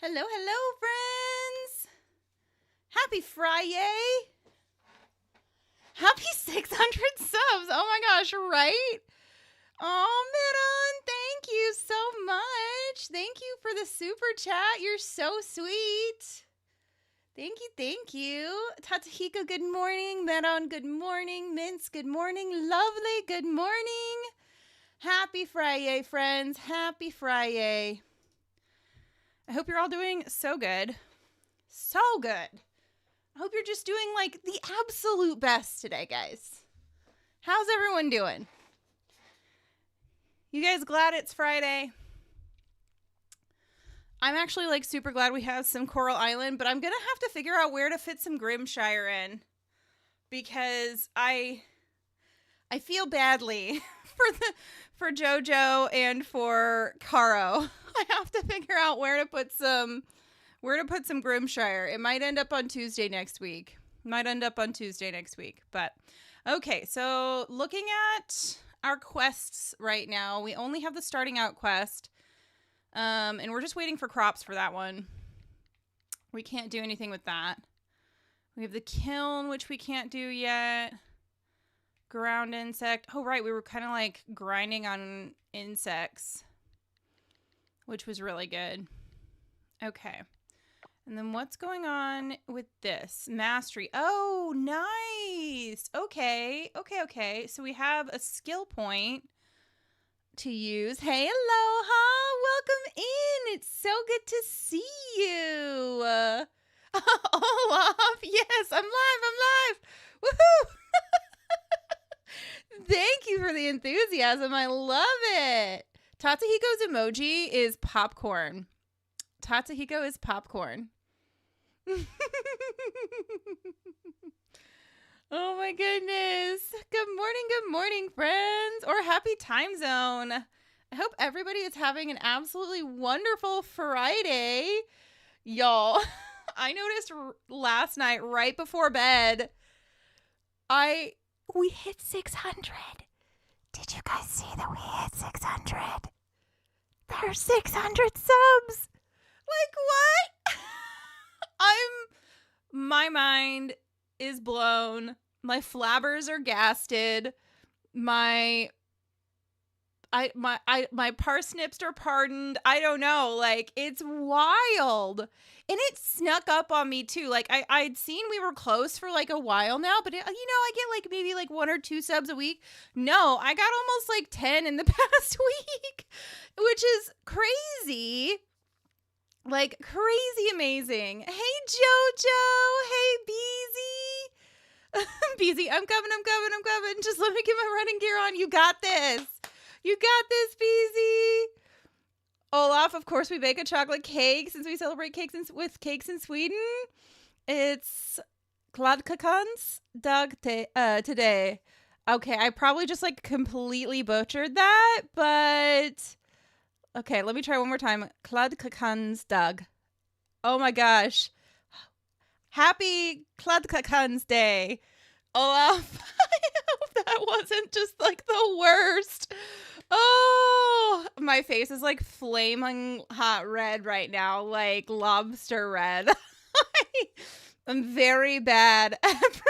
Hello, hello, friends. Happy Friday. Happy 600 subs. Oh my gosh, right? Oh, Manon, thank you so much. Thank you for the super chat. You're so sweet. Thank you, thank you. Tatahiko, good morning. Manon, good morning. Mince, good morning. Lovely, good morning. Happy Friday, friends. Happy Friday. I hope you're all doing so good. So good. I hope you're just doing like the absolute best today, guys. How's everyone doing? You guys glad it's Friday? I'm actually like super glad we have some Coral Island, but I'm going to have to figure out where to fit some Grimshire in because I feel badly for JoJo and for Caro. I have to figure out where to put some Grimshire. It might end up on Tuesday next week. But okay, so looking at our quests right now, we only have the starting out quest. And we're just waiting for crops for that one. We can't do anything with that. We have the kiln, which we can't do yet. Ground insect. Oh, right. We were kind of like grinding on insects, which was really good. Okay. And then what's going on with this? Mastery. Oh, nice. Okay. So we have a skill point to use. Hey, aloha. Welcome in. It's so good to see you. Olaf. Yes, I'm live. Woohoo. Thank you for the enthusiasm. I love it. Tatahiko's emoji is popcorn. Tatahiko is popcorn. Oh my goodness. Good morning, friends. Or happy time zone. I hope everybody is having an absolutely wonderful Friday. Y'all, I noticed last night right before bed, we hit 600. Did you guys see that we hit 600? There's 600 subs. Like what? My mind is blown. My flabbers are gasted. My parsnips are pardoned. I don't know. Like, it's wild. And it snuck up on me too. Like I'd seen we were close for like a while now, but I get like maybe like 1 or 2 subs a week. No, I got almost like 10 in the past week, which is crazy. Like crazy amazing. Hey JoJo. Hey Beezy. Beezy, I'm coming. Just let me get my running gear on. You got this, Beezy. Olaf, of course, we bake a chocolate cake since we celebrate cakes in Sweden. It's Kladdkakans dag today. Okay, I probably just like completely butchered that, but okay, let me try one more time. Kladdkakans dag. Oh my gosh. Happy Kladdkakans Day. Olaf, I hope that wasn't just like the worst. Oh, my face is like flaming hot red right now, like lobster red. I'm very bad at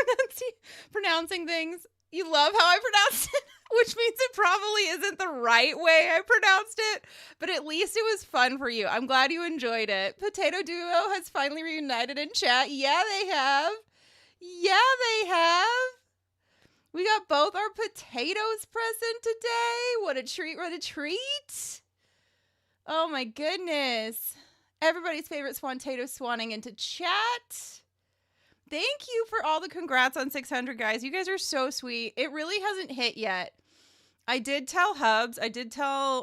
pronouncing things. You love how I pronounced it, which means it probably isn't the right way I pronounced it, but at least it was fun for you. I'm glad you enjoyed it. Potato Duo has finally reunited in chat. Yeah, they have. We got both our potatoes present today. What a treat. Oh my goodness. Everybody's favorite Swantato swanning into chat. Thank you for all the congrats on 600, guys. You guys are so sweet. It really hasn't hit yet. I did tell Hubs, Dustio,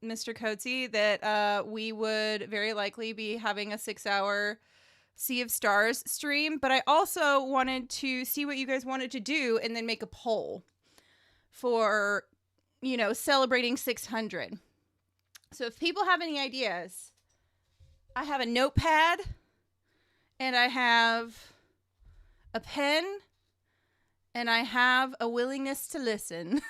Mr. Coatsy, that we would very likely be having a 6-hour Sea of Stars stream, but I also wanted to see what you guys wanted to do and then make a poll for, celebrating 600. So if people have any ideas, I have a notepad and I have a pen and I have a willingness to listen.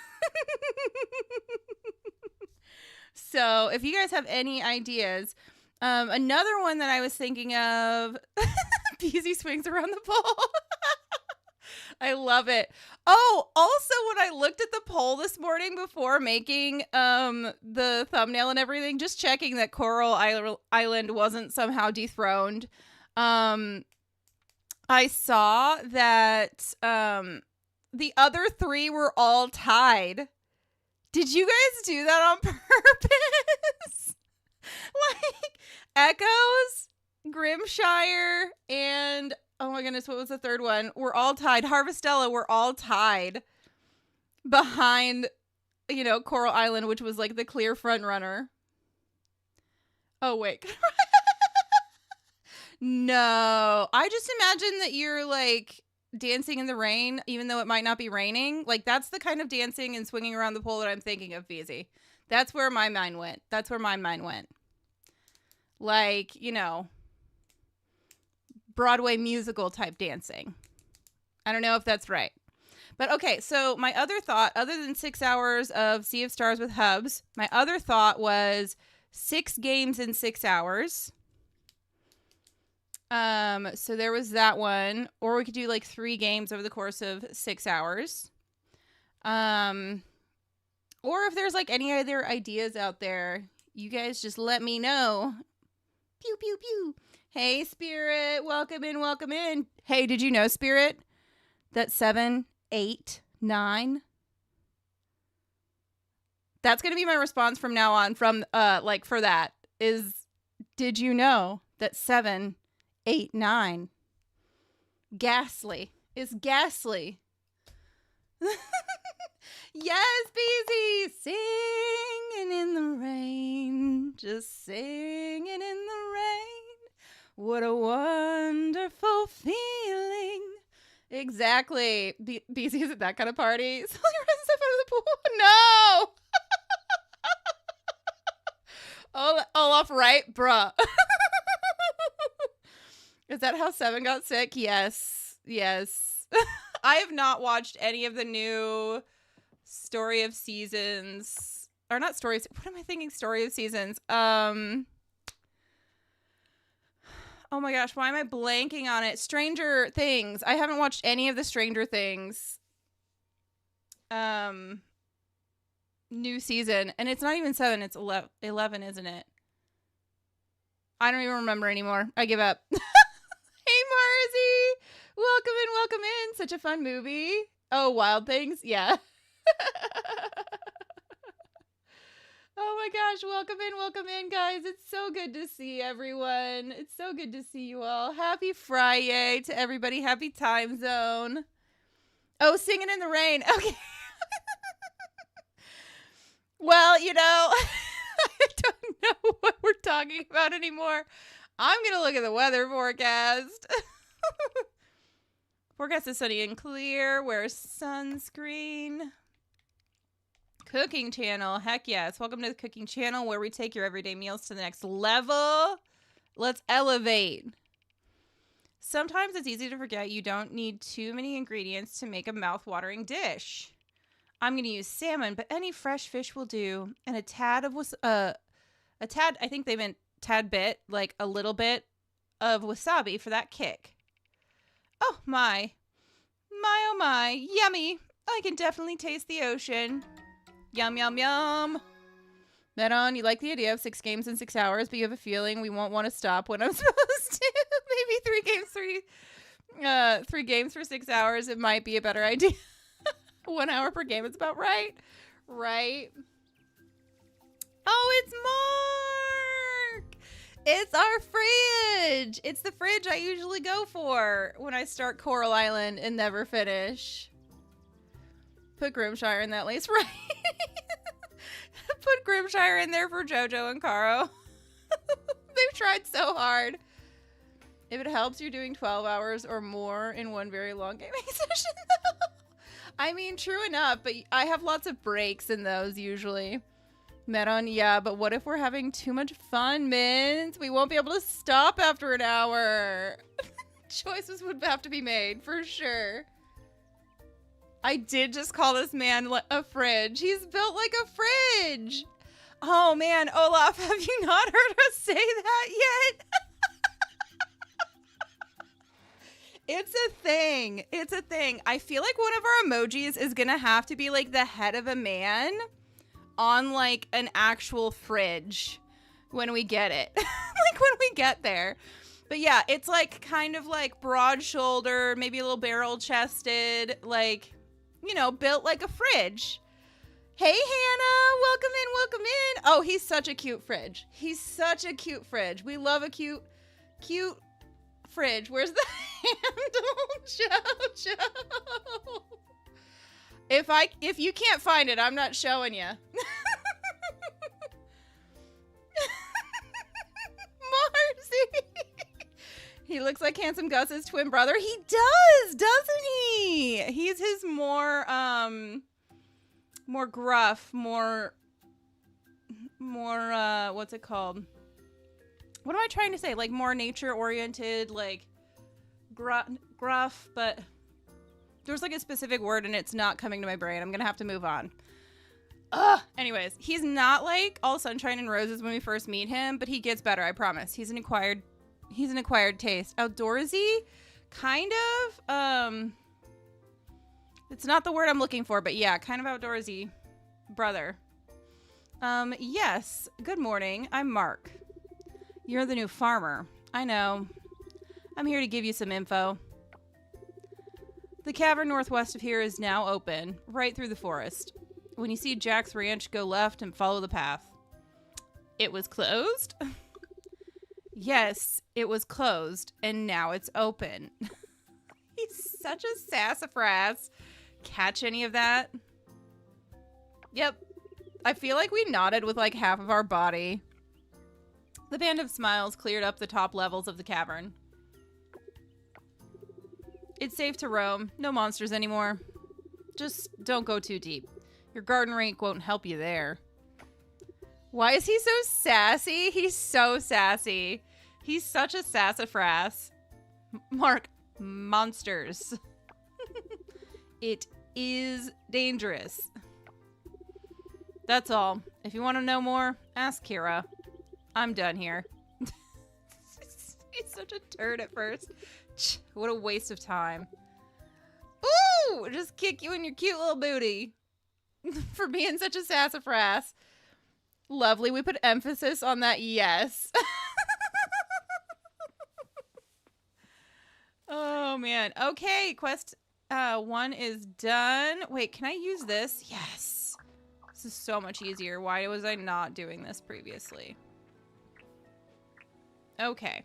So if you guys have any ideas, Another one that I was thinking of, Beezy swings around the pole. I love it. Oh, also when I looked at the poll this morning before making the thumbnail and everything, just checking that Coral Island wasn't somehow dethroned. I saw that the other three were all tied. Did you guys do that on purpose? Like Echoes, Grimshire, and oh my goodness, what was the third one? We're all tied. Harvestella, we're all tied behind, Coral Island, which was like the clear front runner. Oh, wait. No. I just imagine that you're like dancing in the rain, even though it might not be raining. Like that's the kind of dancing and swinging around the pole that I'm thinking of, Beezy. That's where my mind went. Like, Broadway musical type dancing. I don't know if that's right. But okay, so my other thought, other than 6 hours of Sea of Stars with Hubs, my other thought was 6 games in 6 hours. So there was that one. Or we could do like 3 games over the course of 6 hours. Or if there's like any other ideas out there, you guys just let me know. Pew, pew, pew. Hey, Spirit. Welcome in. Hey, did you know, Spirit, that 7, 8, 9? That's going to be my response from now on for that is, did you know that 7, 8, 9 ghastly is ghastly? Yes, Beezy, singing in the rain, just singing in the rain. What a wonderful feeling. Exactly. Beezy, is it that kind of party? So you're stuff out of the pool? No. Olaf, right? Bruh. Is that how 7 got sick? Yes. I have not watched any of the new Story of Seasons. Or not Stories. What am I thinking? Story of Seasons. Oh my gosh, why am I blanking on it? Stranger Things. I haven't watched any of the Stranger Things new season. And it's not even 7, it's 11, isn't it? I don't even remember anymore. I give up. Hey, Marzi! Welcome in. Such a fun movie. Oh, Wild Things? Yeah. Oh my gosh, welcome in, guys. It's so good to see everyone. It's so good to see you all. Happy Friday to everybody. Happy time zone. Oh, singing in the rain. Okay. Well, I don't know what we're talking about anymore. I'm going to look at the weather forecast. Forecast is sunny and clear. Wear sunscreen. Cooking channel. Heck yes. Welcome to the cooking channel where we take your everyday meals to the next level. Let's elevate. Sometimes it's easy to forget you don't need too many ingredients to make a mouth-watering dish. I'm going to use salmon, but any fresh fish will do. And a tad, I think they meant tad bit, like a little bit of wasabi for that kick. Oh my. Oh my. Yummy. I can definitely taste the ocean. Yum, yum, yum. Meron, you like the idea of 6 games in 6 hours, but you have a feeling we won't want to stop when I'm supposed to. Maybe 3 games for 6 hours. It might be a better idea. 1 hour per game is about right. Right. Oh, it's Mark. It's our fridge. It's the fridge I usually go for when I start Coral Island and never finish. Put Grimshire in that list, right? Put Grimshire in there for JoJo and Karo. They've tried so hard. If it helps, you're doing 12 hours or more in one very long gaming session. I mean, true enough, but I have lots of breaks in those usually. Meron, yeah, but what if we're having too much fun, Mint? We won't be able to stop after an hour. Choices would have to be made, for sure. I did just call this man a fridge. He's built like a fridge. Oh man, Olaf, have you not heard us say that yet? It's a thing. It's a thing. I feel like one of our emojis is gonna have to be like the head of a man on like an actual fridge when we get it. Like when we get there. But yeah, it's like kind of like broad shouldered, maybe a little barrel chested, like, you know, built like a fridge. Hey, Hannah, welcome in, welcome in. Oh, he's such a cute fridge. He's such a cute fridge. We love a cute fridge. Where's the handle? Joe. If you can't find it, I'm not showing you. Marcy. He looks like Handsome Gus's twin brother. He does, doesn't he? He's his more gruff, more what's it called? What am I trying to say? Like more nature oriented, like gruff, but there's like a specific word and it's not coming to my brain. I'm gonna have to move on. Anyways, he's not like all sunshine and roses when we first meet him, but he gets better, I promise. He's an acquired taste. Outdoorsy, kind of. It's not the word I'm looking for, but yeah, kind of outdoorsy brother. Yes. Good morning. I'm Mark. You're the new farmer. I know. I'm here to give you some info. The cavern northwest of here is now open, right through the forest. When you see Jack's ranch, go left and follow the path. It was closed? Yes, it was closed, and now it's open. He's such a sassafras. Catch any of that? Yep. I feel like we nodded with like half of our body. The band of smiles cleared up the top levels of the cavern. It's safe to roam. No monsters anymore. Just don't go too deep. Your garden rake won't help you there. Why is he so sassy? He's so sassy. He's such a sassafras. Mark, monsters. It is dangerous. That's all. If you want to know more, ask Kira. I'm done here. He's such a turd at first. What a waste of time. Ooh! Just kick you in your cute little booty. For being such a sassafras. Lovely. We put emphasis on that yes. Oh, man. Okay, quest 1 is done. Wait, can I use this? Yes. This is so much easier. Why was I not doing this previously? Okay.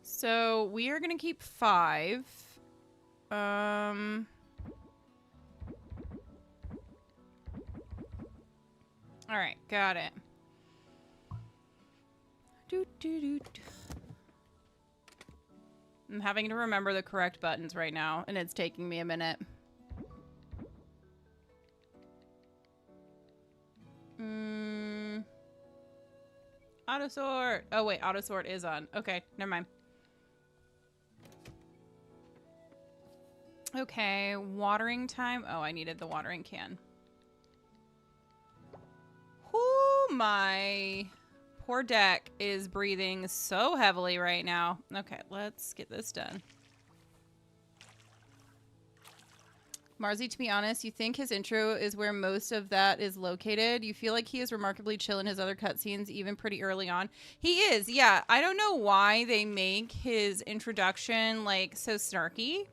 So we are going to keep 5. All right, got it. I'm having to remember the correct buttons right now, and it's taking me a minute. Auto sort. Oh wait, auto sort is on. Okay, never mind. Okay, watering time. Oh, I needed the watering can. Whoo, my poor deck is breathing so heavily right now. Okay, let's get this done. Marzi, to be honest, you think his intro is where most of that is located? You feel like he is remarkably chill in his other cutscenes, even pretty early on. He is, yeah. I don't know why they make his introduction, like, so snarky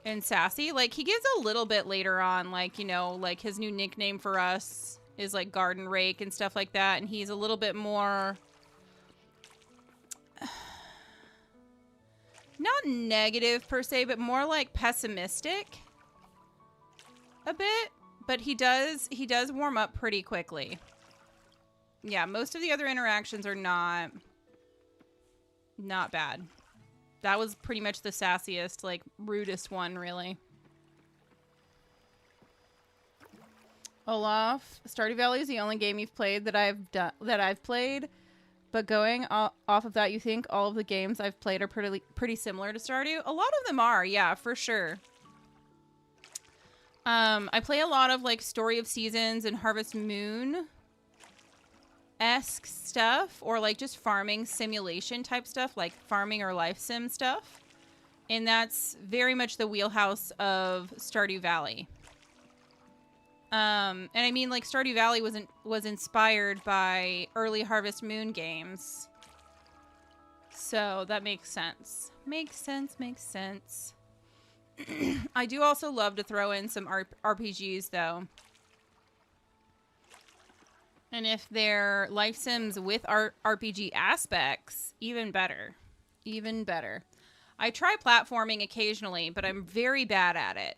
and sassy. Like, he gives a little bit later on, like, you know, like, his new nickname for us is, like, Garden Rake and stuff like that. And he's a little bit more... not negative, per se, but more, like, pessimistic. A bit, but he does warm up pretty quickly. Yeah, most of the other interactions are not bad. That was pretty much the sassiest, like, rudest one, really. Olaf, Stardew Valley is the only game you've played that I've played, but going off of that, you think all of the games I've played are pretty similar to Stardew? A lot of them are, yeah, for sure. I play a lot of like Story of Seasons and Harvest Moon esque stuff, or like just farming simulation type stuff, like farming or life sim stuff. And that's very much the wheelhouse of Stardew Valley. And I mean, like, Stardew Valley was inspired by early Harvest Moon games. So that makes sense. Makes sense. I do also love to throw in some RPGs, though. And if they're life sims with RPG aspects, even better. Even better. I try platforming occasionally, but I'm very bad at it.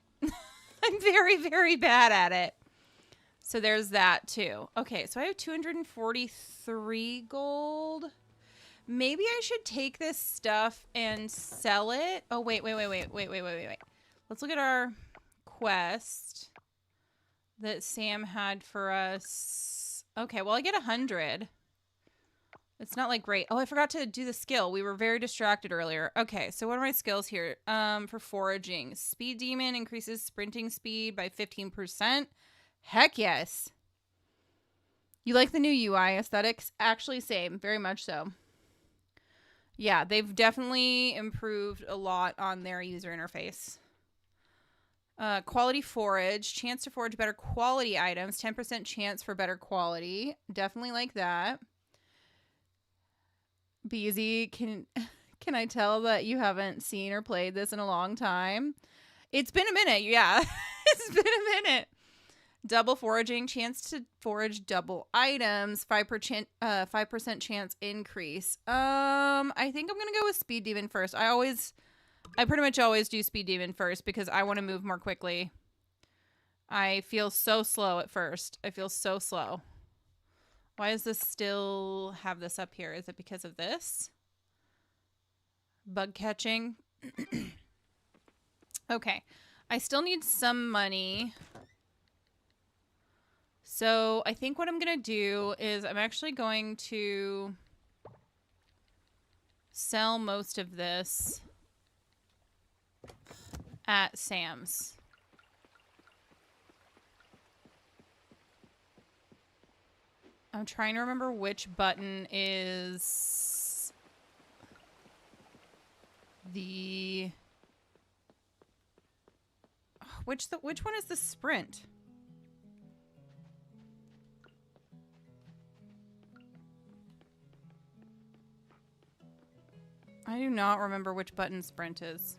I'm very, very bad at it. So there's that, too. Okay, so I have 243 gold. Maybe I should take this stuff and sell it. Oh, wait. Let's look at our quest that Sam had for us. Okay, well, I get 100. It's not like great. Oh, I forgot to do the skill. We were very distracted earlier. Okay, so what are my skills here? For foraging. Speed Demon increases sprinting speed by 15%. Heck yes. You like the new UI aesthetics? Actually, same. Very much so. Yeah, they've definitely improved a lot on their user interface. Quality forage. Chance to forage better quality items. 10% chance for better quality. Definitely like that. Beezy, can I tell that you haven't seen or played this in a long time? It's been a minute, yeah. It's been a minute. Double foraging, chance to forage double items, 5% chance increase. I think I'm gonna go with Speed Demon first. I pretty much always do Speed Demon first because I want to move more quickly. I feel so slow at first. I feel so slow. Why does this still have this up here? Is it because of this? Bug catching. Okay. I still need some money. So I think what I'm going to do is I'm actually going to sell most of this at Sam's. I'm trying to remember which button is the... Which one is the sprint? I do not remember which button sprint is.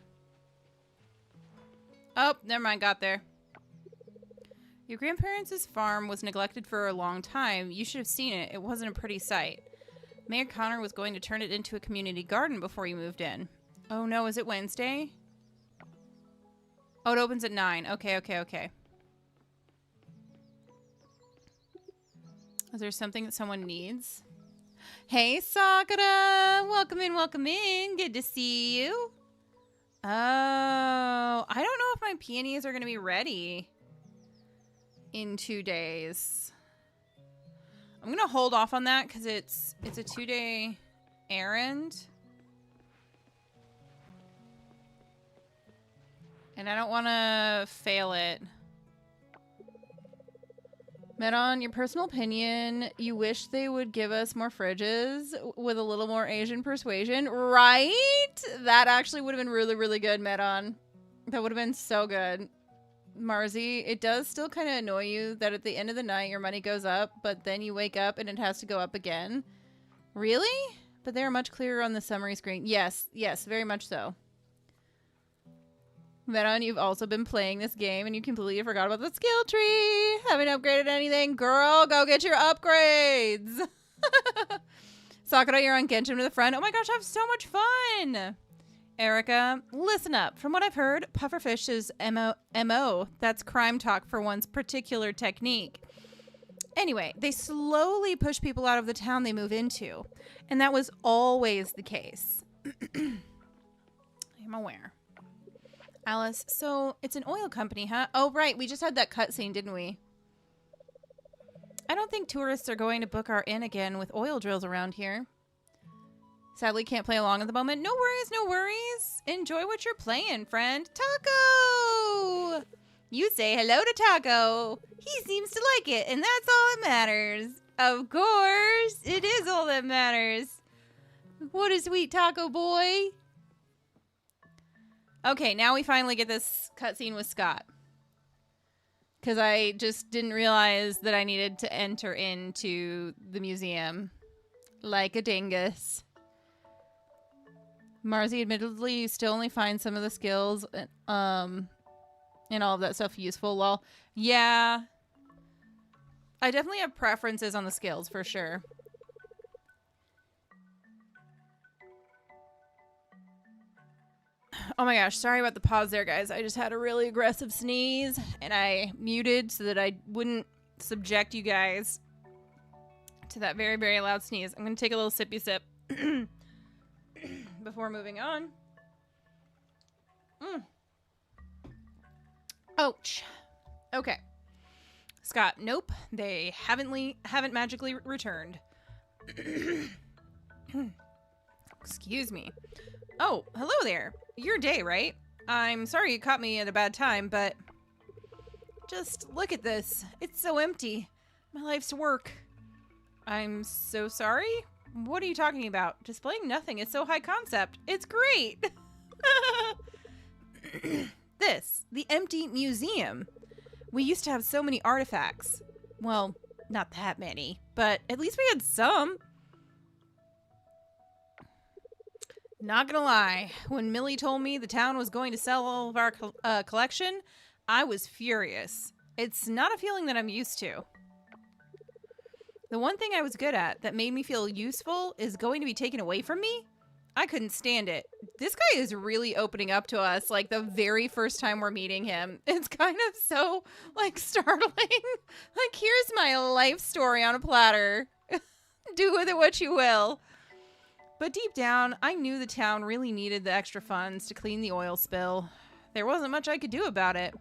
Oh, never mind, got there. Your grandparents' farm was neglected for a long time. You should have seen it. It wasn't a pretty sight. Mayor Connor was going to turn it into a community garden before you moved in. Oh no, is it Wednesday? Oh, it opens at 9. Okay. Is there something that someone needs? Hey, Sakura! Welcome in. Good to see you. Oh, I don't know if my peonies are going to be ready in 2 days. I'm going to hold off on that because it's a 2-day errand. And I don't want to fail it. Medon, your personal opinion, you wish they would give us more fridges with a little more Asian persuasion, right? That actually would have been really, really good, Medon. That would have been so good. Marzi, it does still kind of annoy you that at the end of the night your money goes up, but then you wake up and it has to go up again. Really? But they're much clearer on the summary screen. Yes, very much so. Medon, you've also been playing this game and you completely forgot about the skill tree. Haven't upgraded anything. Girl, go get your upgrades. Sakura, you're on Genshin to the front. Oh my gosh, I have so much fun. Erica, listen up. From what I've heard, pufferfish is MO. That's crime talk for one's particular technique. Anyway, they slowly push people out of the town they move into. And that was always the case. I'm aware. Alice, so it's an oil company, huh? Oh, right. We just had that cutscene, didn't we? I don't think tourists are going to book our inn again with oil drills around here. Sadly, can't play along at the moment. No worries. Enjoy what you're playing, friend. Taco! You say hello to Taco. He seems to like it, and that's all that matters. Of course, it is all that matters. What a sweet taco boy. Okay, now we finally get this cutscene with Scott. Because I just didn't realize that I needed to enter into the museum like a dingus. Marzi, admittedly, you still only find some of the skills and all of that stuff useful. Well, yeah. I definitely have preferences on the skills, for sure. Oh my gosh, sorry about the pause there, guys. I just had a really aggressive sneeze, and I muted so that I wouldn't subject you guys to that very, very loud sneeze. I'm going to take a little sippy sip before moving on. Ouch. Okay. Scott, nope. They haven't magically returned. Excuse me. Oh, hello there. Your day, right? I'm sorry you caught me at a bad time, but just look at this. It's so empty. My life's work. I'm so sorry? What are you talking about? Displaying nothing is so high concept. It's great. This, the empty museum. We used to have so many artifacts. Well, not that many, but at least we had some. Not gonna lie, when Millie told me the town was going to sell all of our collection, I was furious. It's not a feeling that I'm used to. The one thing I was good at that made me feel useful is going to be taken away from me? I couldn't stand it. This guy is really opening up to us, like, the very first time we're meeting him. It's kind of so, like, startling. Like, here's my life story on a platter. Do with it what you will. But deep down, I knew the town really needed the extra funds to clean the oil spill. There wasn't much I could do about it.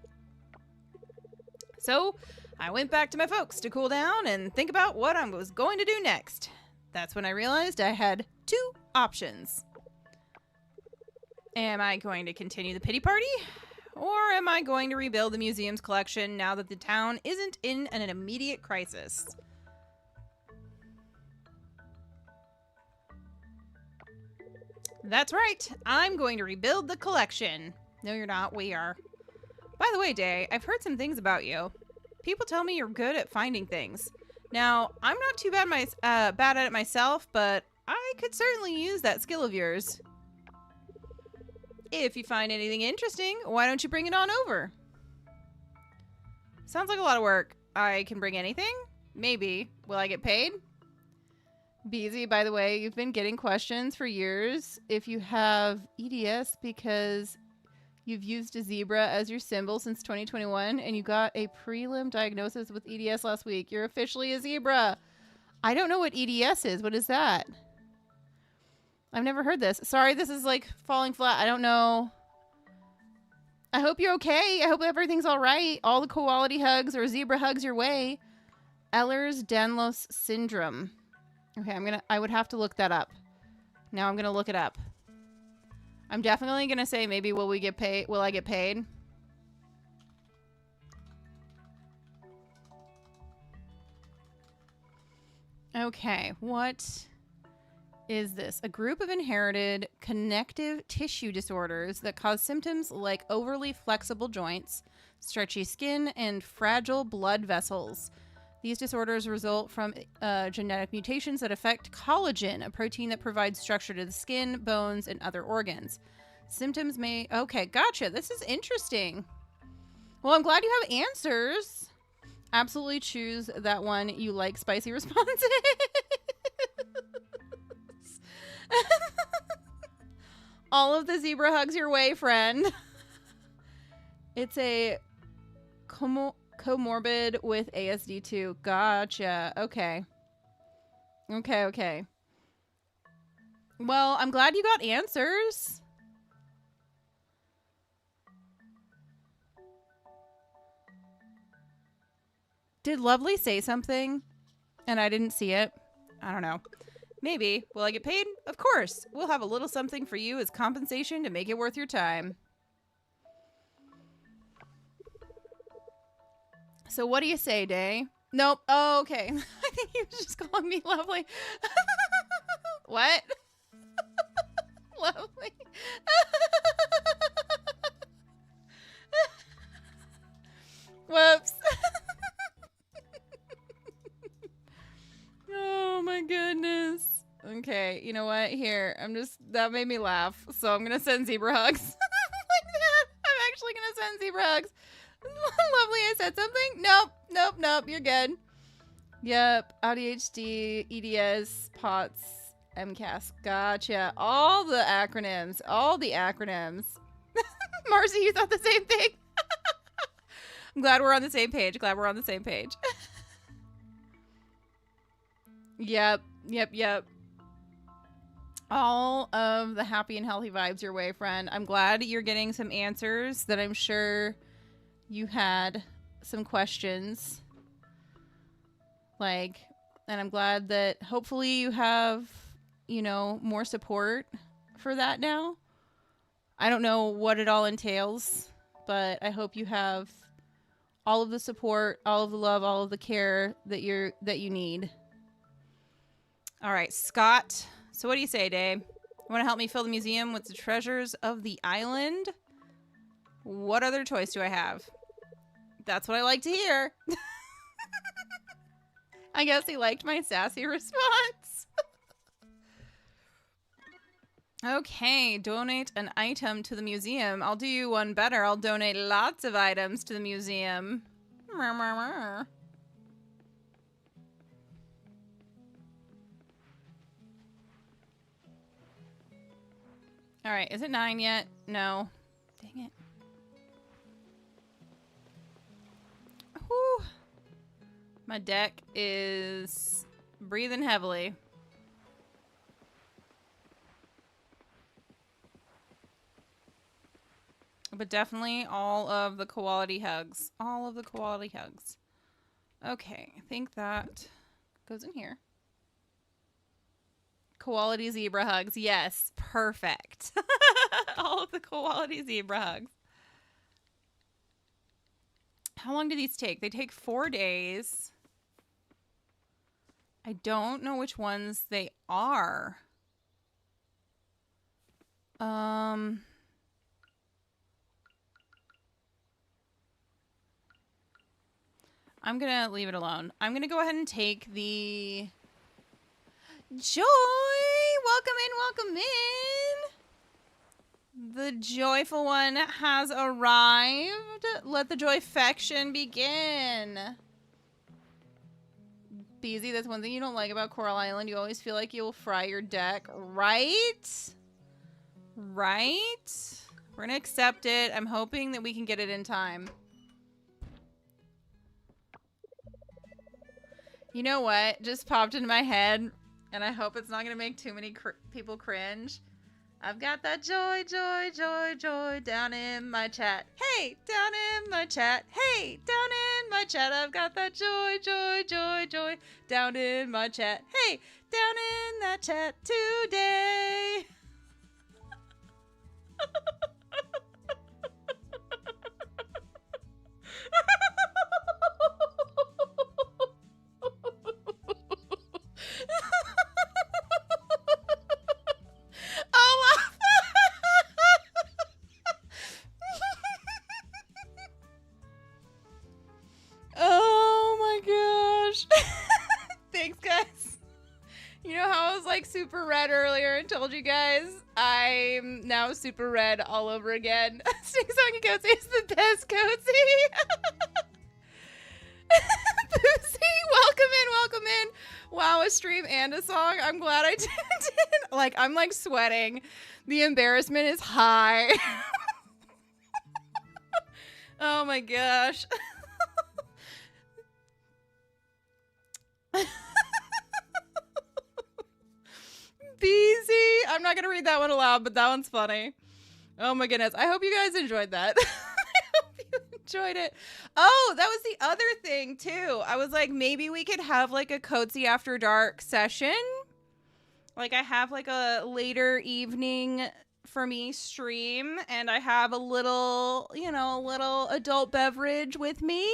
So, I went back to my folks to cool down and think about what I was going to do next. That's when I realized I had two options. Am I going to continue the pity party? Or am I going to rebuild the museum's collection now that the town isn't in an immediate crisis? That's right. I'm going to rebuild the collection. No, you're not. We are. By the way, Day, I've heard some things about you. People tell me you're good at finding things. Now, I'm not too bad at it myself, but I could certainly use that skill of yours. If you find anything interesting, why don't you bring it on over? Sounds like a lot of work. I can bring anything? Maybe. Will I get paid? Beezy, by the way, you've been getting questions for years if you have EDS because you've used a zebra as your symbol since 2021 and you got a prelim diagnosis with EDS last week. You're officially a zebra. I don't know what EDS is. What is that? I've never heard this. Sorry, this is like falling flat. I don't know. I hope you're okay. I hope everything's all right. All the quality hugs or zebra hugs your way. Ehlers-Danlos syndrome. Okay, I would have to look that up. Now I'm gonna look it up. I'm definitely gonna say maybe will I get paid? Okay, what is this? A group of inherited connective tissue disorders that cause symptoms like overly flexible joints, stretchy skin, and fragile blood vessels. These disorders result from genetic mutations that affect collagen, a protein that provides structure to the skin, bones, and other organs. Symptoms may... Okay, gotcha. This is interesting. Well, I'm glad you have answers. Absolutely choose that one. You like spicy responses. All of the zebra hugs your way, friend. It's a... comorbid with ASD2. Gotcha. Okay. Okay. Well, I'm glad you got answers. Did Lovely say something and I didn't see it? I don't know. Maybe. Will I get paid? Of course. We'll have a little something for you as compensation to make it worth your time. So what do you say, Day? Nope. Oh, okay. I think he was just calling me lovely. What? Lovely. Whoops. Oh my goodness. Okay, you know what? Here, that made me laugh. So I'm gonna send zebra hugs. Like that. I'm actually gonna send zebra hugs. Lovely, I said something? Nope. You're good. Yep. ADHD, EDS, POTS, MCAS. Gotcha. All the acronyms. Marcy, you thought the same thing? I'm glad we're on the same page. Yep. All of the happy and healthy vibes your way, friend. I'm glad you're getting some answers that I'm sure you had some questions. And I'm glad that hopefully you have, more support for that now. I don't know what it all entails, but I hope you have all of the support, all of the love, all of the care that you need. All right, Scott. So what do you say, Dave? You want to help me fill the museum with the treasures of the island? What other choice do I have? That's what I like to hear. I guess he liked my sassy response. Okay, donate an item to the museum. I'll do you one better. I'll donate lots of items to the museum. All right, is it 9 yet? No. Dang it. Whew. My deck is breathing heavily. But definitely all of the quality hugs. Okay, I think that goes in here. Quality zebra hugs. Yes, perfect. All of the quality zebra hugs. How long do these take? They take 4 days. I don't know which ones they are. I'm gonna leave it alone. I'm gonna go ahead and take the Joy. Welcome in. The joyful one has arrived. Let the joyfection begin. Beezy, that's one thing you don't like about Coral Island. You always feel like you'll fry your deck. Right? We're gonna accept it. I'm hoping that we can get it in time. You know what? Just popped into my head, and I hope it's not gonna make too many people cringe. I've got that joy down in my chat. Hey, down in my chat. Hey, down in my chat. I've got that joy down in my chat. Hey, down in that chat today. Oh my gosh. Thanks, guys. You know how I was like super red earlier and told you guys I'm now super red all over again. Sing Song and Cozy is the best, Cozy. Boozy, welcome in. Wow, a stream and a song. I'm glad I did. Like, I'm like sweating. The embarrassment is high. Oh my gosh. Beezy. I'm not going to read that one aloud, but that one's funny. Oh my goodness. I hope you guys enjoyed that. I hope you enjoyed it. Oh, that was the other thing too. I was like, maybe we could have like a Cozy After Dark session. Like I have like a later evening for me stream and I have a little, a little adult beverage with me.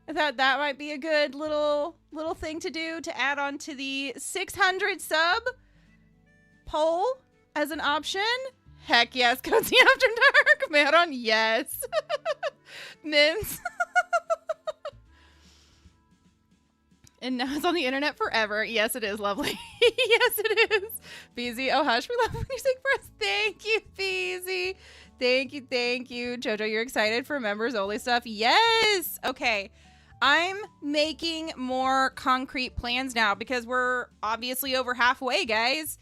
I thought that might be a good little thing to do to add on to the 600 sub poll as an option. Heck yes, Cozy After Dark. Maron, yes. Mims. And now it's on the internet forever. Yes, it is lovely. Yes, it is. Beezy, oh hush, we love when you sing for us. Thank you, Beezy. Thank you. Jojo, you're excited for members only stuff? Yes. Okay. I'm making more concrete plans now because we're obviously over halfway, guys.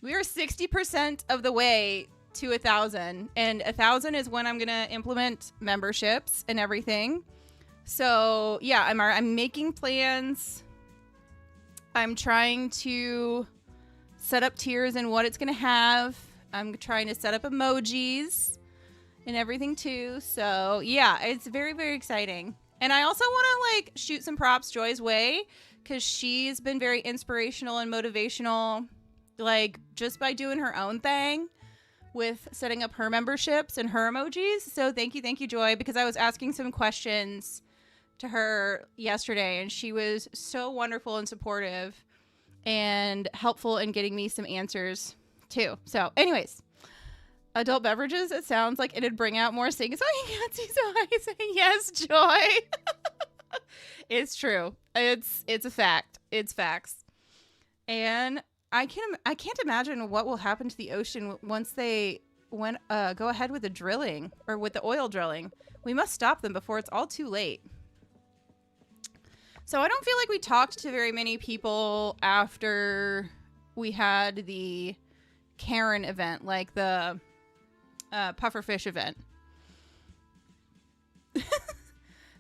We are 60% of the way to 1,000, and 1,000 is when I'm gonna implement memberships and everything. So yeah, I'm making plans. I'm trying to set up tiers and what it's gonna have. I'm trying to set up emojis and everything too. So yeah, it's very, very exciting. And I also want to like shoot some props Joy's way because she's been very inspirational and motivational, like just by doing her own thing with setting up her memberships and her emojis. So thank you, Joy, because I was asking some questions to her yesterday and she was so wonderful and supportive and helpful in getting me some answers too. So anyways, adult beverages, it sounds like it'd bring out more sing-songy Nancy, so I say yes, Joy. It's true. It's a fact. It's facts. And I can't imagine what will happen to the ocean once they go ahead with the drilling or with the oil drilling. We must stop them before it's all too late. So I don't feel like we talked to very many people after we had the Karen event, like the pufferfish event.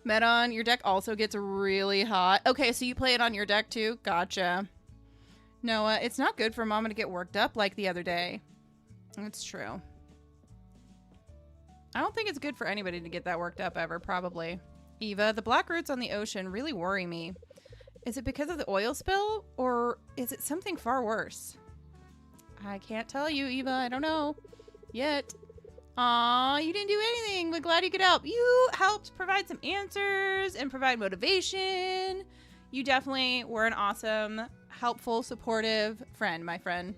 Meton, your deck also gets really hot. Okay, so you play it on your deck too? Gotcha. Noah, it's not good for Mama to get worked up like the other day. It's true. I don't think it's good for anybody to get that worked up ever, probably. Eva, the black roots on the ocean really worry me. Is it because of the oil spill, or is it something far worse? I can't tell you, Eva. I don't know. Yet. Aw, you didn't do anything, but glad you could help. You helped provide some answers and provide motivation. You definitely were an awesome, helpful, supportive friend, my friend.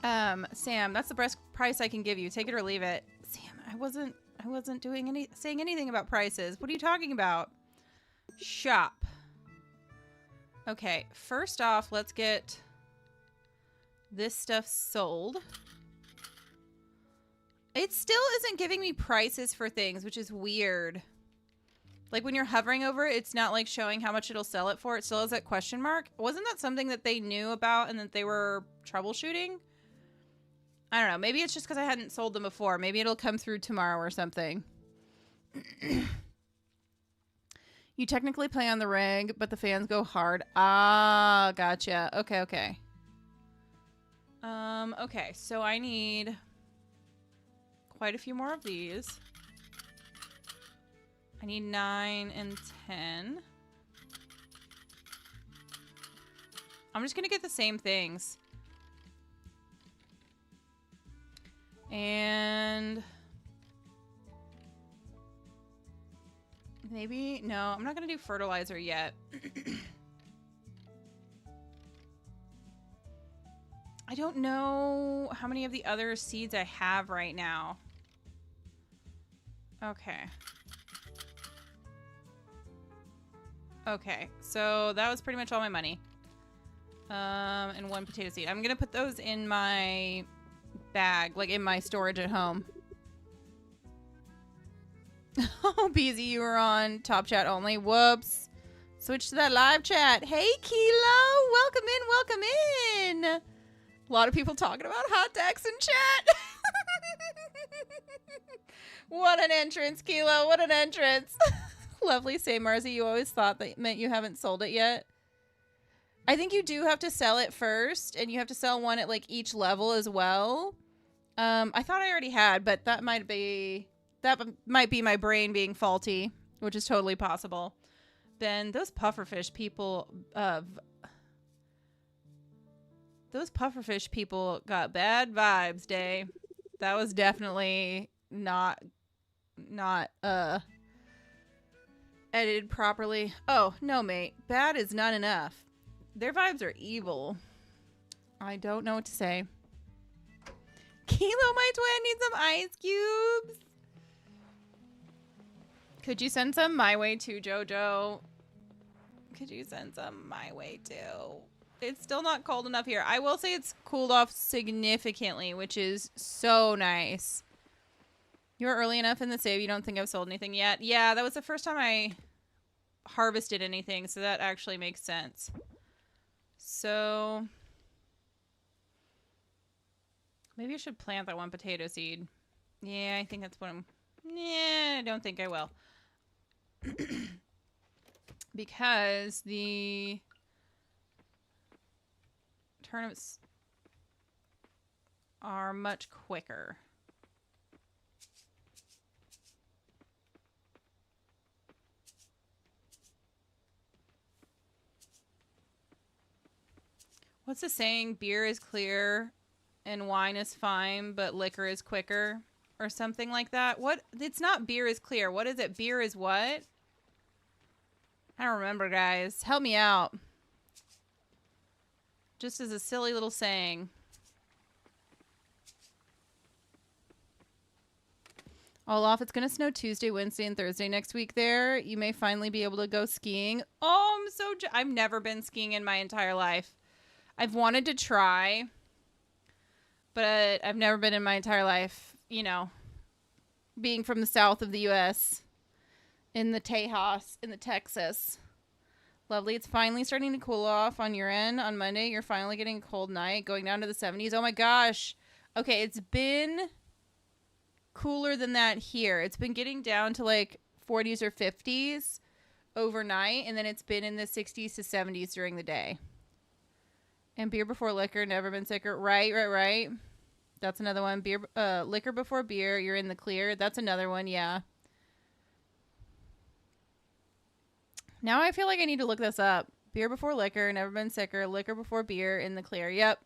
Sam, that's the best price I can give you. Take it or leave it. Sam, I wasn't saying anything about prices. What are you talking about? Shop. Okay, first off, let's get this stuff sold. It still isn't giving me prices for things, which is weird. Like when you're hovering over it, it's not like showing how much it'll sell it for. It still has that question mark. Wasn't that something that they knew about and that they were troubleshooting? I don't know. Maybe it's just because I hadn't sold them before. Maybe it'll come through tomorrow or something. You technically play on the rig, but the fans go hard. Ah, gotcha. Okay. Okay, so I need quite a few more of these. I need 9 and 10. I'm just gonna get the same things. And maybe, no, I'm not gonna do fertilizer yet. I don't know how many of the other seeds I have right now. Okay, so that was pretty much all my money. And 1 potato seed. I'm gonna put those in my bag, like in my storage at home. Oh, Beezy, you were on top chat only. Whoops. Switch to that live chat. Hey, Kilo, welcome in. A lot of people talking about hot decks in chat. What an entrance, Kilo. What an entrance. Lovely. Say, Marzi, you always thought that meant you haven't sold it yet. I think you do have to sell it first, and you have to sell one at like each level as well. I thought I already had, but that might be my brain being faulty, which is totally possible. Ben, those pufferfish people got bad vibes, Day. That was definitely not edited properly. Oh, no, mate. Bad is not enough. Their vibes are evil. I don't know what to say. Kilo, my twin, needs some ice cubes. Could you send some my way too, Jojo? Could you send some my way too? It's still not cold enough here. I will say it's cooled off significantly, which is so nice. You're early enough in the save. You don't think I've sold anything yet? Yeah, that was the first time I harvested anything, so that actually makes sense. So maybe I should plant that one potato seed. Yeah, I think that's what I'm... Nah, I don't think I will. Because the turnips are much quicker. What's the saying? Beer is clear and wine is fine, but liquor is quicker, or something like that. What? It's not beer is clear. What is it? Beer is what? I don't remember, guys. Help me out. Just as a silly little saying. Olaf, it's going to snow Tuesday, Wednesday, and Thursday next week there. You may finally be able to go skiing. Oh, I'm so... I've never been skiing in my entire life. I've wanted to try, but I've never been in my entire life, you know, being from the south of the U.S., in the Tejas, in the Texas. Lovely. It's finally starting to cool off on your end on Monday. You're finally getting a cold night, going down to the 70s. Oh, my gosh. Okay, it's been cooler than that here. It's been getting down to, like, 40s or 50s overnight, and then it's been in the 60s to 70s during the day. And beer before liquor, never been sicker. Right. That's another one. Liquor before beer, you're in the clear. That's another one, yeah. Now I feel like I need to look this up. Beer before liquor, never been sicker. Liquor before beer, in the clear. Yep.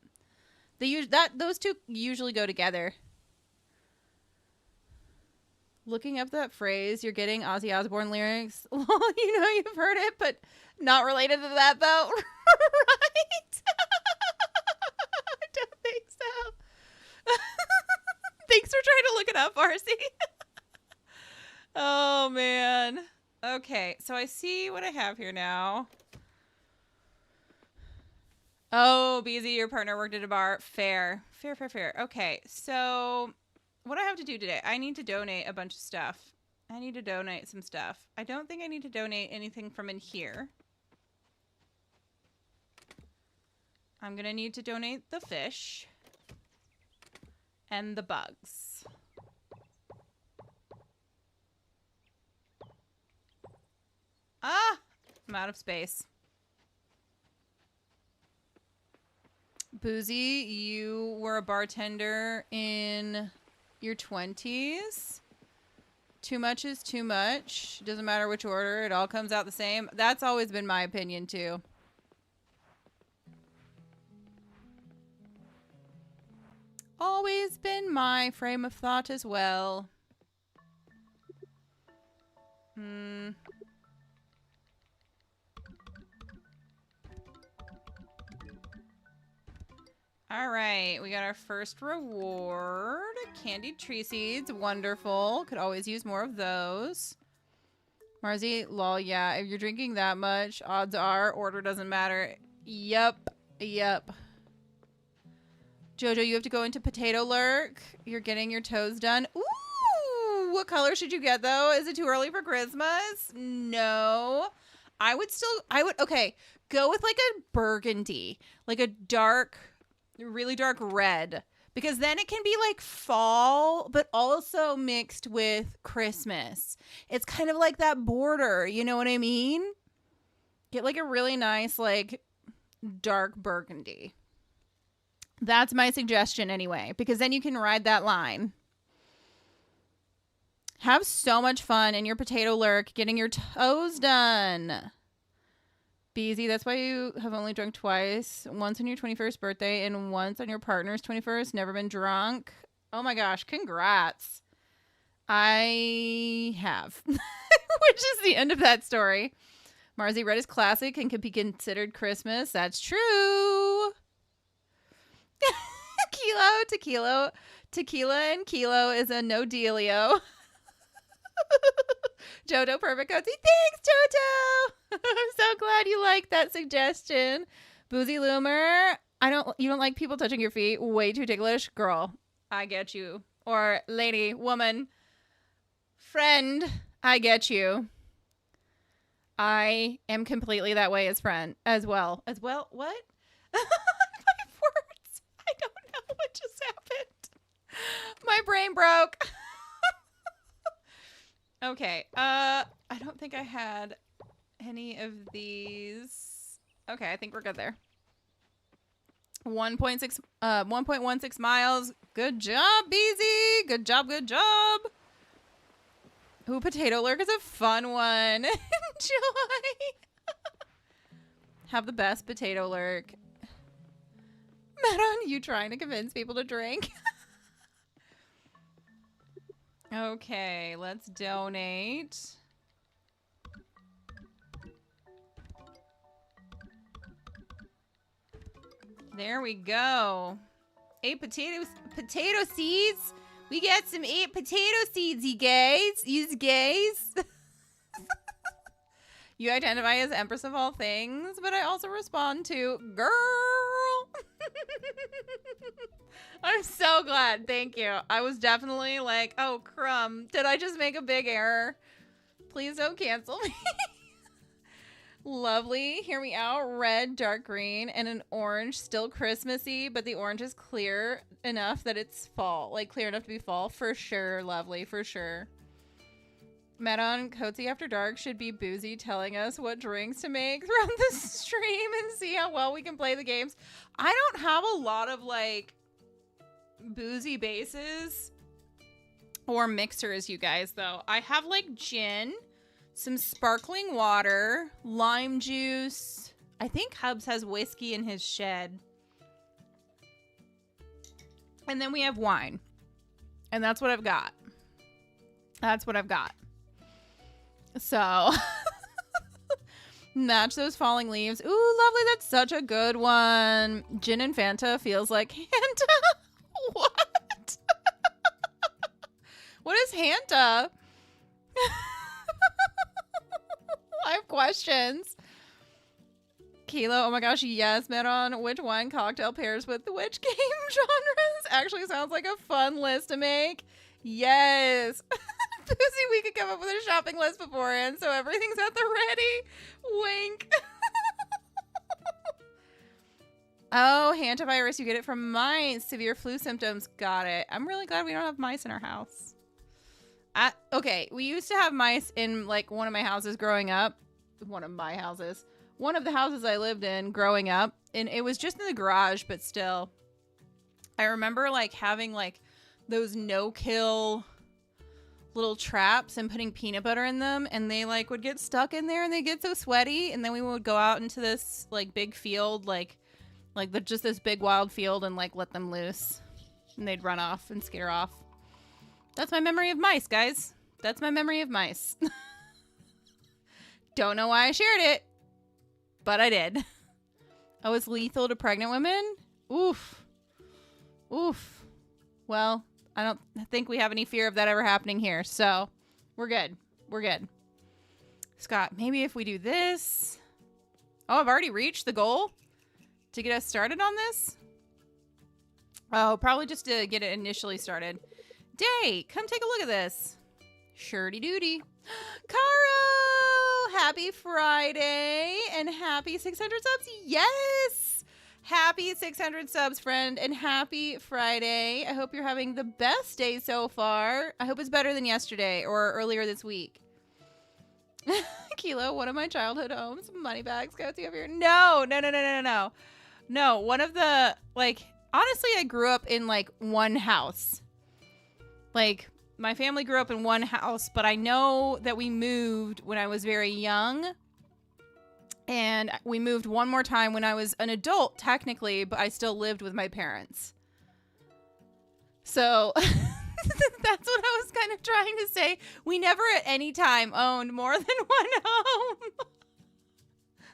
Those two usually go together. Looking up that phrase, you're getting Ozzy Osbourne lyrics. You know you've heard it, but not related to that, though. Right? I don't think so. Thanks for trying to look it up, Marcy. Oh, man. Okay, so I see what I have here now. Oh, BZ, your partner worked at a bar. Fair. Okay, so what do I have to do today? I need to donate a bunch of stuff. I need to donate some stuff. I don't think I need to donate anything from in here. I'm going to need to donate the fish and the bugs. Ah! I'm out of space. Boozy, you were a bartender in your 20s. Too much is too much. Doesn't matter which order. It all comes out the same. That's always been my opinion, too. Always been my frame of thought as well. All right, we got our first reward. Candied tree seeds, wonderful. Could always use more of those. Marzi, lol, yeah. If you're drinking that much, odds are order doesn't matter. Yep. Jojo, you have to go into potato lurk. You're getting your toes done. Ooh, what color should you get though? Is it too early for Christmas? No. Okay, go with like a burgundy, like a dark, really dark red, because then it can be like fall, but also mixed with Christmas. It's kind of like that border, you know what I mean? Get like a really nice, like dark burgundy. That's my suggestion anyway, because then you can ride that line. Have so much fun in your potato lurk getting your toes done. Beezy, that's why you have only drunk twice. Once on your 21st birthday and once on your partner's 21st. Never been drunk. Oh my gosh, congrats. I have. I Which is the end of that story. Marzi Red is classic and can be considered Christmas. That's true. Tequila and kilo is a no dealio. Jodo Perfect Cozy. Thanks, Jodo. I'm so glad you liked that suggestion. Boozy Loomer. You don't like people touching your feet? Way too ticklish. Girl, I get you. Or lady, woman, friend, I get you. I am completely that way as well. What? My words. I don't know what just happened. My brain broke. Okay. I don't think I had any of these. Okay, I think we're good there. 1.16 miles. Good job, Beezy. Good job. Ooh, Potato Lurk is a fun one. Enjoy. Have the best Potato Lurk. Manon, you trying to convince people to drink? Okay, let's donate. There we go. 8 potato seeds. We got some 8 potato seeds, you guys. You identify as Empress of all things, but I also respond to girl. I'm so glad. Thank you. I was definitely like, oh, crumb. Did I just make a big error? Please don't cancel me. Lovely. Hear me out. Red, dark green, and an orange. Still Christmassy, but the orange is clear enough that it's fall. Like, clear enough to be fall. For sure. Lovely. For sure. Manon, Cozy After Dark should be Boozy telling us what drinks to make throughout the stream and see how well we can play the games. I don't have a lot of, like, boozy bases or mixers, you guys, though. I have, like, gin, some sparkling water, lime juice. I think Hubs has whiskey in his shed. And then we have wine. And that's what I've got. So, match those falling leaves. Ooh, lovely. That's such a good one. Gin and Fanta feels like Hanta. What? What is Hanta? I have questions. Kilo, oh my gosh, yes, Maron. Which wine cocktail pairs with which game genres? Actually sounds like a fun list to make. Yes. Boozy, we could come up with a shopping list beforehand, so everything's at the ready. Wink. Oh, hantavirus, you get it from mice. Severe flu symptoms. Got it. I'm really glad we don't have mice in our house. Okay, we used to have mice in, like, one of my houses growing up. One of the houses I lived in growing up. And it was just in the garage, but still. I remember, like, having, like, those no-kill little traps and putting peanut butter in them, and they, like, would get stuck in there and they get so sweaty, and then we would go out into this, like, big field, just this big wild field, and, like, let them loose, and they'd run off and scare off. That's my memory of mice, guys. That's my memory of mice. Don't know why I shared it, but I did. Oh, it's lethal to pregnant women? Oof. Well, I don't think we have any fear of that ever happening here, so we're good. Scott, maybe if we do this. Oh, I've already reached the goal to get us started on this. Oh, probably just to get it initially started. Day, come take a look at this. Shirty doody. Caro, happy Friday and happy 600 subs. Yes. Happy 600 subs, friend, and happy Friday. I hope you're having the best day so far. I hope it's better than yesterday or earlier this week. Kilo, one of my childhood homes. Moneybags, go see over here. No. No, one of the, like, honestly, I grew up in, like, one house. Like, my family grew up in one house, but I know that we moved when I was very young. And we moved one more time when I was an adult, technically, but I still lived with my parents. So, That's what I was kind of trying to say. We never at any time owned more than one home.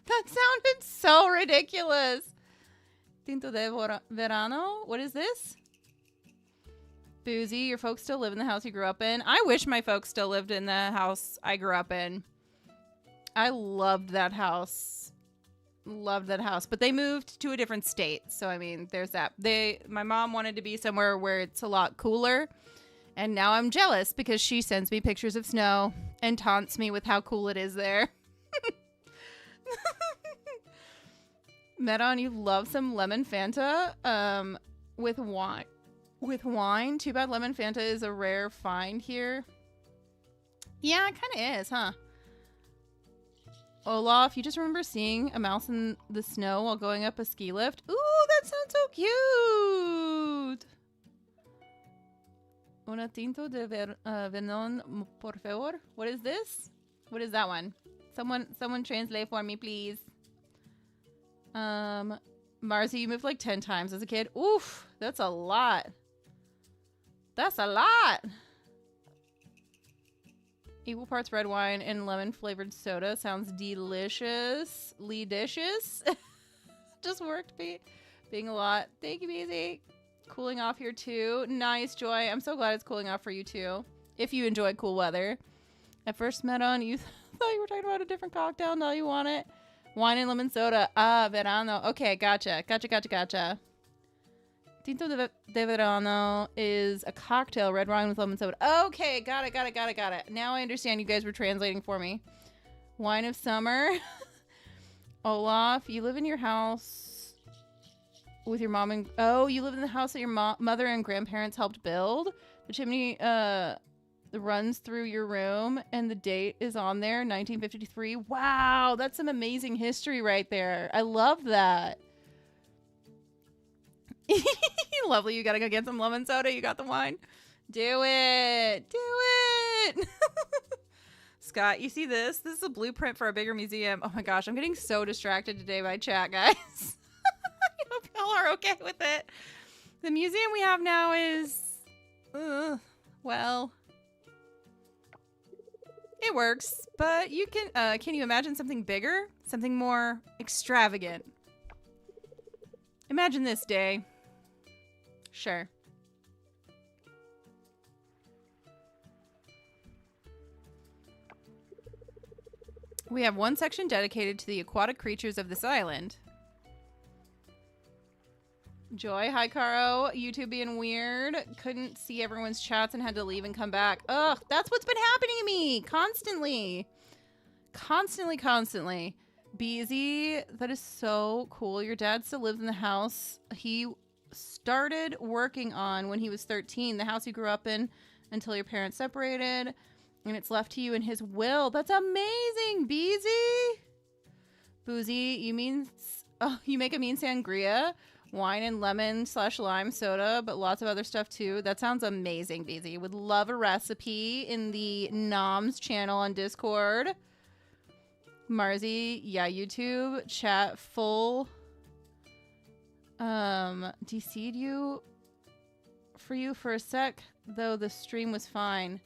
That sounded so ridiculous. Tinto de verano? What is this? Boozy, your folks still live in the house you grew up in? I wish my folks still lived in the house I grew up in. I loved that house. Loved that house. But they moved to a different state. So, I mean, there's that. My mom wanted to be somewhere where it's a lot cooler. And now I'm jealous because she sends me pictures of snow and taunts me with how cool it is there. Meron, you love some lemon Fanta with wine. With wine? Too bad lemon Fanta is a rare find here. Yeah, it kind of is, huh? Olaf, you just remember seeing a mouse in the snow while going up a ski lift? Ooh, that sounds so cute! Una tinto de venon, por favor. What is this? What is that one? Someone translate for me, please. Marcy, you moved like 10 times as a kid. Oof, that's a lot. That's a lot. Equal parts red wine and lemon flavored soda. Sounds delicious. Delicious. Just worked being a lot. Thank you, Beezy. Cooling off here too. Nice, Joy. I'm so glad it's cooling off for you too. If you enjoy cool weather. At first met on you thought you were talking about a different cocktail. Now you want it. Wine and lemon soda. Ah, verano. Okay, gotcha. Gotcha. Tinto de verano is a cocktail, red wine with lemon soda. Okay, got it. Now I understand you guys were translating for me. Wine of summer. Olaf, you live in your house with your mom and... Oh, you live in the house that your mother and grandparents helped build? The chimney runs through your room and the date is on there, 1953. Wow, that's some amazing history right there. I love that. Lovely, you gotta go get some lemon soda. You got the wine. Do it. Scott, you see this? This is a blueprint for a bigger museum. Oh my gosh, I'm getting so distracted today by chat, guys. I hope y'all are okay with it. The museum we have now is... well... It works, but you can you imagine something bigger? Something more extravagant? Imagine this day. Sure. We have one section dedicated to the aquatic creatures of this island. Joy, hi Caro. YouTube being weird. Couldn't see everyone's chats and had to leave and come back. Ugh, that's what's been happening to me constantly. Constantly. Beezy, that is so cool. Your dad still lives in the house he started working on when he was 13, the house he grew up in until your parents separated, and it's left to you in his will. That's amazing, Beezy. Boozy, you make a mean sangria, wine and lemon/lime soda, but lots of other stuff too. That sounds amazing, Beezy. Would love a recipe in the Noms channel on Discord. Marzi, yeah, YouTube chat full. DC'd you for a sec, though the stream was fine.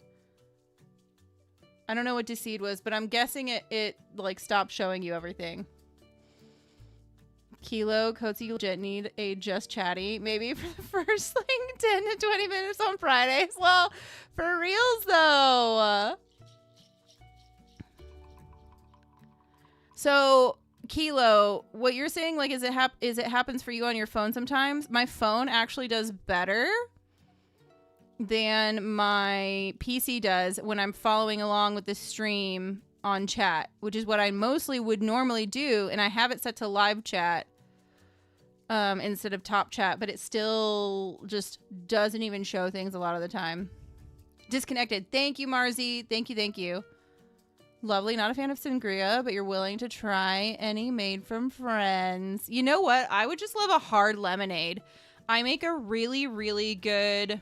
I don't know what DC'd was, but I'm guessing it like stopped showing you everything. Kilo, Coatsy, you'll legit need a just chatty, maybe for the first like 10 to 20 minutes on Fridays. Well, for reals though. So, Kilo, what you're saying, like, is it happens for you on your phone sometimes? My phone actually does better than my PC does when I'm following along with the stream on chat, which is what I mostly would normally do, and I have it set to live chat instead of top chat, but it still just doesn't even show things a lot of the time. Disconnected. Thank you, Marzi. Thank you. Lovely. Not a fan of sangria, but you're willing to try any made from friends. You know what? I would just love a hard lemonade. I make a really, really good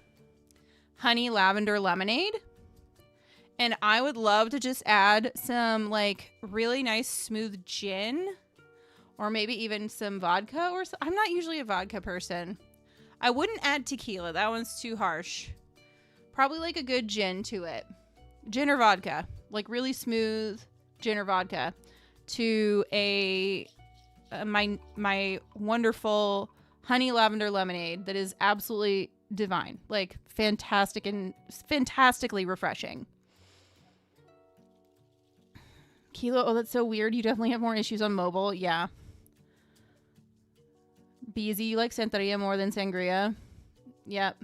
honey lavender lemonade. And I would love to just add some like really nice smooth gin or maybe even some vodka or so. I'm not usually a vodka person. I wouldn't add tequila. That one's too harsh. Probably like a good gin to it. Gin or vodka. Like really smooth gin or vodka. To my wonderful honey lavender lemonade that is absolutely divine. Like fantastic and fantastically refreshing. Kilo, oh, that's so weird. You definitely have more issues on mobile. Yeah. Beezy, you like Santeria more than Sangria. Yep.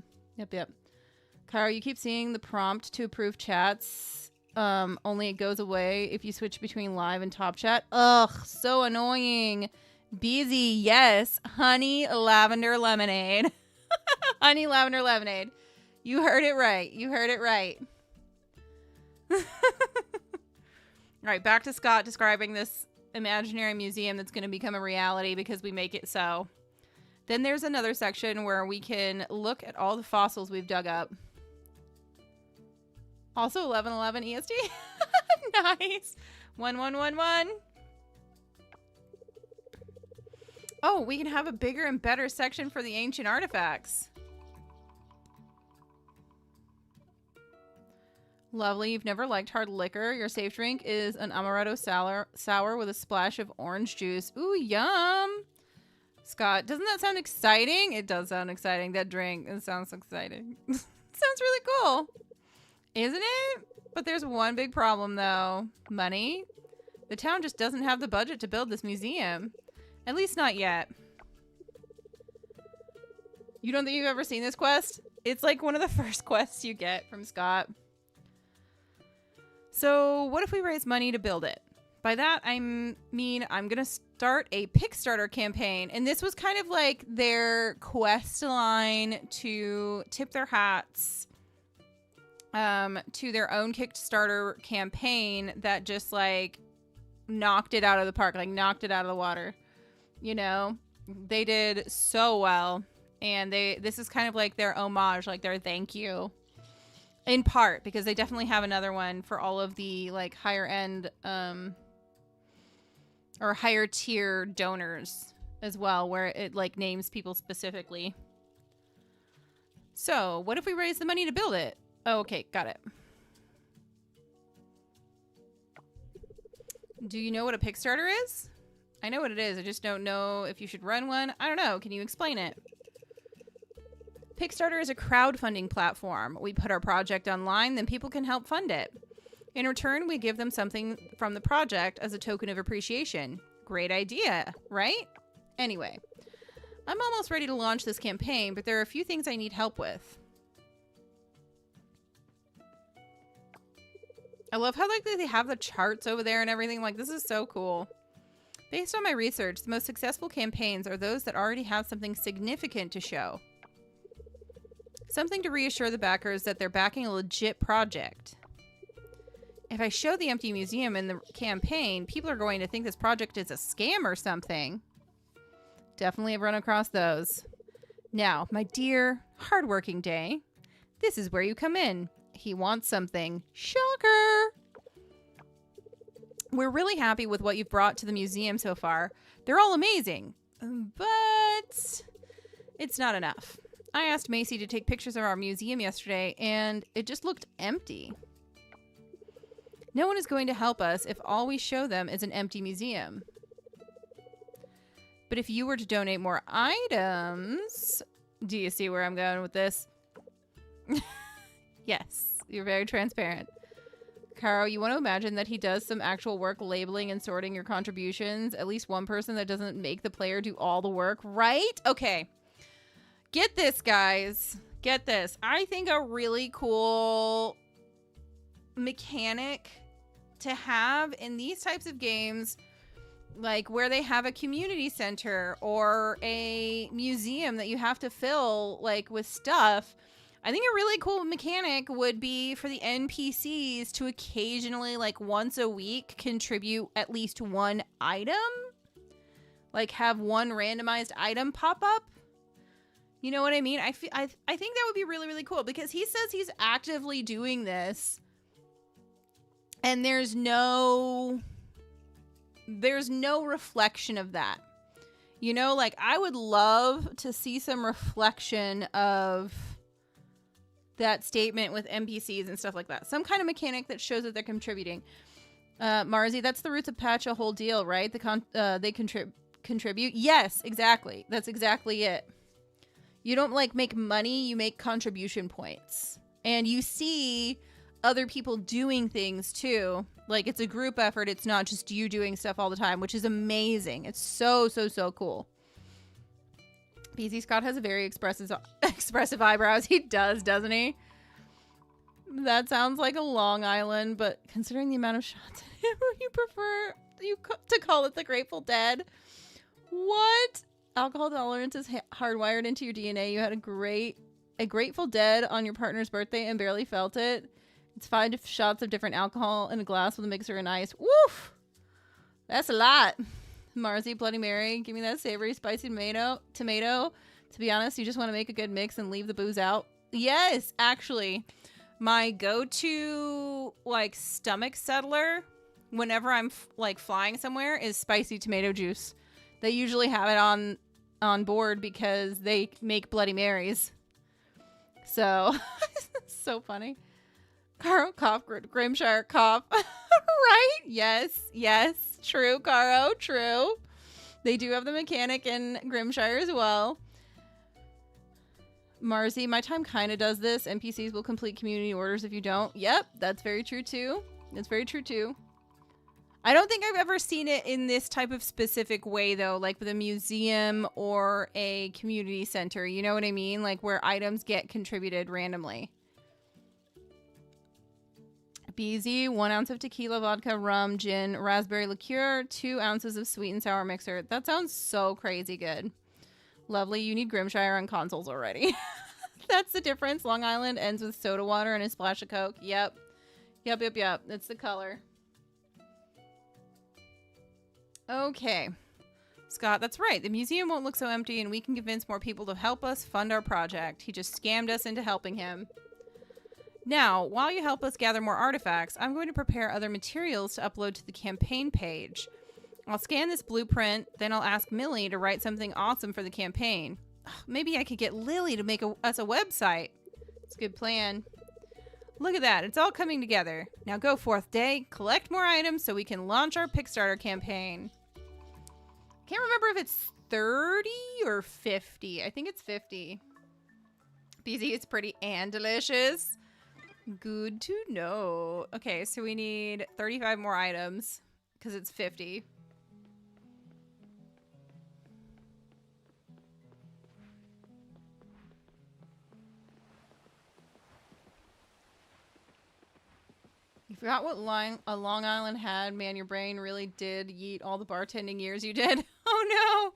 Kara, you keep seeing the prompt to approve chats. Only it goes away if you switch between live and top chat. Ugh, so annoying. Beezy, yes. Honey lavender lemonade. Honey lavender lemonade. You heard it right. All right, back to Scott describing this imaginary museum that's going to become a reality because we make it so. Then there's another section where we can look at all the fossils we've dug up. Also 1111 EST. Nice. 1111. Oh, we can have a bigger and better section for the ancient artifacts. Lovely. You've never liked hard liquor. Your safe drink is an amaretto sour with a splash of orange juice. Ooh, yum. Scott, doesn't that sound exciting? It does sound exciting. That drink, it sounds exciting. Sounds really cool. Isn't it? But there's one big problem, though. Money. The town just doesn't have the budget to build this museum. At least not yet. You don't think you've ever seen this quest? It's like one of the first quests you get from Scott. So what if we raise money to build it? By that, I mean I'm going to start a Kickstarter campaign. And this was kind of like their quest line to tip their hats to their own Kickstarter campaign that just like knocked it out of the park, like knocked it out of the water. You know, they did so well, and this is kind of like their homage, like their thank you, in part because they definitely have another one for all of the like higher end or higher tier donors as well, where it like names people specifically. So what if we raise the money to build it? Oh, okay, got it. Do you know what a Kickstarter is? I know what it is. I just don't know if you should run one. I don't know. Can you explain it? Kickstarter is a crowdfunding platform. We put our project online, then people can help fund it. In return, we give them something from the project as a token of appreciation. Great idea, right? Anyway, I'm almost ready to launch this campaign, but there are a few things I need help with. I love how like they have the charts over there and everything. Like, this is so cool. Based on my research, the most successful campaigns are those that already have something significant to show. Something to reassure the backers that they're backing a legit project. If I show the empty museum in the campaign, people are going to think this project is a scam or something. Definitely have run across those. Now, my dear, hardworking Day, this is where you come in. He wants something. Shocker! We're really happy with what you've brought to the museum so far. They're all amazing, but it's not enough. I asked Macy to take pictures of our museum yesterday, and it just looked empty. No one is going to help us if all we show them is an empty museum. But if you were to donate more items... Do you see where I'm going with this? Yes, you're very transparent. Caro, you want to imagine that he does some actual work labeling and sorting your contributions? At least one person that doesn't make the player do all the work, right? Okay. Get this, guys. Get this. I think a really cool mechanic to have in these types of games, like where they have a community center or a museum that you have to fill like with stuff. I think a really cool mechanic would be for the NPCs to occasionally, like once a week, contribute at least one item. Like have one randomized item pop up. You know what I mean? I think that would be really, really cool because he says he's actively doing this. And there's no reflection of that. You know, like I would love to see some reflection of that statement with NPCs and stuff like that. Some kind of mechanic that shows that they're contributing. Marzi, that's the roots of patch a whole deal, right? They contribute. Yes, exactly. That's exactly it. You don't like make money, you make contribution points. And you see other people doing things too. Like it's a group effort. It's not just you doing stuff all the time, which is amazing. It's so, so, so cool. BZ Scott has a very expressive eyebrows. He does, doesn't he? That sounds like a Long Island, but considering the amount of shots in him, you prefer to call it the Grateful Dead. What? Alcohol tolerance is hardwired into your DNA. You had a Grateful Dead on your partner's birthday and barely felt it. It's 5 shots of different alcohol in a glass with a mixer and ice. Woof! That's a lot. Marzi, Bloody Mary, give me that savory, spicy tomato. To be honest, you just want to make a good mix and leave the booze out. Yes, actually. My go-to like stomach settler whenever I'm like flying somewhere is spicy tomato juice. They usually have it on board because they make Bloody Marys. So, so funny. Caro cough, Grimshire cough. Right? Yes, yes. True, Caro, true. They do have the mechanic in Grimshire as well. Marzi, my time kind of does this. NPCs will complete community orders if you don't. Yep, that's very true too. That's very true too. I don't think I've ever seen it in this type of specific way though, like with a museum or a community center. You know what I mean? Like where items get contributed randomly. BZ, 1 ounce of tequila, vodka, rum, gin, raspberry liqueur, 2 ounces of sweet and sour mixer. That sounds so crazy good. Lovely. You need Grimshire on consoles already. That's the difference. Long Island ends with soda water and a splash of Coke. Yep. Yep. That's the color. Okay. Scott, that's right. The museum won't look so empty and we can convince more people to help us fund our project. He just scammed us into helping him. Now, while you help us gather more artifacts, I'm going to prepare other materials to upload to the campaign page. I'll scan this blueprint, then I'll ask Millie to write something awesome for the campaign. Maybe I could get Lily to make us a website. It's a good plan. Look at that. It's all coming together. Now go forth, Day. Collect more items so we can launch our Kickstarter campaign. Can't remember if it's 30 or 50. I think it's 50. BZ is pretty and delicious. Good to know. Okay, so we need 35 more items because it's 50. You forgot what a Long Island had. Man, your brain really did yeet all the bartending years you did. Oh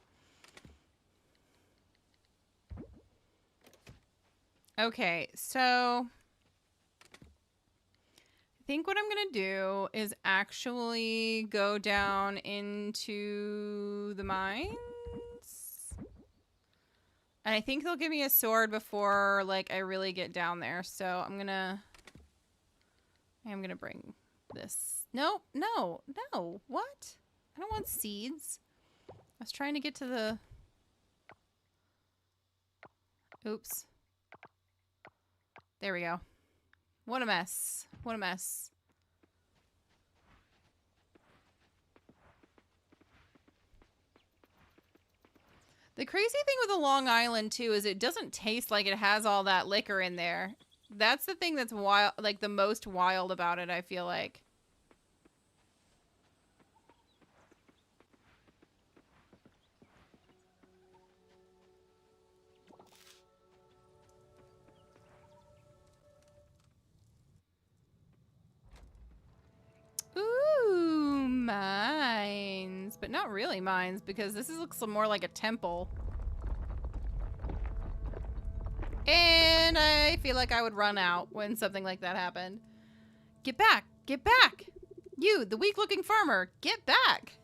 no. Okay, so I think what I'm gonna do is actually go down into the mines. And I think they'll give me a sword before like I really get down there. So I'm gonna bring this. No. What? I don't want seeds. I was trying to get to the... Oops. There we go. What a mess. What a mess. The crazy thing with the Long Island, too, is it doesn't taste like it has all that liquor in there. That's the thing that's wild, like the most wild about it, I feel like. Ooh, mines. But not really mines, because this looks more like a temple. And I feel like I would run out when something like that happened. Get back! Get back! You, the weak-looking farmer, get back!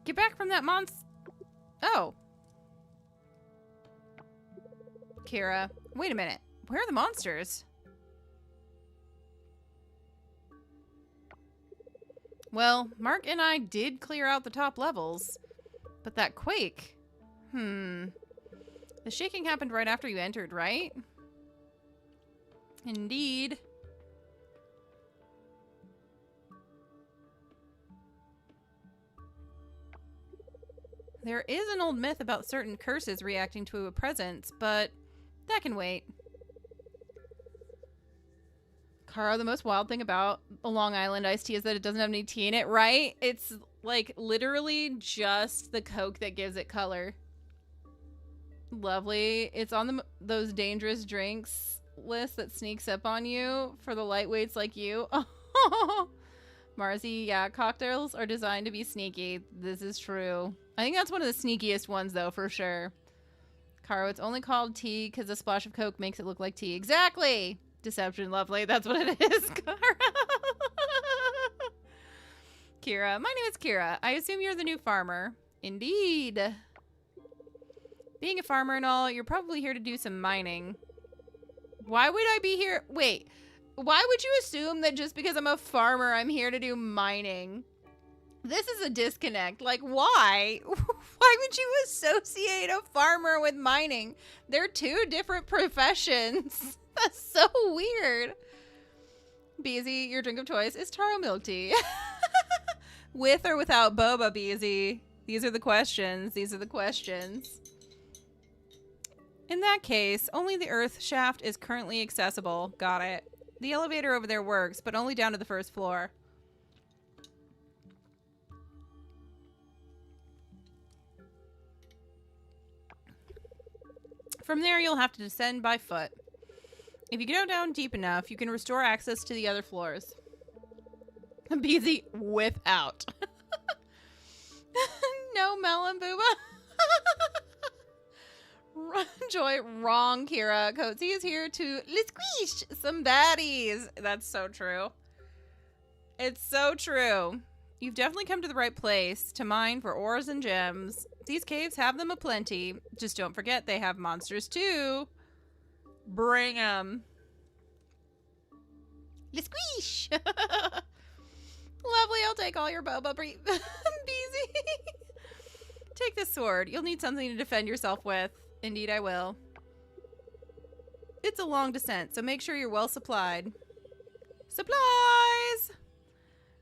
Get back from that monster. Oh. Kira, wait a minute. Where are the monsters? Well, Mark and I did clear out the top levels. But that quake... The The shaking happened right after you entered, right? Indeed. There is an old myth about certain curses reacting to a presence, but that can wait. Kara, the most wild thing about the Long Island iced tea is that it doesn't have any tea in it, right? It's like literally just the Coke that gives it color. Lovely. It's on those dangerous drinks list that sneaks up on you for the lightweights like you. Marzi, yeah, cocktails are designed to be sneaky. This is true. I think that's one of the sneakiest ones, though, for sure. Caro, it's only called tea because a splash of Coke makes it look like tea. Exactly! Deception, lovely. That's what it is, Cara. Kira. My name is Kira. I assume you're the new farmer. Indeed. Being a farmer and all, you're probably here to do some mining. Why would I be here? Wait. Why would you assume that just because I'm a farmer, I'm here to do mining? This is a disconnect. Like, why? Why would you associate a farmer with mining? They're two different professions. That's so weird. Beezy, your drink of choice is taro milk tea. With or without boba, Beezy? These are the questions. These are the questions. In that case, only the earth shaft is currently accessible. Got it. The elevator over there works, but only down to the first floor. From there, you'll have to descend by foot. If you go down deep enough, you can restore access to the other floors. Beezy without. No melon, booba. Joy, wrong, Kira. Coatsy is here to squish some baddies. That's so true. It's so true. You've definitely come to the right place to mine for ores and gems. These caves have them aplenty. Just don't forget they have monsters too. Bring them. Squish. Lovely, I'll take all your boba, Beezy. Take this sword. You'll need something to defend yourself with. Indeed, I will. It's a long descent, so make sure you're well supplied. Supplies!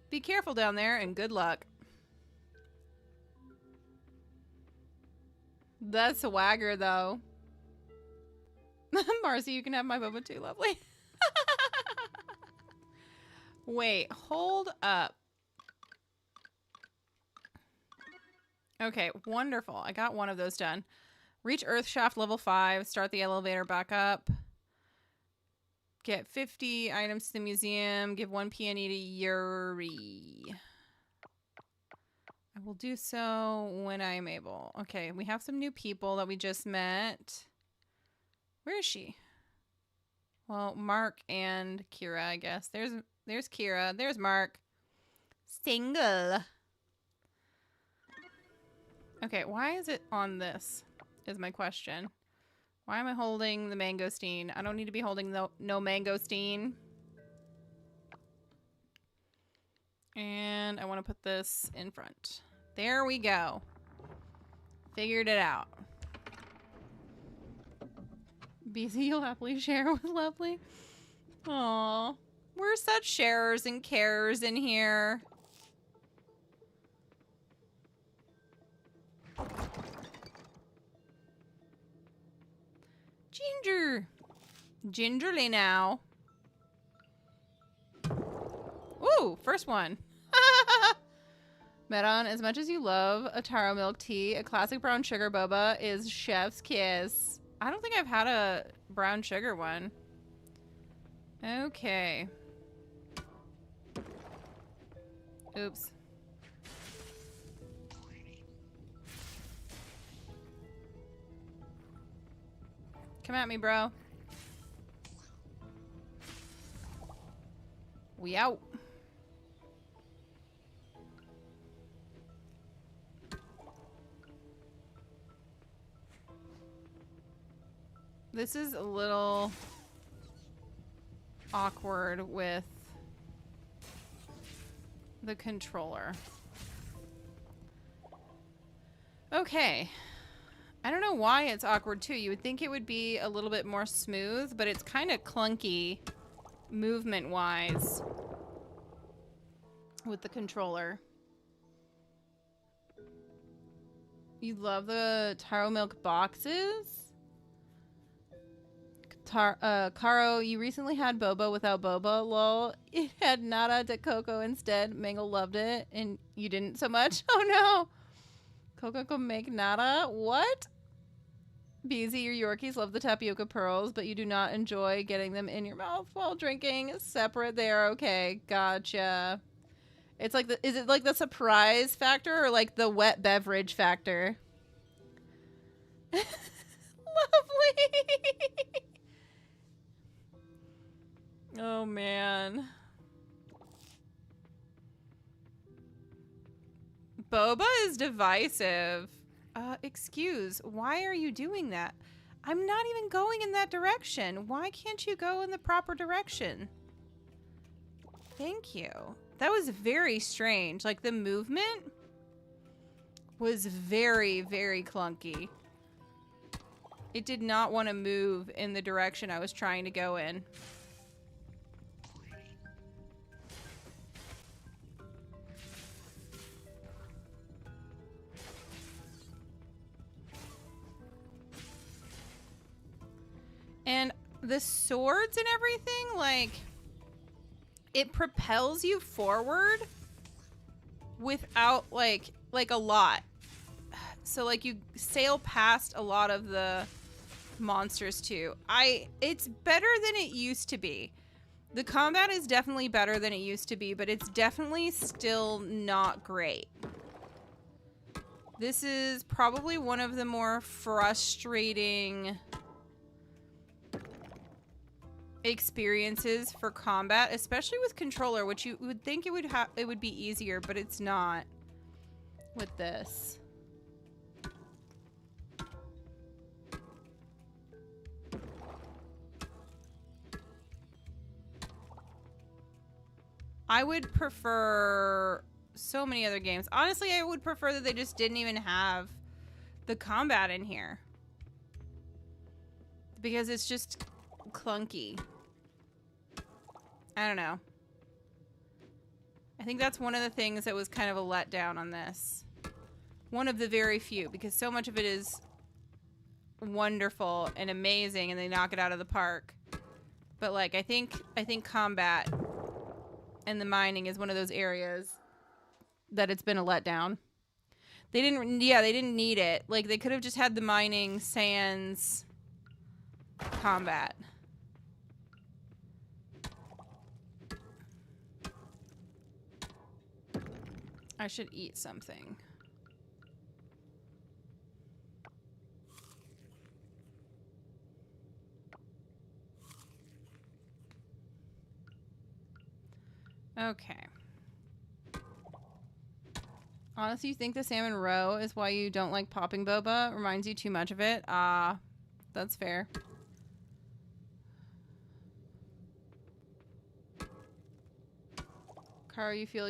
Be careful down there, and good luck. That's swagger, though. Marcy, you can have my boba too, lovely. Wait, hold up. Okay, wonderful. I got one of those done. Reach Earth Shaft level 5. Start the elevator back up. Get 50 items to the museum. Give 1 peony to Yuri. I will do so when I am able. Okay, we have some new people that we just met. Where is she? Well, Mark and Kira, I guess. There's Kira. There's Mark. Single. Okay, why is it on this? Is my question. Why am I holding the mangosteen? I don't need to be holding no mangosteen. And I want to put this in front. There we go. Figured it out. BZ, you'll happily share with Lovely. Aww. We're such sharers and carers in here. Ginger. Gingerly now. Ooh, first one. Meron, as much as you love a taro milk tea, a classic brown sugar boba is chef's kiss. I don't think I've had a brown sugar one. Okay. Oops. Come at me, bro. We out. This is a little awkward with the controller. Okay. I don't know why it's awkward too. You would think it would be a little bit more smooth, but it's kind of clunky movement-wise with the controller. You love the taro milk boxes? Caro, you recently had boba without boba, lol. It had nada de coco instead. Mangle loved it, and you didn't so much. Oh no! Coco can make nada? What? Beezy, your Yorkies love the tapioca pearls, but you do not enjoy getting them in your mouth while drinking. Separate there, okay. Gotcha. It's like is it like the surprise factor or like the wet beverage factor? Lovely! Oh man. Boba is divisive. Excuse, why are you doing that? I'm not even going in that direction. Why can't you go in the proper direction? Thank you. That was very strange. Like, the movement was very, very clunky. It did not want to move in the direction I was trying to go in. And the swords and everything, like, it propels you forward without, like a lot. So, like, you sail past a lot of the monsters, too. It's better than it used to be. The combat is definitely better than it used to be, but it's definitely still not great. This is probably one of the more frustrating experiences for combat, especially with controller, which you would think it would be easier, but it's not with this. I would prefer so many other games. Honestly, I would prefer that they just didn't even have the combat in here, because it's just clunky. I don't know. I think that's one of the things that was kind of a letdown on this. One of the very few, because so much of it is wonderful and amazing and they knock it out of the park. But like, I think combat and the mining is one of those areas that it's been a letdown. They didn't need it. Like, they could have just had the mining sans combat. I should eat something. Okay. Honestly, you think the salmon roe is why you don't like popping boba? Reminds you too much of it? Ah, that's fair. Car, you feel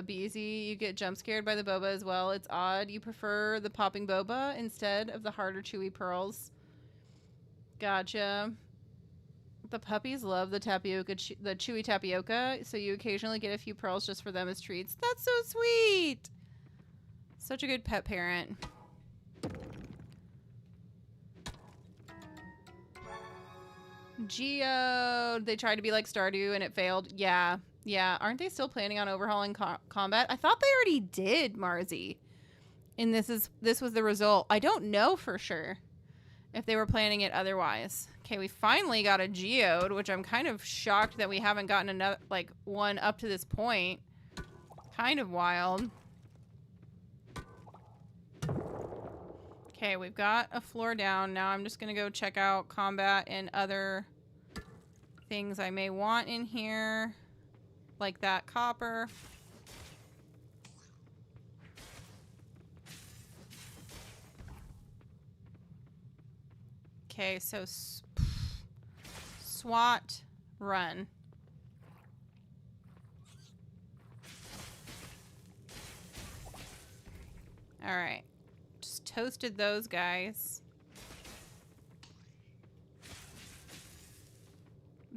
be easy. You get jump scared by the boba as well. It's odd. You prefer the popping boba instead of the harder chewy pearls. Gotcha. The puppies love the tapioca, the chewy tapioca, so you occasionally get a few pearls just for them as treats. That's so sweet. Such a good pet parent. Geode. They tried to be like Stardew and it failed. Yeah. Yeah. Aren't they still planning on overhauling combat? I thought they already did, Marzi. And this was the result. I don't know for sure if they were planning it otherwise. Okay, we finally got a geode, which I'm kind of shocked that we haven't gotten another, like, one up to this point. Kind of wild. Okay, we've got a floor down. Now I'm just gonna go check out combat and other things I may want in here. Like that copper. Okay, so SWAT run. All right. Just toasted those guys.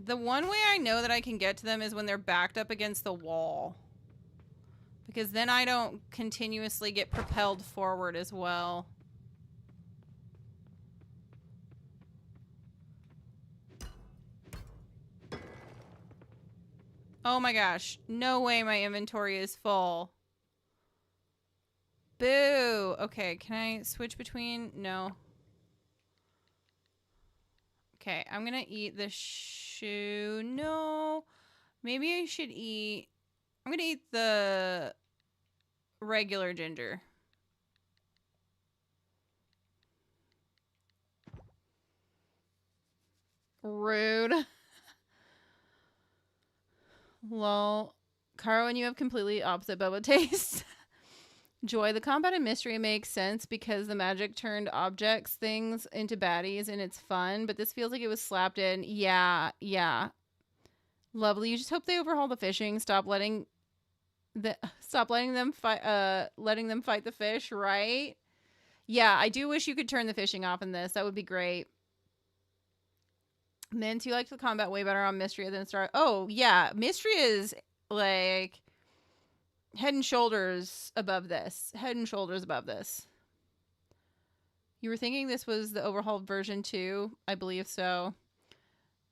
The one way I know that I can get to them is when they're backed up against the wall. Because then I don't continuously get propelled forward as well. Oh my gosh. No way my inventory is full. Boo. Okay, can I switch between? No. Okay, I'm gonna eat the shoe. No. Maybe I should eat... I'm gonna eat the regular ginger. Rude. Lol. Caro and you have completely opposite boba tastes. Joy, the combat and mystery makes sense because the magic turned objects, things into baddies, and it's fun, but this feels like it was slapped in. Yeah. Lovely. You just hope they overhaul the fishing. Stop letting them fight the fish, right? Yeah, I do wish you could turn the fishing off in this. That would be great. Mint, you liked the combat way better on Mystria than Star. Oh, yeah. Mystria is like head and shoulders above this. Head and shoulders above this. You were thinking this was the overhauled version too? I believe so.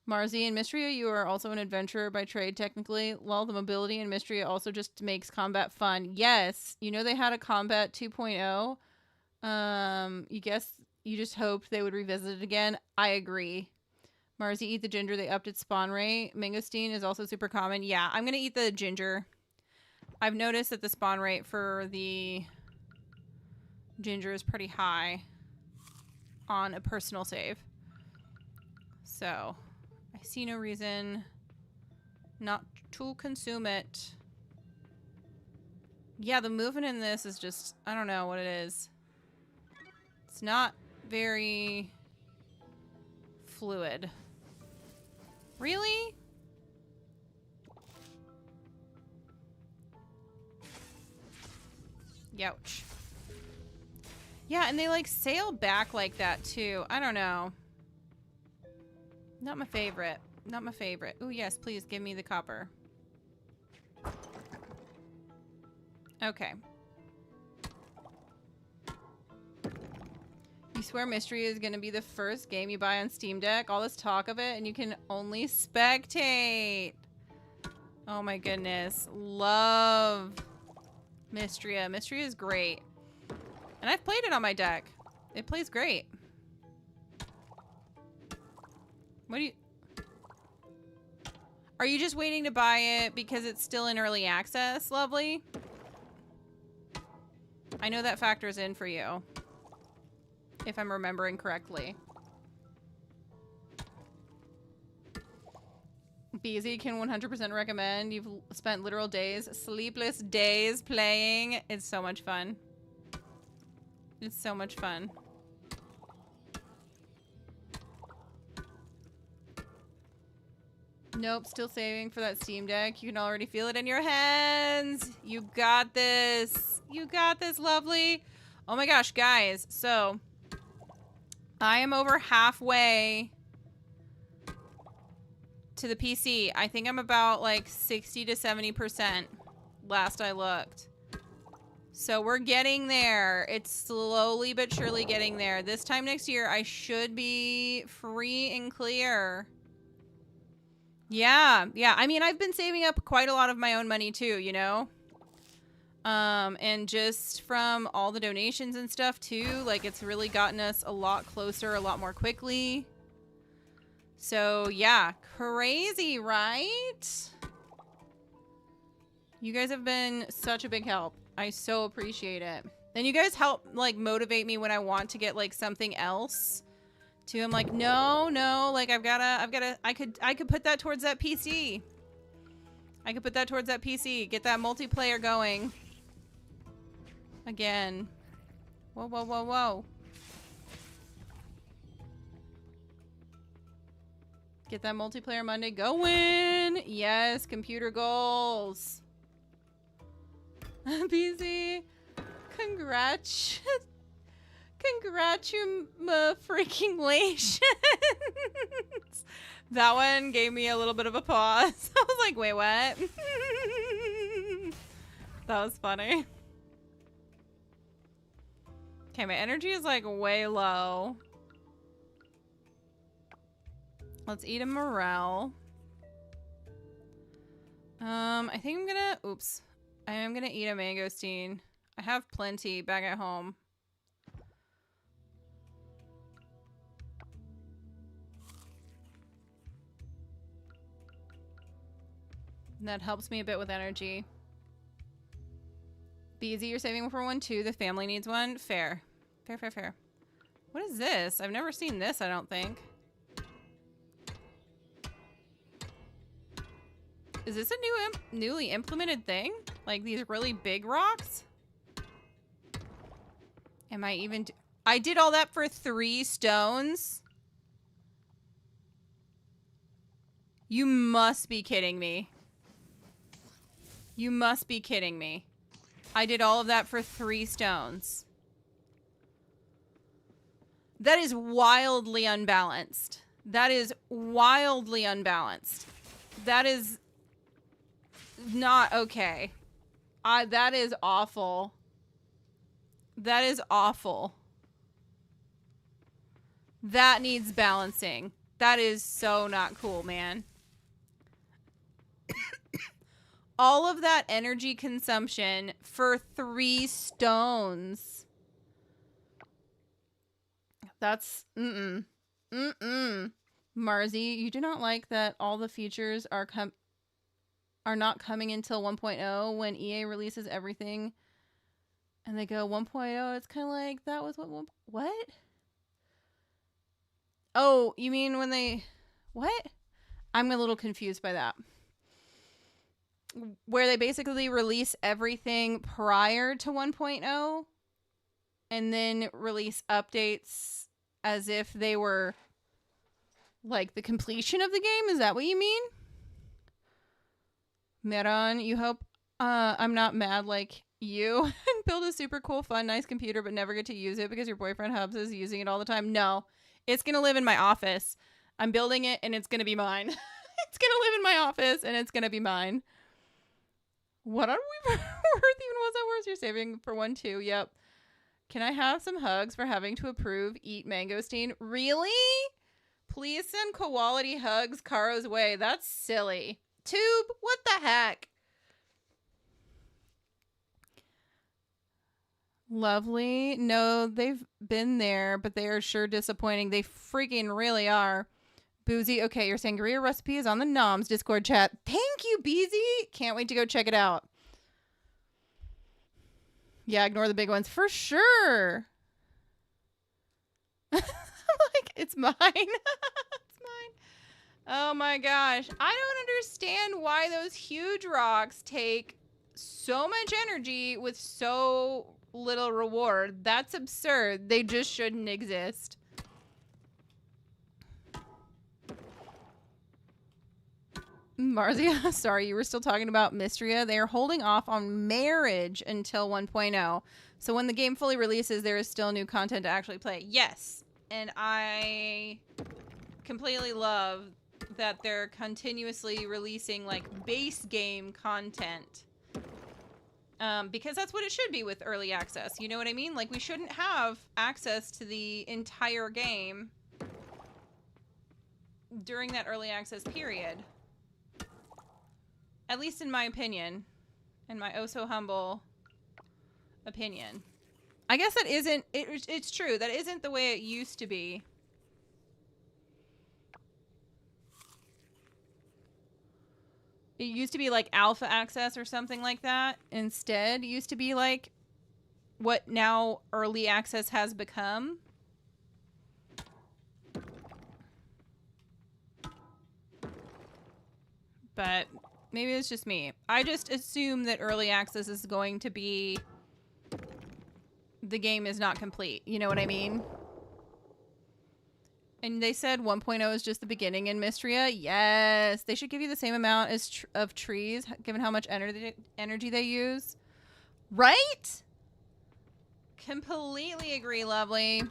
Marzi and Mystria, you are also an adventurer by trade, technically. Well, the mobility in Mystria also just makes combat fun. Yes. You know they had a combat 2.0. You guess you just hoped they would revisit it again. I agree. Marzi, eat the ginger. They upped its spawn rate. Mangosteen is also super common. Yeah, I'm going to eat the ginger. I've noticed that the spawn rate for the ginger is pretty high on a personal save. So, I see no reason not to consume it. Yeah, the movement in this is just... I don't know what it is. It's not very fluid. Really? Youch. Yeah, and they like sail back like that too. I don't know. Not my favorite. Not my favorite. Ooh, yes, please give me the copper. Okay. You swear Mystery is going to be the first game you buy on Steam Deck? All this talk of it, and you can only spectate. Oh my goodness. Love Mystria. Mystria is great. And I've played it on my deck. It plays great. What do you... Are you just waiting to buy it because it's still in early access, lovely? I know that factors in for you. If I'm remembering correctly. BZ can 100% recommend. You've spent literal days, sleepless days playing. It's so much fun. It's so much fun. Nope, still saving for that Steam Deck. You can already feel it in your hands. You got this. You got this, lovely. Oh my gosh, guys. So, I am over halfway to the PC. I think I'm about like 60 to 70% last I looked. So we're getting there. It's slowly but surely getting there. This time next year, I should be free and clear. Yeah. I mean, I've been saving up quite a lot of my own money too, you know? And just from all the donations and stuff too, like it's really gotten us a lot closer, a lot more quickly. So yeah, crazy, right? You guys have been such a big help. I so appreciate it. And you guys help like motivate me when I want to get like something else too. I'm like, no, like I could put that towards that PC. I could put that towards that PC. Get that multiplayer going. Again. Whoa. Get that multiplayer Monday going. Yes, computer goals. PC. Congrats. Congratulations. That one gave me a little bit of a pause. I was like, wait, what? That was funny. Okay, my energy is like way low. Let's eat a morel. I think I'm gonna, oops. I am gonna eat a mangosteen. I have plenty back at home. And that helps me a bit with energy. Beezy, you're saving for one too. The family needs one. Fair. Fair, fair, fair. What is this? I've never seen this, I don't think. Is this a newly implemented thing? Like these really big rocks? Am I even... I did all that for 3 stones? You must be kidding me. You must be kidding me. I did all of that for 3 stones. That is wildly unbalanced. That is wildly unbalanced. That is not okay. That is awful. That is awful. That needs balancing. That is so not cool, man. All of that energy consumption for 3 stones. That's Marzi, you do not like that all the features are not coming until 1.0 when EA releases everything and they go 1.0. It's kind of like that was what? Oh, you mean when they what? I'm a little confused by that. Where they basically release everything prior to 1.0 and then release updates as if they were like the completion of the game? Is that what you mean? Meron, you hope I'm not mad like you and build a super cool, fun, nice computer but never get to use it because your boyfriend Hubs is using it all the time. No, it's going to live in my office. I'm building it and it's going to be mine. It's going to live in my office and it's going to be mine. What are we worth even was that worse? You're saving for 1 too. Yep. Can I have some hugs for having to approve eat mangosteen? Really? Please send quality hugs Caro's way. That's silly. Tube, what the heck? Lovely. No, they've been there, but they are sure disappointing. They freaking really are. Boozy, okay, your sangria recipe is on the Noms Discord chat. Thank you, Beezy. Can't wait to go check it out. Yeah, ignore the big ones for sure. Like, it's mine. It's mine. Oh my gosh. I don't understand why those huge rocks take so much energy with so little reward. That's absurd. They just shouldn't exist. Marzia, sorry, you were still talking about Mystria. They are holding off on marriage until 1.0. So when the game fully releases, there is still new content to actually play. Yes. And I completely love that they're continuously releasing like base game content. Because that's what it should be with early access. You know what I mean? Like we shouldn't have access to the entire game during that early access period. At least in my opinion. In my oh so humble opinion. I guess that isn't... It's true. That isn't the way it used to be. It used to be like alpha access or something like that. Instead, it used to be like what now early access has become. But... maybe it's just me. I just assume that early access is going to be... the game is not complete. You know what I mean? And they said 1.0 is just the beginning in Mystria. Yes. They should give you the same amount as of trees, given how much energy they use. Right? Completely agree, lovely.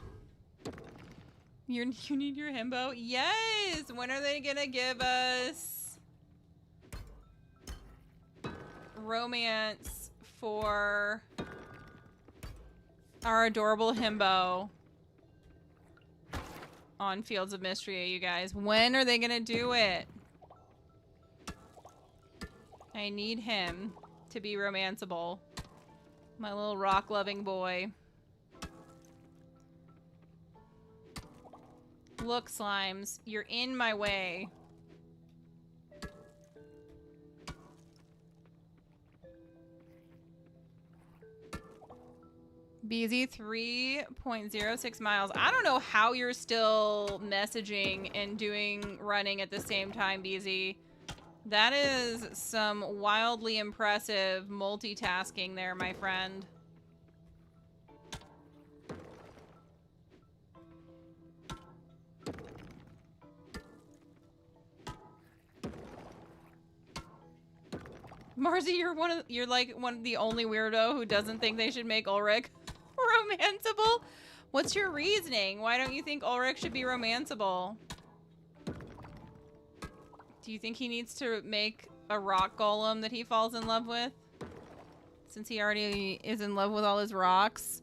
You need your himbo? Yes! When are they gonna give us romance for our adorable himbo on Fields of Mystery, you guys? When are they gonna do it? I need him to be romanceable. My little rock-loving boy. Look, Slimes, you're in my way. BZ 3.06 miles. I don't know how you're still messaging and doing running at the same time, BZ. That is some wildly impressive multitasking there, my friend. Marzi, you're like one of the only weirdo who doesn't think they should make Ulrich romanceable. What's your reasoning? Why don't you think Ulrich should be romanceable? Do you think he needs to make a rock golem that he falls in love with? Since he already is in love with all his rocks.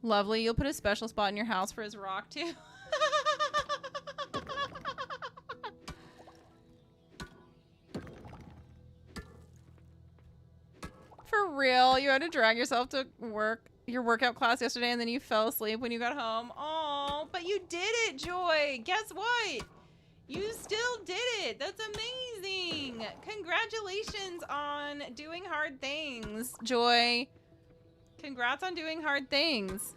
Lovely. You'll put a special spot in your house for his rock too. For real, you had to drag yourself to your workout class yesterday and then you fell asleep when you got home. Oh, but you did it, Joy. Guess what? You still did it. That's amazing. Congratulations on doing hard things, Joy. Congrats on doing hard things.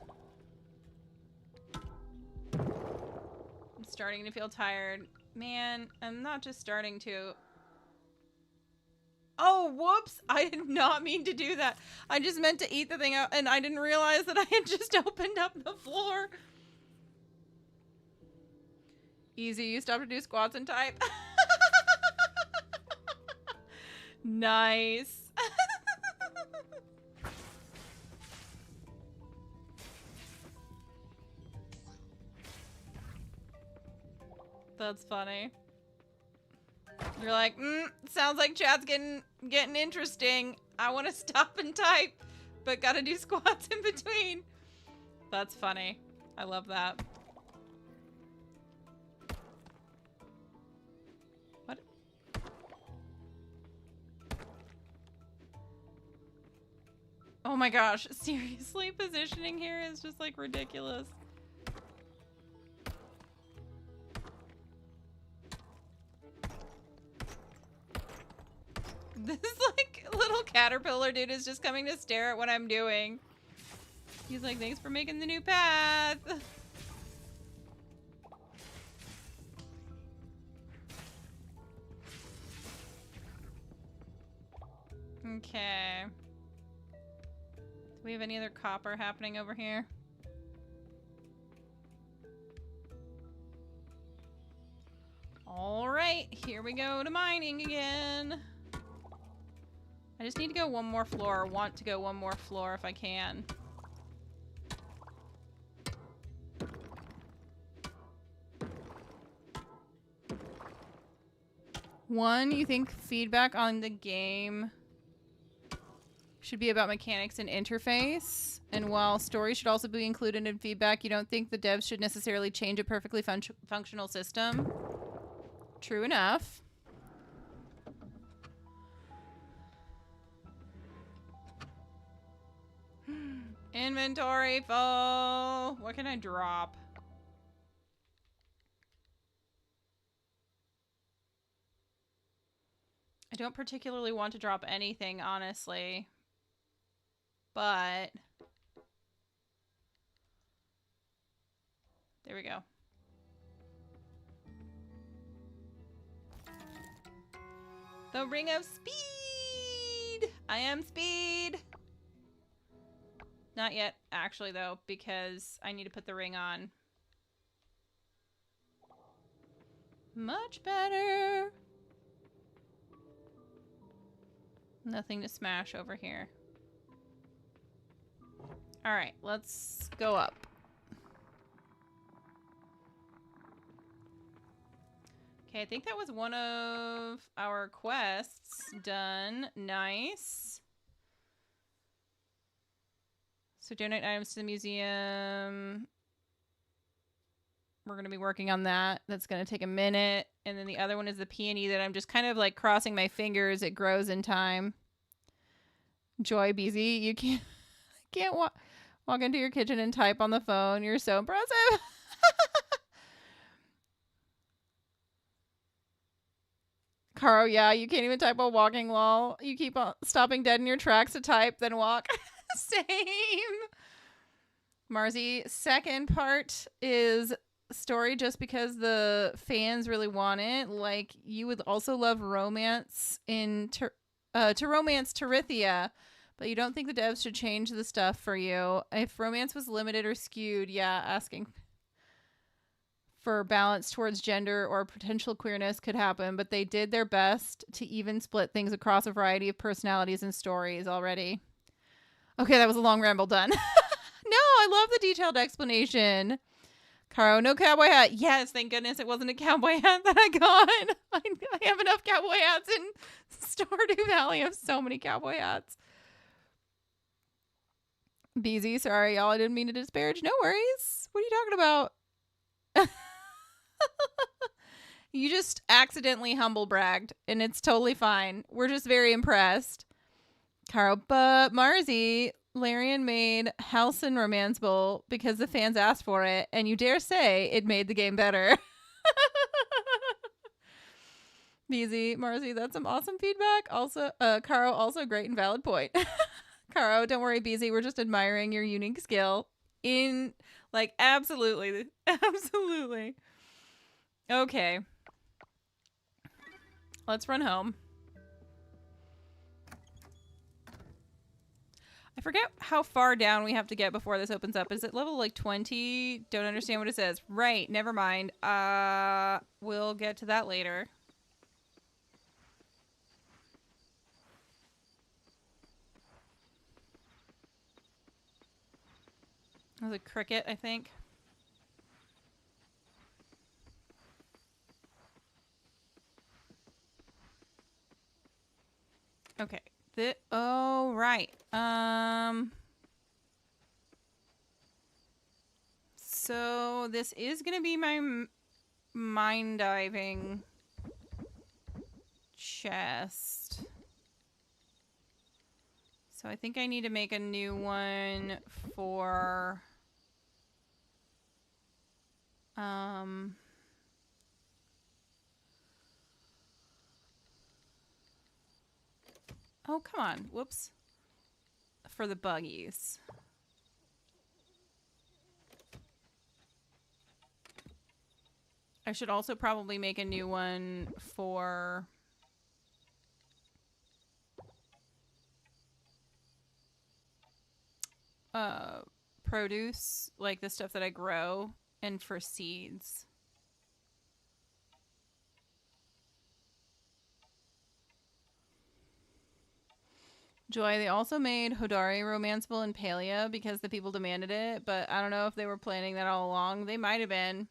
I'm starting to feel tired. Man, I'm not just starting to. Oh, whoops. I did not mean to do that. I just meant to eat the thing out, and I didn't realize that I had just opened up the floor. Easy. You stop to do squats and type. Nice. That's funny. You're like, sounds like chat's getting interesting. I want to stop and type, but gotta do squats in between. That's funny. I love that. What? Oh my gosh, seriously, positioning here is just like ridiculous. This like little caterpillar dude is just coming to stare at what I'm doing. He's like, thanks for making the new path. Okay. Do we have any other copper happening over here? All right, here we go to mining again. I just need to go one more floor, or want to go one more floor if I can. One, you think feedback on the game should be about mechanics and interface? And while story should also be included in feedback, you don't think the devs should necessarily change a perfectly functional system? True enough. Inventory full. What can I drop? I don't particularly want to drop anything, honestly. But there we go. The Ring of Speed! I am Speed! Not yet, actually, though, because I need to put the ring on. Much better. Nothing to smash over here. All right, let's go up. Okay, I think that was one of our quests done. Nice. So donate items to the museum. We're going to be working on that. That's going to take a minute. And then the other one is the peony that I'm just kind of like crossing my fingers. It grows in time. Joy BZ, you can't walk into your kitchen and type on the phone. You're so impressive. Caro, yeah, you can't even type while walking, lol. You keep on stopping dead in your tracks to type, then walk. Same. Marzi, second part is story just because the fans really want it. Like, you would also love romance in to romance Terithia, but you don't think the devs should change the stuff for you. If romance was limited or skewed, yeah, asking for balance towards gender or potential queerness could happen, but they did their best to even split things across a variety of personalities and stories already. Okay, that was a long ramble done. No, I love the detailed explanation. Caro, no cowboy hat. Yes, thank goodness it wasn't a cowboy hat that I got. I have enough cowboy hats in Stardew Valley. I have so many cowboy hats. BZ, sorry, y'all. I didn't mean to disparage. No worries. What are you talking about? You just accidentally humble bragged, and it's totally fine. We're just very impressed. Caro, but Marzi, Larian made Halcyon Romance Bowl because the fans asked for it, and you dare say it made the game better. BZ, Marzi, that's some awesome feedback. Also, Caro, also great and valid point. Caro, don't worry, BZ, we're just admiring your unique skill. Absolutely. Absolutely. Okay. Let's run home. I forget how far down we have to get before this opens up. Is it level like 20? Don't understand what it says. Right, never mind. We'll get to that later. That was a cricket, I think. Okay. Oh, right. So this is going to be my mine diving chest. So I think I need to make a new one for oh, come on. Whoops. For the buggies. I should also probably make a new one for produce, like the stuff that I grow, and for seeds. Joy, they also made Hodari romanceable in Palia because the people demanded it, but I don't know if they were planning that all along. They might have been.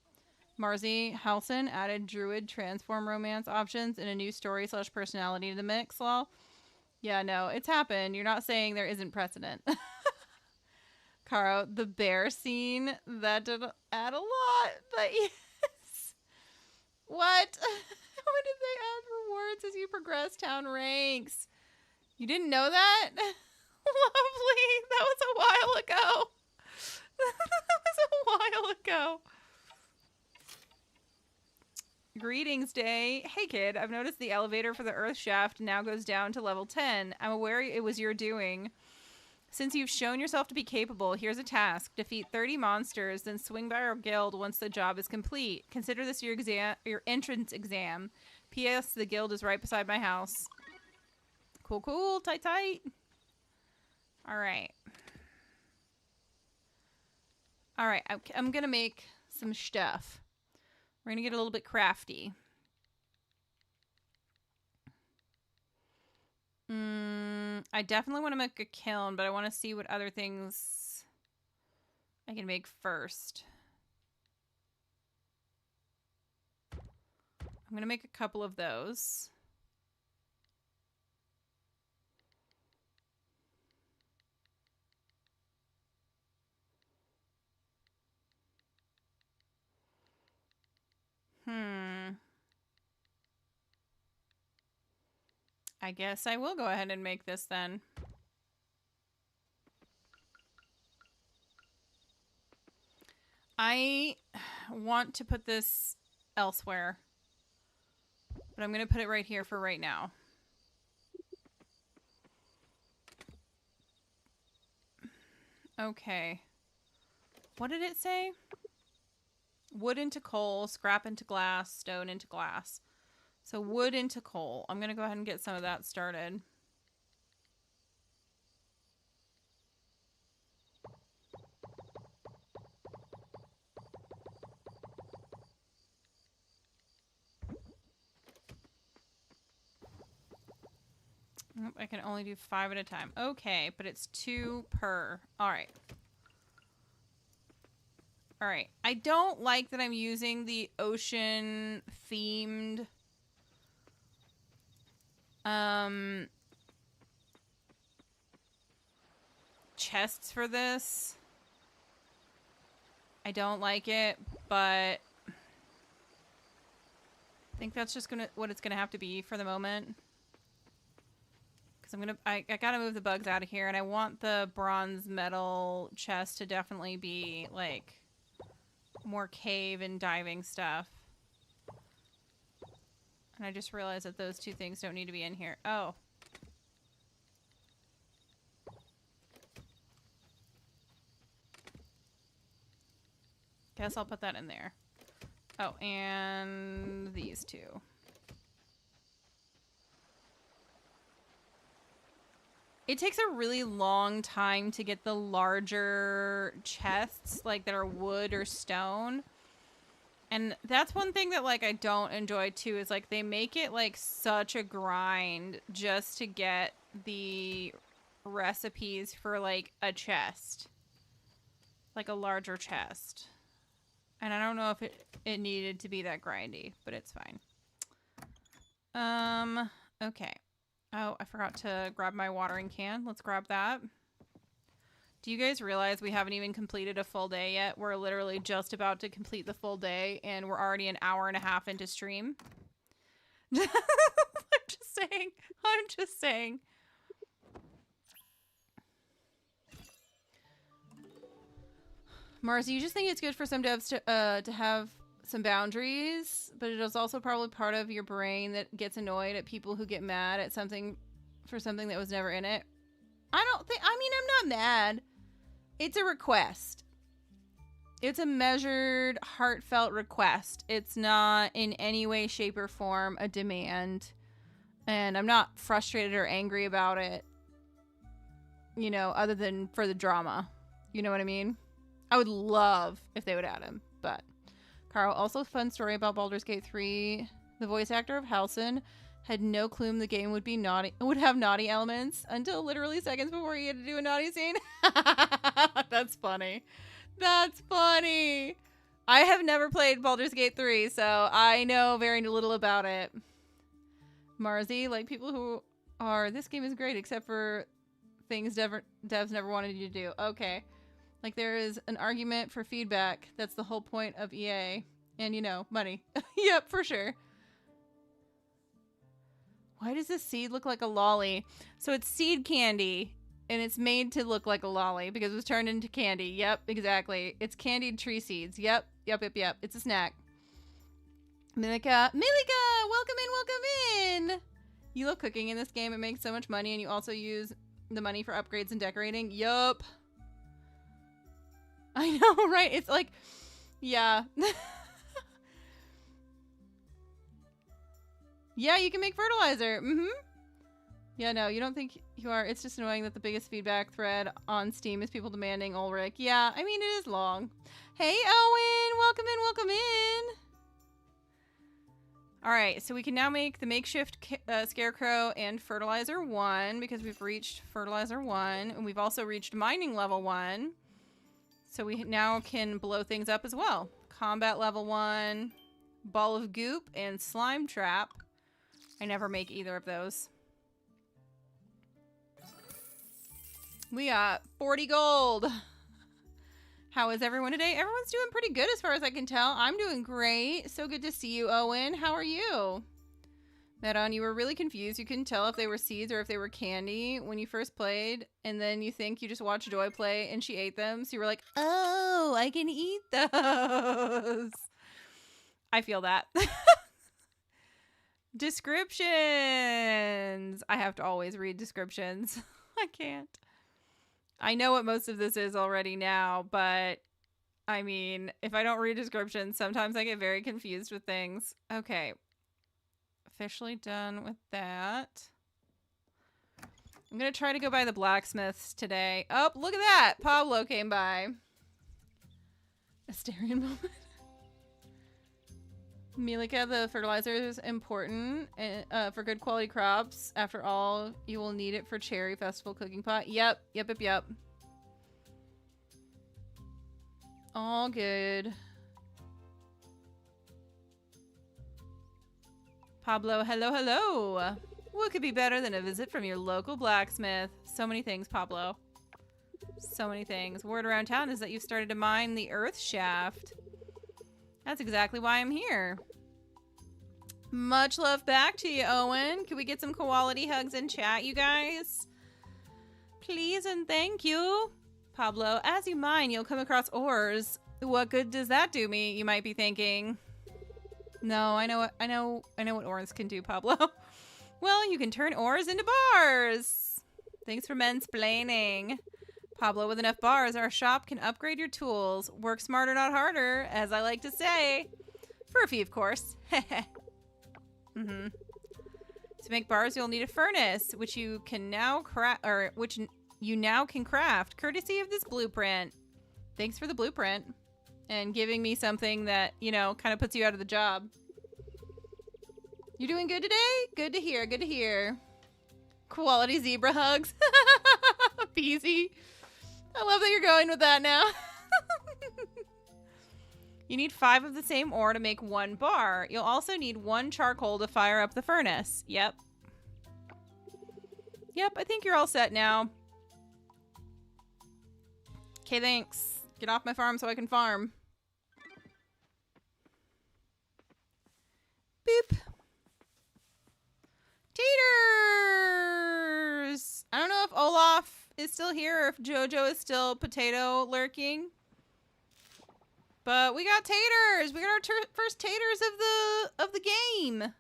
Marzi Halson added druid transform romance options and a new story / personality to the mix, lol. Yeah, no, it's happened. You're not saying there isn't precedent. Caro, the bear scene, that did add a lot, but yes. What? When did they add rewards as you progress town ranks? You didn't know that? Lovely. That was a while ago. That was a while ago. Greetings, Day. Hey, kid. I've noticed the elevator for the Earth Shaft now goes down to level 10. I'm aware it was your doing. Since you've shown yourself to be capable, here's a task. Defeat 30 monsters, then swing by our guild once the job is complete. Consider this your entrance exam. P.S. The guild is right beside my house. Cool, cool. Tight, tight. All right. All right. I'm going to make some stuff. We're going to get a little bit crafty. I definitely want to make a kiln, but I want to see what other things I can make first. I'm going to make a couple of those. I guess I will go ahead and make this then. I want to put this elsewhere, but I'm going to put it right here for right now. Okay. What did it say? Wood into coal, scrap into glass, stone into glass. So wood into coal. I'm going to go ahead and get some of that started. I can only do 5 at a time. Okay, but it's 2 per. All right. All right. I don't like that I'm using the ocean themed chests for this. I don't like it, but I think that's just what it's gonna have to be for the moment. Because I gotta move the bugs out of here, and I want the bronze metal chest to definitely be like more cave and diving stuff. And I just realized that those 2 things don't need to be in here. Oh. Guess I'll put that in there. Oh, and these 2. It takes a really long time to get the larger chests, like that are wood or stone. And that's one thing that, like, I don't enjoy, too, is, like, they make it, like, such a grind just to get the recipes for, like, a chest. Like, a larger chest. And I don't know if it needed to be that grindy, but it's fine. Okay. Oh, I forgot to grab my watering can. Let's grab that. Do you guys realize we haven't even completed a full day yet? We're literally just about to complete the full day, and we're already an hour and a half into stream. I'm just saying. I'm just saying. Marcy, you just think it's good for some devs to have some boundaries, but it is also probably part of your brain that gets annoyed at people who get mad at something for something that was never in it. I mean, I'm not mad. It's a request. It's a measured, heartfelt request. It's not in any way, shape, or form a demand. And I'm not frustrated or angry about it, you know, other than for the drama. You know what I mean? I would love if they would add him, but... Carl, also fun story about Baldur's Gate 3. The voice actor of Halsin had no clue the game would have naughty elements until literally seconds before he had to do a naughty scene. That's funny. That's funny. I have never played Baldur's Gate 3, so I know very little about it. Marzi, like people who are, this game is great except for things devs never wanted you to do. Okay. Like, there is an argument for feedback. That's the whole point of EA. And, you know, money. Yep, for sure. Why does this seed look like a lolly? So it's seed candy, and it's made to look like a lolly because it was turned into candy. Yep, exactly. It's candied tree seeds. Yep. It's a snack. Milika, welcome in. You love cooking in this game. It makes so much money, and you also use the money for upgrades and decorating. Yup. I know, right? It's like, yeah. Yeah, you can make fertilizer. Yeah, no, you don't think you are. It's just annoying that the biggest feedback thread on Steam is people demanding Ulrich. Yeah, I mean, it is long. Hey, Owen! Welcome in. All right, so we can now make the makeshift scarecrow and fertilizer 1 because we've reached fertilizer 1. And we've also reached mining level 1. So we now can blow things up as well. Combat level 1, ball of goop, and slime trap. I never make either of those. We got 40 gold. How is everyone today? Everyone's doing pretty good as far as I can tell. I'm doing great. So good to see you, Owen. How are you? Meron, you were really confused. You couldn't tell if they were seeds or if they were candy when you first played. And then you think you just watched Joy play and she ate them. So you were like, oh, I can eat those. I feel that. Descriptions. I have to always read descriptions. I can't. I know what most of this is already now, but I mean, if I don't read descriptions, sometimes I get very confused with things. Okay. Officially done with that. I'm going to try to go by the blacksmiths today. Oh, look at that. Pablo came by. Asterian moment. Milika, the fertilizer is important for good quality crops. After all, you will need it for cherry festival cooking pot. Yep. All good. Pablo, hello. What could be better than a visit from your local blacksmith? So many things, Pablo. So many things. Word around town is that you've started to mine the earth shaft. That's exactly why I'm here. Much love back to you, Owen. Can we get some quality hugs in chat, you guys? Please and thank you. Pablo, as you mine, you'll come across ores. What good does that do me, you might be thinking? No, I know what ores can do, Pablo. Well, you can turn ores into bars. Thanks for mansplaining. Pablo, with enough bars, our shop can upgrade your tools. Work smarter, not harder, as I like to say. For a fee, of course. To make bars, you'll need a furnace, which you can now craft, courtesy of this blueprint. Thanks for the blueprint. And giving me something that, you know, kind of puts you out of the job. You doing good today? Good to hear. Quality zebra hugs. Peasy. I love that you're going with that now. You need 5 of the same ore to make 1 bar. You'll also need 1 charcoal to fire up the furnace. Yep, I think you're all set now. Okay, thanks. Get off my farm so I can farm. Boop. Taters! I don't know if Olaf is still here or if Jojo is still potato lurking. But we got taters! We got our first taters of the game.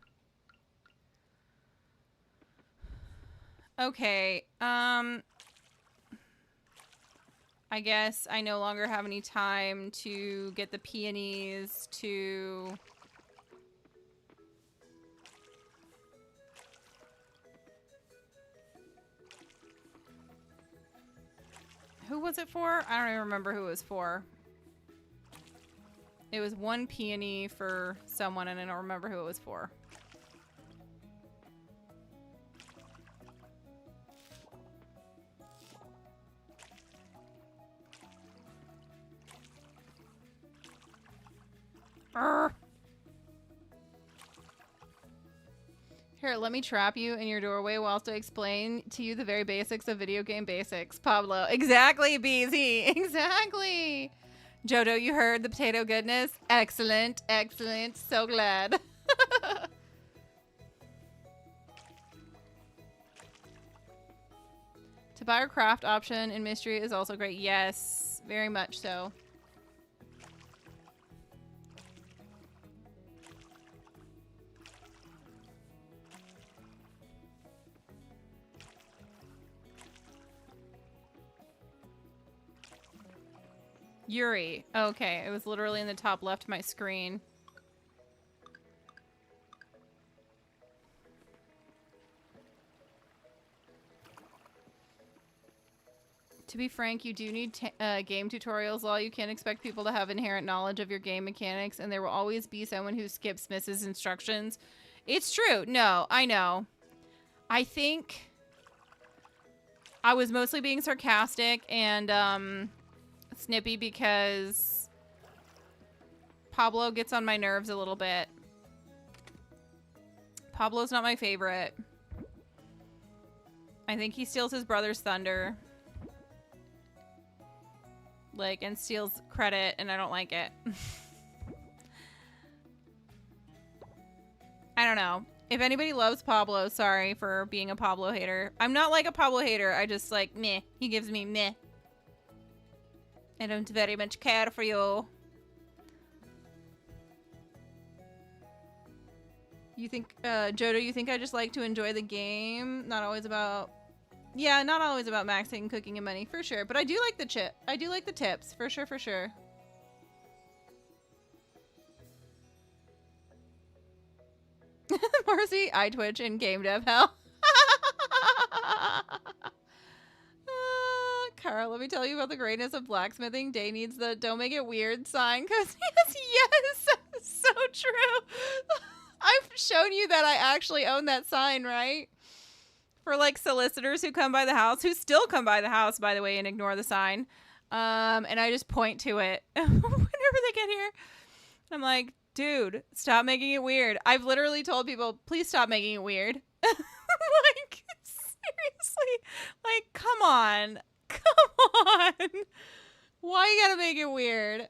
Okay, I guess I no longer have any time to get the peonies to... Who was it for? I don't even remember who it was for. It was 1 peony for someone, and I don't remember who it was for. Arr. Here, let me trap you in your doorway whilst I explain to you the very basics of video game basics. Pablo. Exactly, BZ. Exactly. Jojo, you heard the potato goodness? Excellent. So glad. To buy our craft option in Mystery is also great. Yes, very much so. Yuri. Okay, it was literally in the top left of my screen. To be frank, you do need game tutorials. Law, you can't expect people to have inherent knowledge of your game mechanics, and there will always be someone who skips, misses instructions. It's true. No, I know. I think I was mostly being sarcastic, and Snippy because Pablo gets on my nerves a little bit. Pablo's not my favorite. I think he steals his brother's thunder. Like, and steals credit, and I don't like it. I don't know. If anybody loves Pablo, sorry for being a Pablo hater. I'm not like a Pablo hater. I just like, meh. He gives me meh. I don't very much care for you. You think, Jodo, you think I just like to enjoy the game? Not always about... Yeah, not always about maxing, cooking, and money, for sure. But I do like the chip. I do like the tips, for sure, for sure. Marcy, iTwitch, and game dev hell. Carl, let me tell you about the greatness of blacksmithing. Day needs the don't make it weird sign. Because yes, so true. I've shown you that I actually own that sign, right? For like solicitors who come by the house, who still come by the house, by the way, and ignore the sign. And I just point to it whenever they get here. I'm like, dude, stop making it weird. I've literally told people, please stop making it weird. Like, seriously. Like, come on. Come on. Why you gotta make it weird?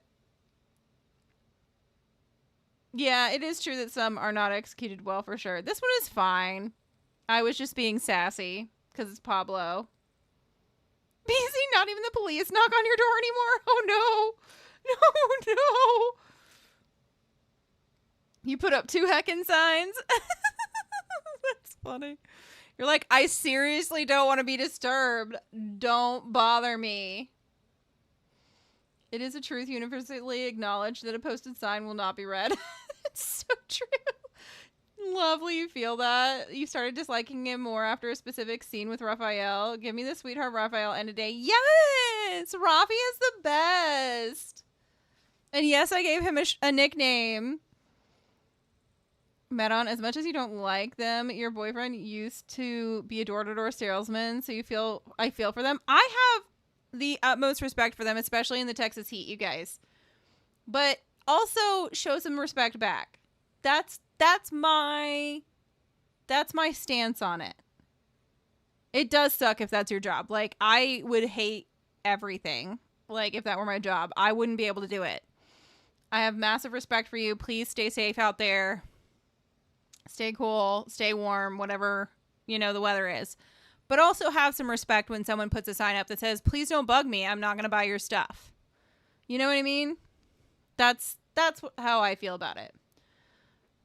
Yeah, it is true that some are not executed well for sure. This one is fine. I was just being sassy because it's Pablo. BZ, not even the police knock on your door anymore. Oh no. No, no. You put up 2 heckin' signs. That's funny. You're like, I seriously don't want to be disturbed. Don't bother me. It is a truth universally acknowledged that a posted sign will not be read. It's so true. Lovely, you feel that. You started disliking him more after a specific scene with Raphael. Give me the sweetheart Raphael and a day. Yes! Rafi is the best. And yes, I gave him a nickname. Medon, as much as you don't like them, your boyfriend used to be a door-to-door salesman, so I feel for them. I have the utmost respect for them, especially in the Texas heat, you guys. But also show some respect back. That's my stance on it. It does suck if that's your job. Like, I would hate everything. Like, if that were my job, I wouldn't be able to do it. I have massive respect for you. Please stay safe out there. Stay cool, stay warm, whatever, the weather is. But also have some respect when someone puts a sign up that says, please don't bug me. I'm not going to buy your stuff. You know what I mean? That's how I feel about it.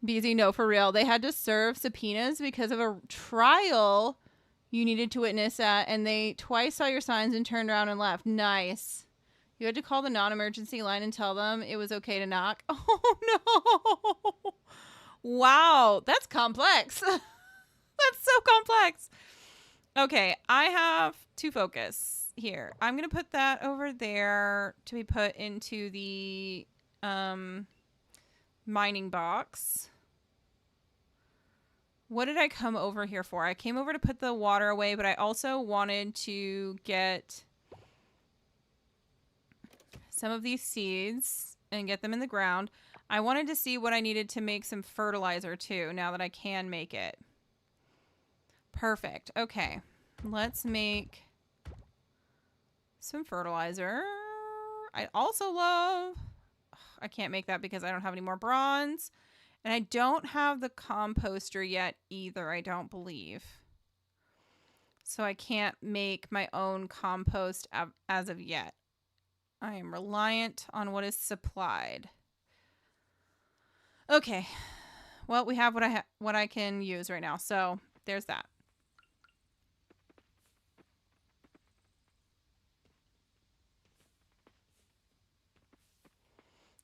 BZ, no, for real. They had to serve subpoenas because of a trial you needed to witness at, and they twice saw your signs and turned around and left. Nice. You had to call the non-emergency line and tell them it was okay to knock. Oh, no. Wow, that's complex. That's so complex. Okay, I have to focus here. I'm going to put that over there to be put into the mining box. What did I come over here for? I came over to put the water away, but I also wanted to get some of these seeds and get them in the ground. I wanted to see what I needed to make some fertilizer too, now that I can make it. Perfect. Okay. Let's make some fertilizer. I also love... I can't make that because I don't have any more bronze. And I don't have the composter yet either, I don't believe. So I can't make my own compost as of yet. I am reliant on what is supplied. Okay. Well, we have what I can use right now. So there's that.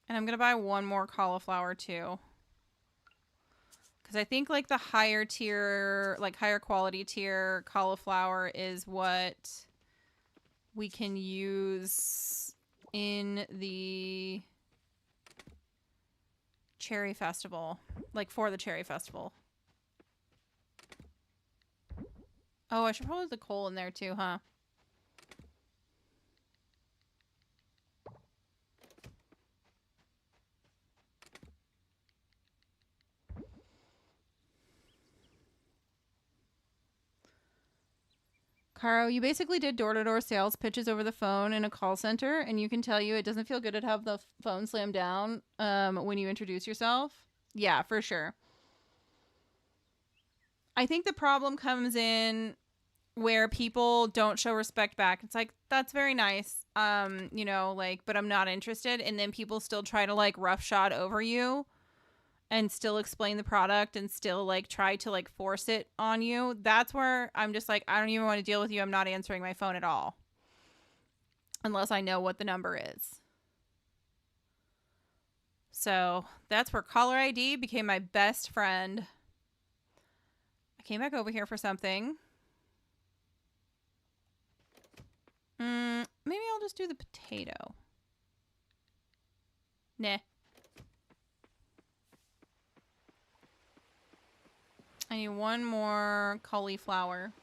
And I'm going to buy one more cauliflower too. Because I think like the higher tier, like higher quality tier cauliflower is what we can use in the cherry festival. Like for the cherry festival. Oh, I should probably put the coal in there too, huh? Caro, you basically did door-to-door sales pitches over the phone in a call center, and you can tell you it doesn't feel good to have the phone slam down when you introduce yourself. Yeah, for sure. I think the problem comes in where people don't show respect back. It's like, that's very nice, you know, like, but I'm not interested. And then people still try to like roughshod over you and still explain the product and still like try to like force it on you. That's where I'm just like, I don't even want to deal with you. I'm not answering my phone at all unless I know what the number is. So that's where caller ID became my best friend. I came back over here for something. Maybe I'll just do the potato. Nah. I need one more cauliflower.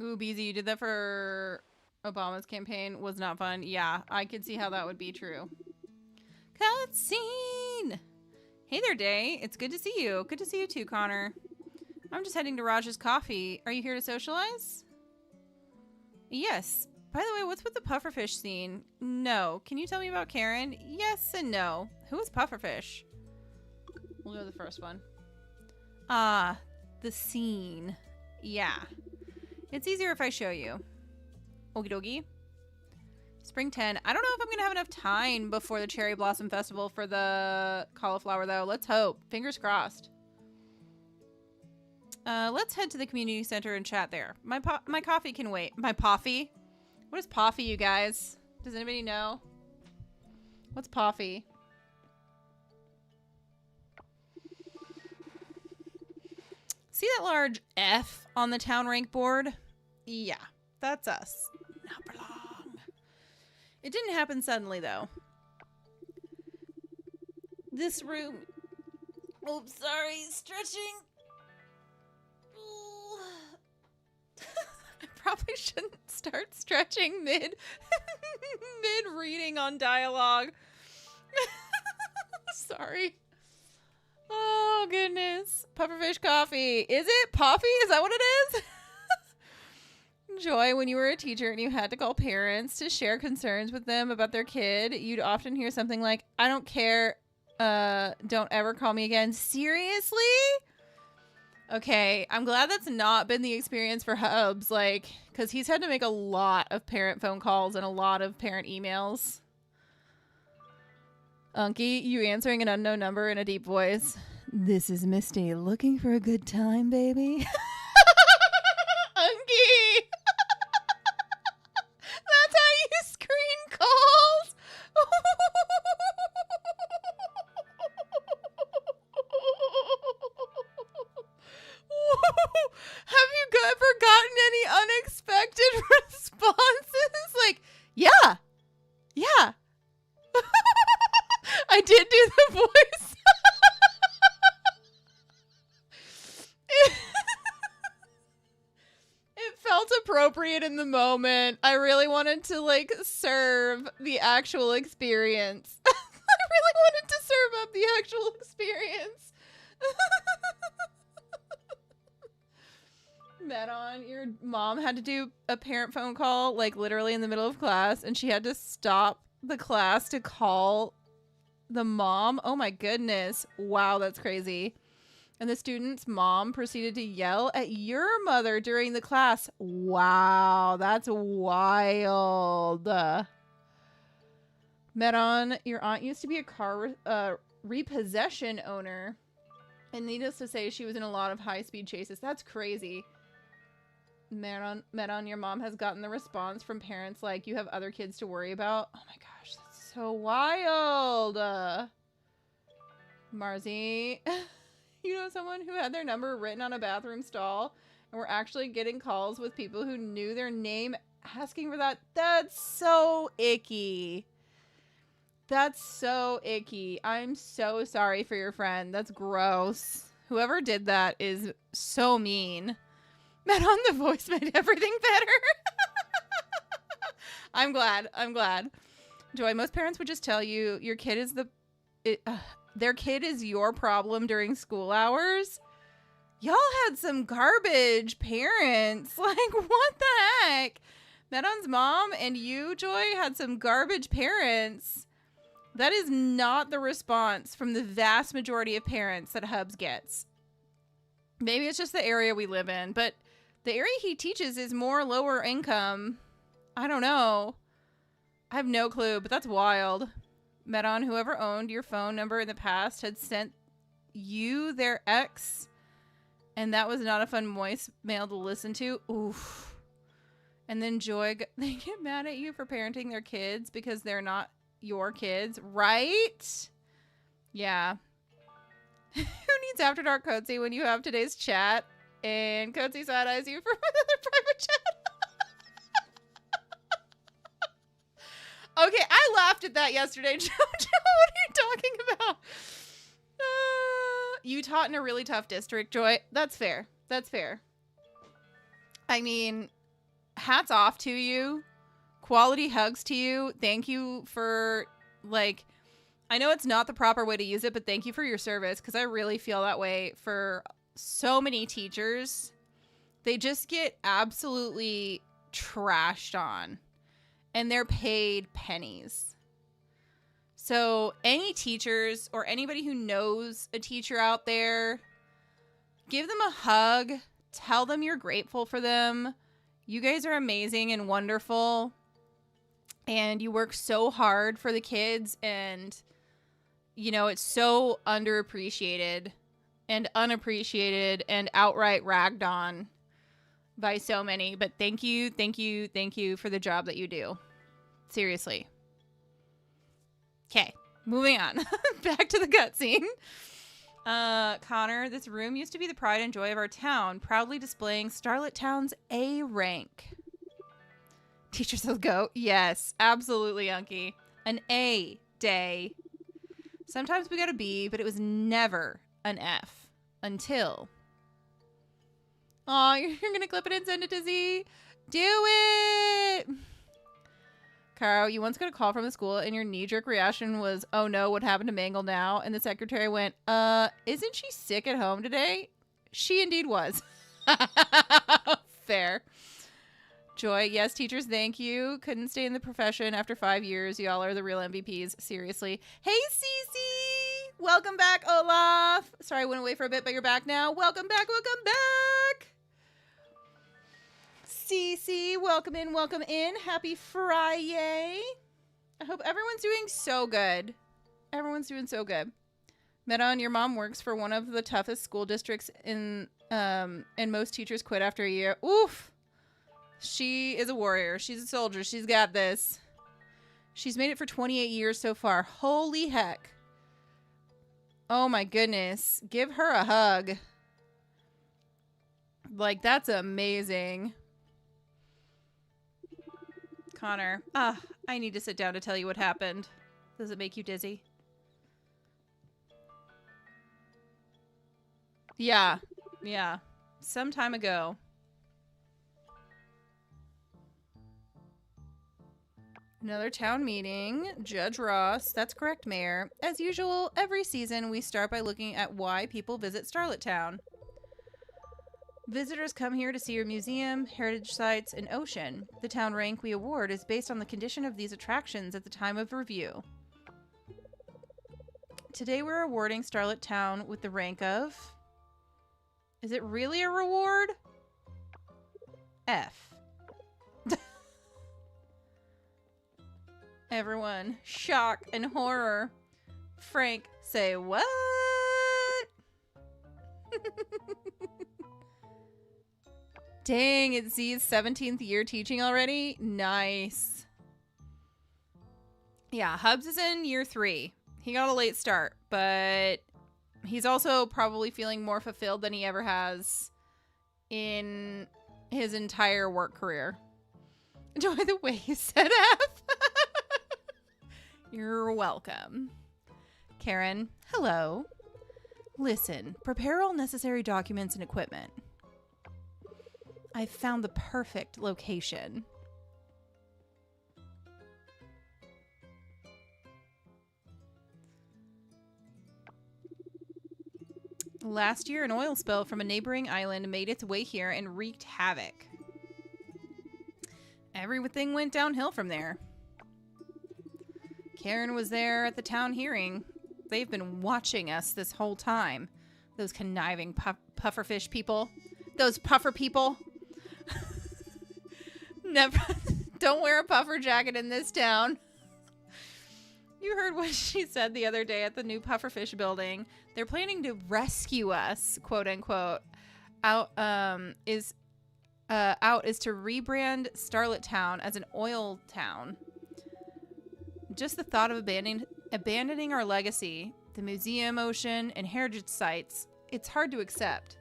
Ooh, Beezy, you did that for Obama's campaign. Was not fun. Yeah, I could see how that would be true. Cutscene! Hey there, Day. It's good to see you. Good to see you too, Connor. I'm just heading to Raj's Coffee. Are you here to socialize? Yes. By the way, what's with the pufferfish scene? No. Can you tell me about Karen? Yes and no. Who is pufferfish? We'll go to the first one. Ah, the scene. Yeah. It's easier if I show you. Okie dokie. Spring 10. I don't know if I'm going to have enough time before the Cherry Blossom Festival for the cauliflower, though. Let's hope. Fingers crossed. Let's head to the community center and chat there. My coffee can wait. My poffy? What is poffy, you guys? Does anybody know? What's poffy? See that large F on the town rank board? Yeah, that's us. Not for long. It didn't happen suddenly, though. This room... Oops, sorry. Stretching. I probably shouldn't start stretching mid reading on dialogue. Sorry. Oh goodness. Pufferfish coffee. Is it Poffy? Is that what it is? Joy, when you were a teacher and you had to call parents to share concerns with them about their kid, you'd often hear something like, I don't care, don't ever call me again. Seriously? Okay, I'm glad that's not been the experience for Hubs, like, because he's had to make a lot of parent phone calls and a lot of parent emails. Unky, you answering an unknown number in a deep voice. This is Misty, looking for a good time, baby? Unky! That's how you screen calls! Have you ever gotten any unexpected responses? Like, yeah. Yeah. I did do the voice. It felt appropriate in the moment. I really wanted to, like, serve the actual experience. I really wanted to serve up the actual experience. Medon, your mom had to do a parent phone call, like, literally in the middle of class, and she had to stop the class to call the mom. Oh my goodness. Wow, that's crazy. And the student's mom proceeded to yell at your mother during the class. Wow, that's wild. Medon, your aunt used to be a car repossession owner. And needless to say, she was in a lot of high-speed chases. That's crazy. Medon, your mom has gotten the response from parents like, you have other kids to worry about. Oh my gosh, that's so wild. Marzi, you know someone who had their number written on a bathroom stall and were actually getting calls with people who knew their name asking for that? That's so icky. That's so icky. I'm so sorry for your friend. That's gross. Whoever did that is so mean. Medon, the voice made everything better. I'm glad. I'm glad. Joy, most parents would just tell you your kid is their kid is your problem during school hours. Y'all had some garbage parents. Like, what the heck? Medon's mom and you, Joy, had some garbage parents. That is not the response from the vast majority of parents that Hubs gets. Maybe it's just the area we live in, but the area he teaches is more lower income. I don't know. I have no clue, but that's wild. Medon, whoever owned your phone number in the past had sent you their ex, and that was not a fun voicemail to listen to. Oof. And then Joy, they get mad at you for parenting their kids because they're not your kids, right? Yeah. Who needs After Dark Coatsy when you have today's chat and Coatsy side-eyes you for another private chat? Okay, I laughed at that yesterday. Jojo, what are you talking about? You taught in a really tough district, Joy. That's fair. That's fair. I mean, hats off to you. Quality hugs to you. Thank you for, like, I know it's not the proper way to use it, but thank you for your service, because I really feel that way for so many teachers. They just get absolutely trashed on, and they're paid pennies. So any teachers or anybody who knows a teacher out there, give them a hug. Tell them you're grateful for them. You guys are amazing and wonderful. And you work so hard for the kids, and, you know, it's so underappreciated and unappreciated and outright ragged on by so many. But thank you, thank you, thank you for the job that you do. Seriously. Okay, moving on. Back to the cutscene. Connor, this room used to be the pride and joy of our town, proudly displaying Starlet Town's A rank. Teachers will go. Yes, absolutely, Unky. An A day. Sometimes we got a B, but it was never an F. Until. Aw, you're going to clip it and send it to Z? Do it! Caro, you once got a call from the school and your knee-jerk reaction was, oh no, what happened to Mangle now? And the secretary went, isn't she sick at home today? She indeed was. Fair. Joy, yes, teachers, thank you. Couldn't stay in the profession after 5 years. Y'all are the real MVPs. Seriously. Hey, Cece! Welcome back, Olaf. Sorry, I went away for a bit, but you're back now. Welcome back, welcome back! Cece, welcome in, welcome in. Happy Friday. I hope everyone's doing so good. Everyone's doing so good. Medon, your mom works for one of the toughest school districts in, and most teachers quit after a year. Oof! She is a warrior. She's a soldier. She's got this. She's made it for 28 years so far. Holy heck. Oh my goodness. Give her a hug. Like, that's amazing. Connor. I need to sit down to tell you what happened. Does it make you dizzy? Yeah. Yeah. Some time ago. Another town meeting. Judge Ross. That's correct, Mayor. As usual, every season we start by looking at why people visit Starlet Town. Visitors come here to see your museum, heritage sites, and ocean. The town rank we award is based on the condition of these attractions at the time of review. Today we're awarding Starlet Town with the rank of... Is it really a reward? F. Everyone, shock and horror. Frank, say what? Dang, it's Z's 17th year teaching already? Nice. Yeah, Hubs is in year 3. He got a late start, but he's also probably feeling more fulfilled than he ever has in his entire work career. Enjoy the way you said F. You're welcome. Karen, hello. Listen, prepare all necessary documents and equipment. I've found the perfect location. Last year, an oil spill from a neighboring island made its way here and wreaked havoc. Everything went downhill from there. Karen was there at the town hearing. They've been watching us this whole time. Those conniving pufferfish people. Those puffer people. Never. Don't wear a puffer jacket in this town. You heard what she said the other day at the new pufferfish building. They're planning to rescue us, quote unquote. Out is to rebrand Starlet Town as an oil town. Just the thought of abandoning our legacy, the museum, ocean, and heritage sites, it's hard to accept.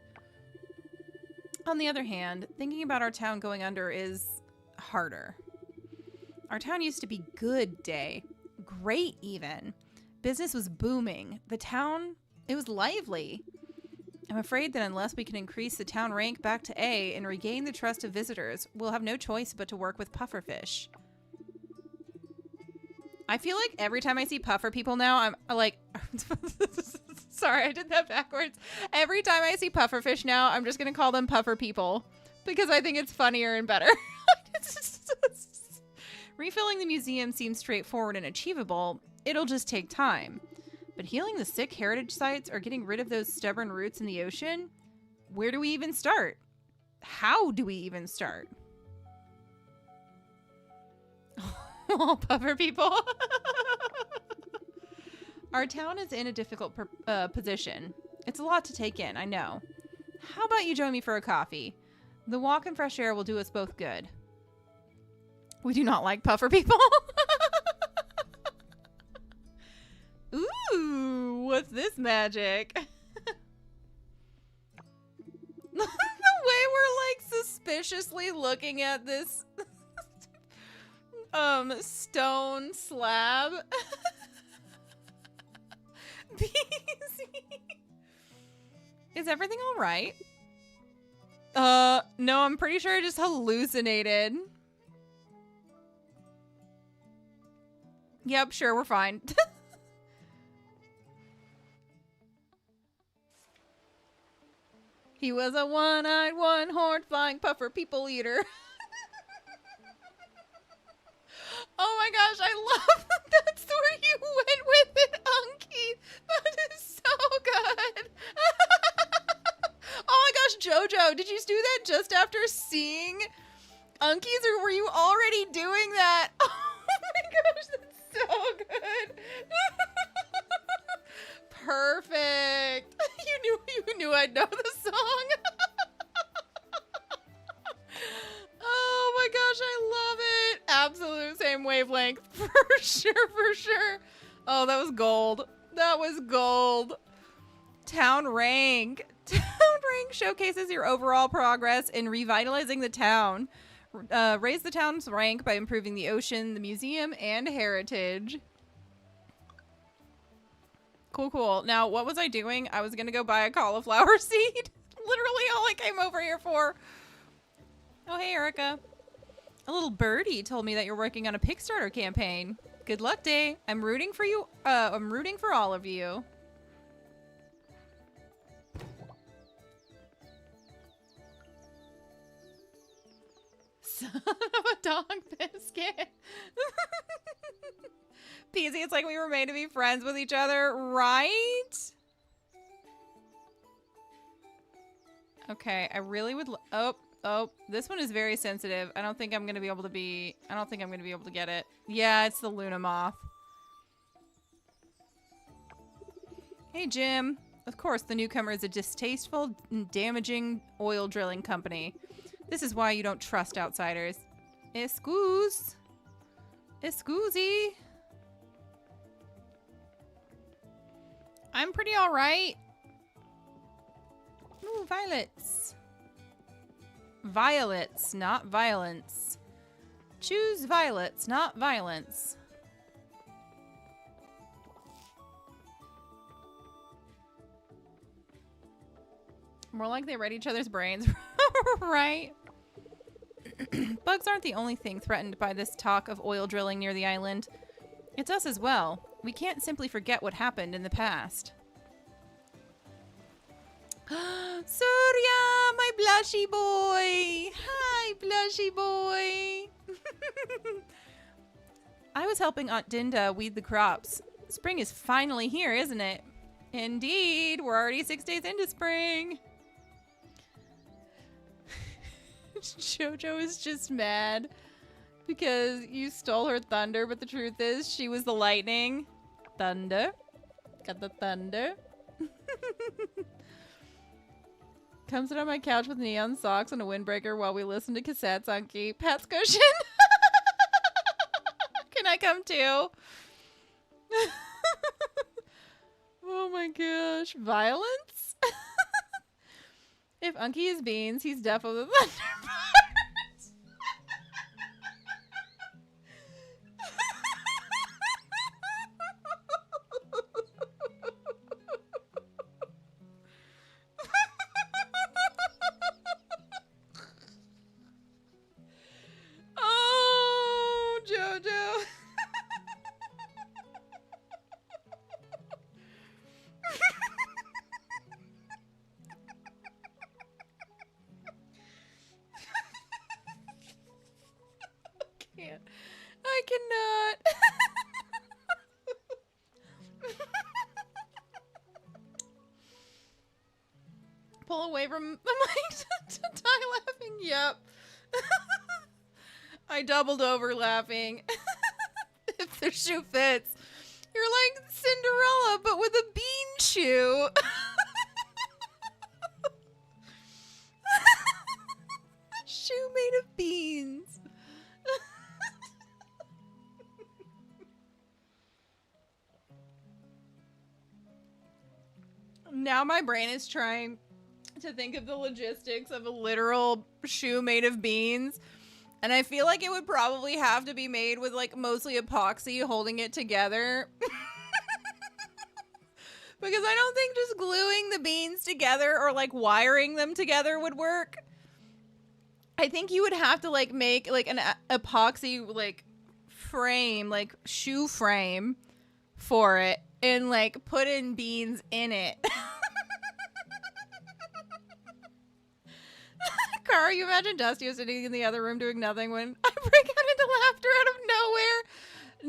On the other hand, thinking about our town going under is harder. Our town used to be good day. Great even. Business was booming. The town, it was lively. I'm afraid that unless we can increase the town rank back to A and regain the trust of visitors, we'll have no choice but to work with pufferfish. I feel like every time I see puffer people now, I'm like... Sorry, I did that backwards. Every time I see pufferfish now, I'm just going to call them puffer people because I think it's funnier and better. Refilling the museum seems straightforward and achievable. It'll just take time. But healing the sick heritage sites or getting rid of those stubborn roots in the ocean? Where do we even start? How do we even start? Oh, puffer people. Our town is in a difficult position. It's a lot to take in, I know. How about you join me for a coffee? The walk and fresh air will do us both good. We do not like puffer people. Ooh, what's this magic? The way we're like suspiciously looking at this stone slab. Is everything all right? No, I'm pretty sure I just hallucinated. Yep, sure, we're fine. He was a one-eyed, one-horned, flying puffer people eater. Oh my gosh, I love that that's where you went with it, Unky. That is so good. Oh my gosh, Jojo, did you do that just after seeing Unky's, or were you already doing that? Oh my gosh, that's so good. Perfect. You knew I'd know the song. Oh my gosh, I love it. Absolute same wavelength. For sure, for sure. Oh, that was gold. That was gold. Town rank. Town rank showcases your overall progress in revitalizing the town. Raise the town's rank by improving the ocean, the museum, and heritage. Cool, cool. Now, what was I doing? I was going to go buy a cauliflower seed. Literally all I came over here for. Oh, hey, Erica. A little birdie told me that you're working on a Kickstarter campaign. Good luck, Day. I'm rooting for you. I'm rooting for all of you. Son of a dog biscuit. Peasy, it's like we were made to be friends with each other, right? Okay, I really would... Oh, this one is very sensitive. I don't think I'm going to be able to get it. Yeah, it's the Luna Moth. Hey, Jim. Of course, the newcomer is a distasteful and damaging oil drilling company. This is why you don't trust outsiders. Excuse. Excusey. I'm pretty alright. Ooh, violets. Violets, not violence. Choose violets, not violence. More like they read each other's brains, right? Bugs aren't the only thing threatened by this talk of oil drilling near the island. It's us as well. We can't simply forget what happened in the past. Surya, my blushy boy. Hi, blushy boy. I was helping Aunt Dinda weed the crops. Spring is finally here, isn't it? Indeed, we're already 6 days into spring. Jojo is just mad because you stole her thunder, but the truth is she was the lightning. Thunder. Got the thunder. Come sit on my couch with neon socks and a windbreaker while we listen to cassettes on key. Pat's cushion. Can I come too? Oh my gosh. Violence? If Unky is beans, he's definitely the Thunderbird. Oh, Jojo. I cannot. Pull away from the mic to die laughing. Yep. I doubled over laughing. If the shoe fits. You're like Cinderella, but with a bean shoe. Shoe made of beans. Now my brain is trying to think of the logistics of a literal shoe made of beans. And I feel like it would probably have to be made with like mostly epoxy holding it together. Because I don't think just gluing the beans together or like wiring them together would work. I think you would have to like make like an epoxy like frame, like shoe frame for it and like put in beans in it. Car, you imagine Dusty was sitting in the other room doing nothing when I break out into laughter out of nowhere?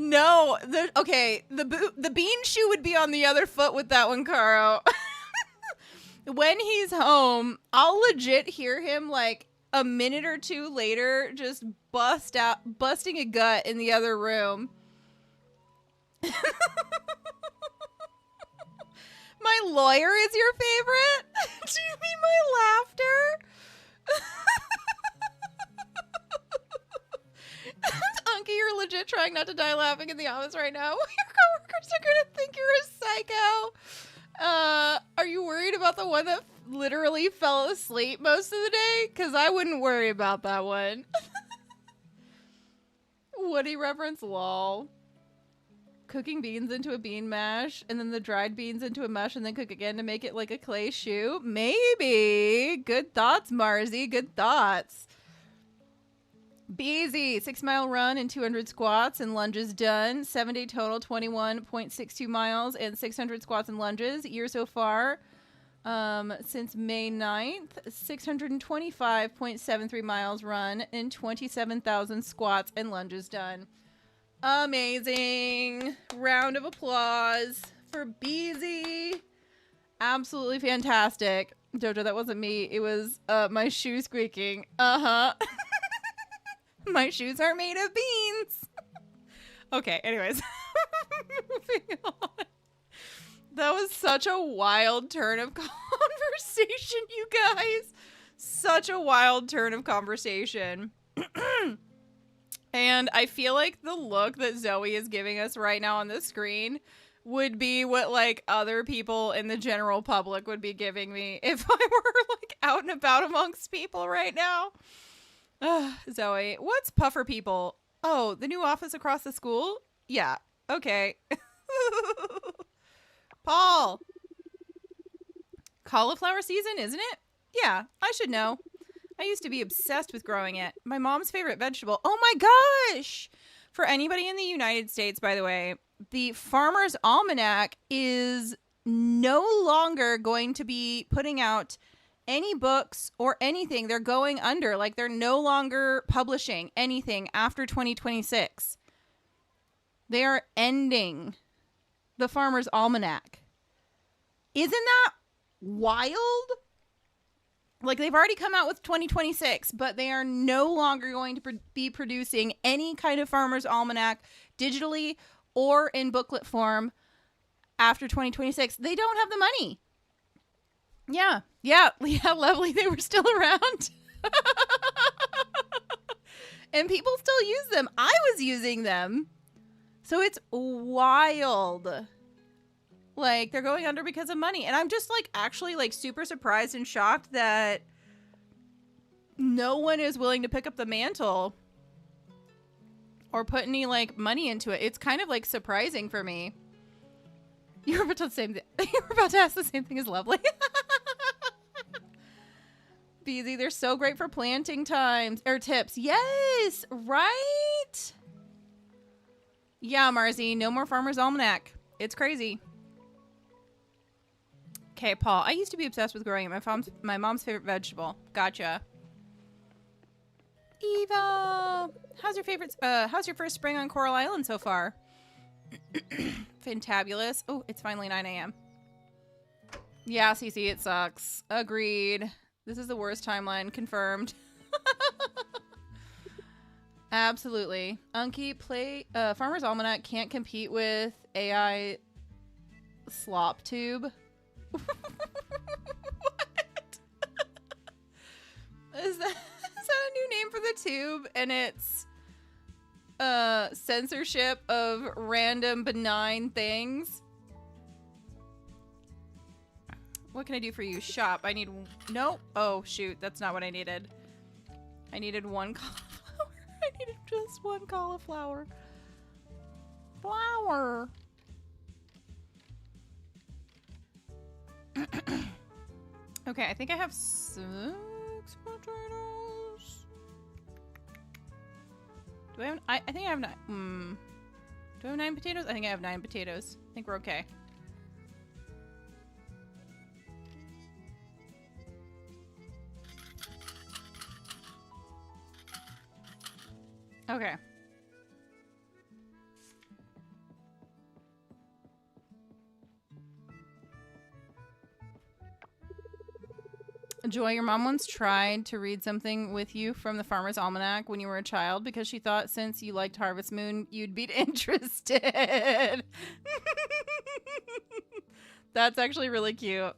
No. Okay, the bean shoe would be on the other foot with that one, Caro. When he's home, I'll legit hear him like a minute or two later just busting a gut in the other room. My lawyer is your favorite? Do you mean my laughter? Unky, you're legit trying not to die laughing in the office right now. Your coworkers are gonna think you're a psycho. Are you worried about the one that literally fell asleep most of the day? Because I wouldn't worry about that one. Woody reference, lol. Cooking beans into a bean mash and then the dried beans into a mush and then cook again to make it like a clay shoe? Maybe. Good thoughts, Marzi. Good thoughts. Beezy, 6-mile run and 200 squats and lunges done. 7-day total, 21.62 miles and 600 squats and lunges. Year so far, since May 9th, 625.73 miles run and 27,000 squats and lunges done. Amazing. Round of applause for Beezy. Absolutely fantastic. Jojo, that wasn't me. It was my shoe squeaking. Uh-huh. My shoes are made of beans. Okay, anyways. Moving on. That was such a wild turn of conversation, you guys. Such a wild turn of conversation. And I feel like the look that Zoe is giving us right now on the screen would be what like other people in the general public would be giving me if I were like out and about amongst people right now. Zoe, what's Puffer People? Oh, the new office across the school? Yeah, okay. Paul. Cauliflower season, isn't it? Yeah, I should know. I used to be obsessed with growing it. My mom's favorite vegetable. Oh my gosh! For anybody in the United States, by the way, the Farmer's Almanac is no longer going to be putting out any books or anything. They're going under. Like, they're no longer publishing anything after 2026. They are ending the Farmer's Almanac. Isn't that wild? Like, they've already come out with 2026, but they are no longer going to be producing any kind of Farmer's Almanac digitally or in booklet form after 2026. They don't have the money. Yeah, lovely. They were still around. And people still use them. I was using them. So it's wild. Like, they're going under because of money. And I'm just, like, actually, like, super surprised and shocked that no one is willing to pick up the mantle or put any, like, money into it. It's kind of, like, surprising for me. You were about to say you were about to ask the same thing as Lovely. Beezy, they're so great for planting times or tips. Yes, right? Yeah, Marzi, no more Farmer's Almanac. It's crazy. Okay, Paul, I used to be obsessed with growing it. My mom's favorite vegetable. Gotcha. Eva, how's your first spring on Coral Island so far? Fantabulous. Oh, it's finally 9 a.m. Yeah, Cece, it sucks. Agreed. This is the worst timeline. Confirmed. Absolutely. Unky, Farmer's Almanac can't compete with AI Slop Tube. What? Is that a new name for the tube? And it's censorship of random benign things. What can I do for you? Shop. I need... Nope. Oh, shoot. That's not what I needed. I needed one cauliflower. I needed just one cauliflower. Flower. Okay, I think I have 6 potatoes. Do I have... I think I have 9... Do I have 9 potatoes? I think I have 9 potatoes. I think we're okay. Okay. Joy, your mom once tried to read something with you from the Farmer's Almanac when you were a child because she thought since you liked Harvest Moon, you'd be interested. That's actually really cute.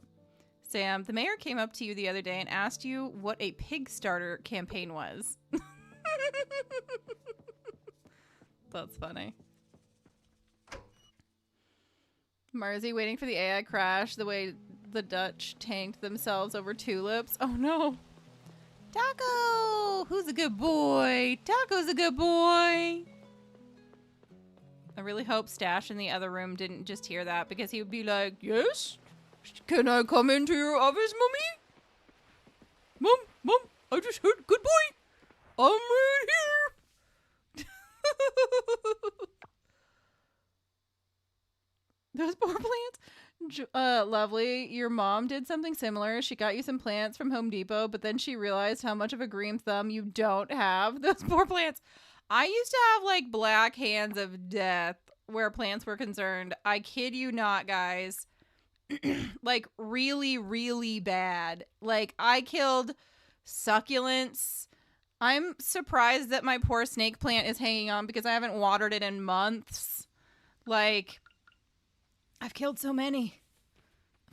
Sam, the mayor came up to you the other day and asked you what a pig starter campaign was. That's funny. Marzi waiting for the AI crash the way the Dutch tanked themselves over tulips. Oh no. Taco! Who's a good boy? Taco's a good boy. I really hope Stash in the other room didn't just hear that because he would be like, yes? Can I come into your office, Mummy? Mom, I just heard good boy. I'm right here. Those poor plants. Lovely. Your mom did something similar. She got you some plants from Home Depot, but then she realized how much of a green thumb you don't have. Those poor plants. I used to have like black hands of death where plants were concerned. I kid you not, guys. Like really, really bad. Like I killed succulents. I'm surprised that my poor snake plant is hanging on because I haven't watered it in months. Like, I've killed so many.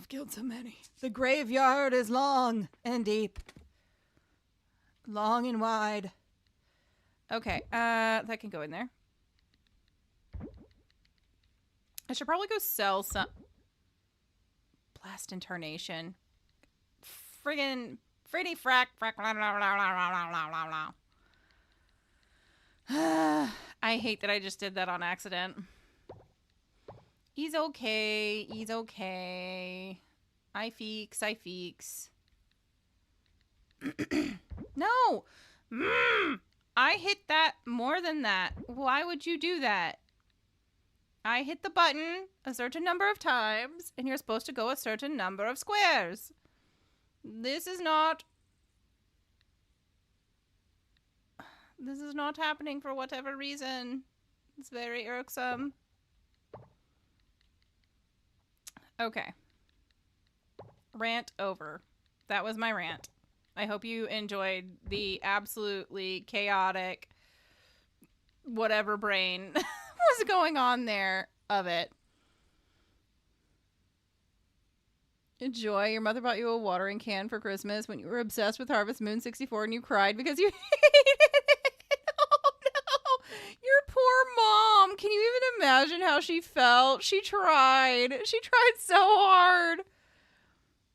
The graveyard is long and deep. Long and wide. Okay, that can go in there. I should probably go sell some... Blast and Tarnation. Friggin... Freddy frack frack blah, blah, blah, blah, blah, blah. I hate that I just did that on accident. He's okay. He's okay. I feeks. No! I hit that more than that. Why would you do that? I hit the button a certain number of times, and you're supposed to go a certain number of squares. This is not happening for whatever reason. It's very irksome. Okay. Rant over. That was my rant. I hope you enjoyed the absolutely chaotic whatever brain was going on there of it. Joy, your mother bought you a watering can for Christmas when you were obsessed with Harvest Moon 64 and you cried because you hated it. Oh no. Your poor mom. Can you even imagine how she felt? She tried. She tried so hard.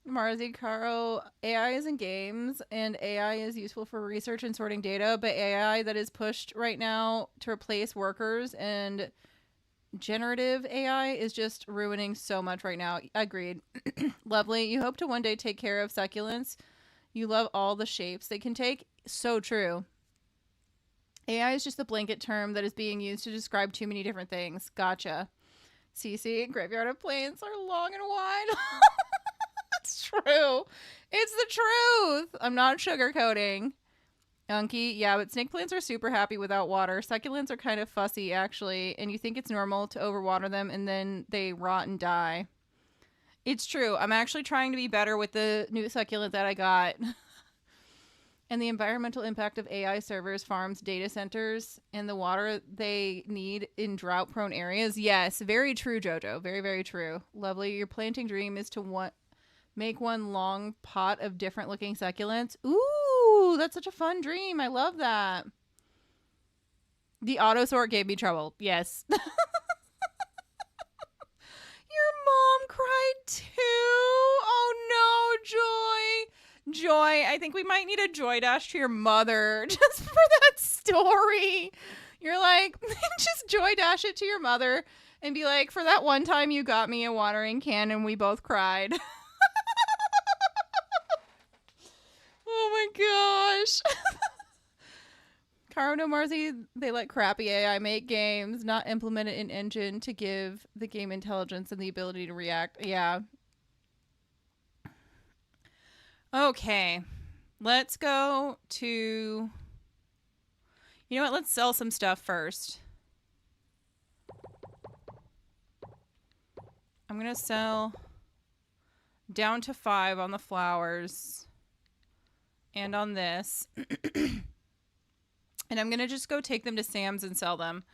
Marzi Caro, AI is in games and AI is useful for research and sorting data, but AI that is pushed right now to replace workers and generative AI is just ruining so much right now. Agreed. Lovely. You hope to one day take care of succulents. You love all the shapes they can take. So true. AI is just the blanket term that is being used to describe too many different things. Gotcha. CC, Graveyard of Plants are long and wide. It's true. It's the truth. I'm not sugarcoating. Unky, yeah, but snake plants are super happy without water. Succulents are kind of fussy, actually, and you think it's normal to overwater them and then they rot and die. It's true. I'm actually trying to be better with the new succulent that I got. And the environmental impact of AI servers, farms, data centers, and the water they need in drought-prone areas. Yes, very true, Jojo. Very, very true. Lovely. Your planting dream is to make one long pot of different looking succulents. Ooh, that's such a fun dream. I love that. The auto sort gave me trouble. Yes. Your mom cried too. Oh no, Joy. Joy, I think we might need a Joy Dash to your mother just for that story. You're like, just Joy Dash it to your mother and be like, for that one time you got me a watering can and we both cried. Oh my gosh. Caro no Marzi, they let crappy AI make games, not implement it in engine to give the game intelligence and the ability to react. Yeah. Okay. Let's go to... You know what? Let's sell some stuff first. I'm going to sell down to 5 on the flowers. And on this. And I'm going to just go take them to Sam's and sell them.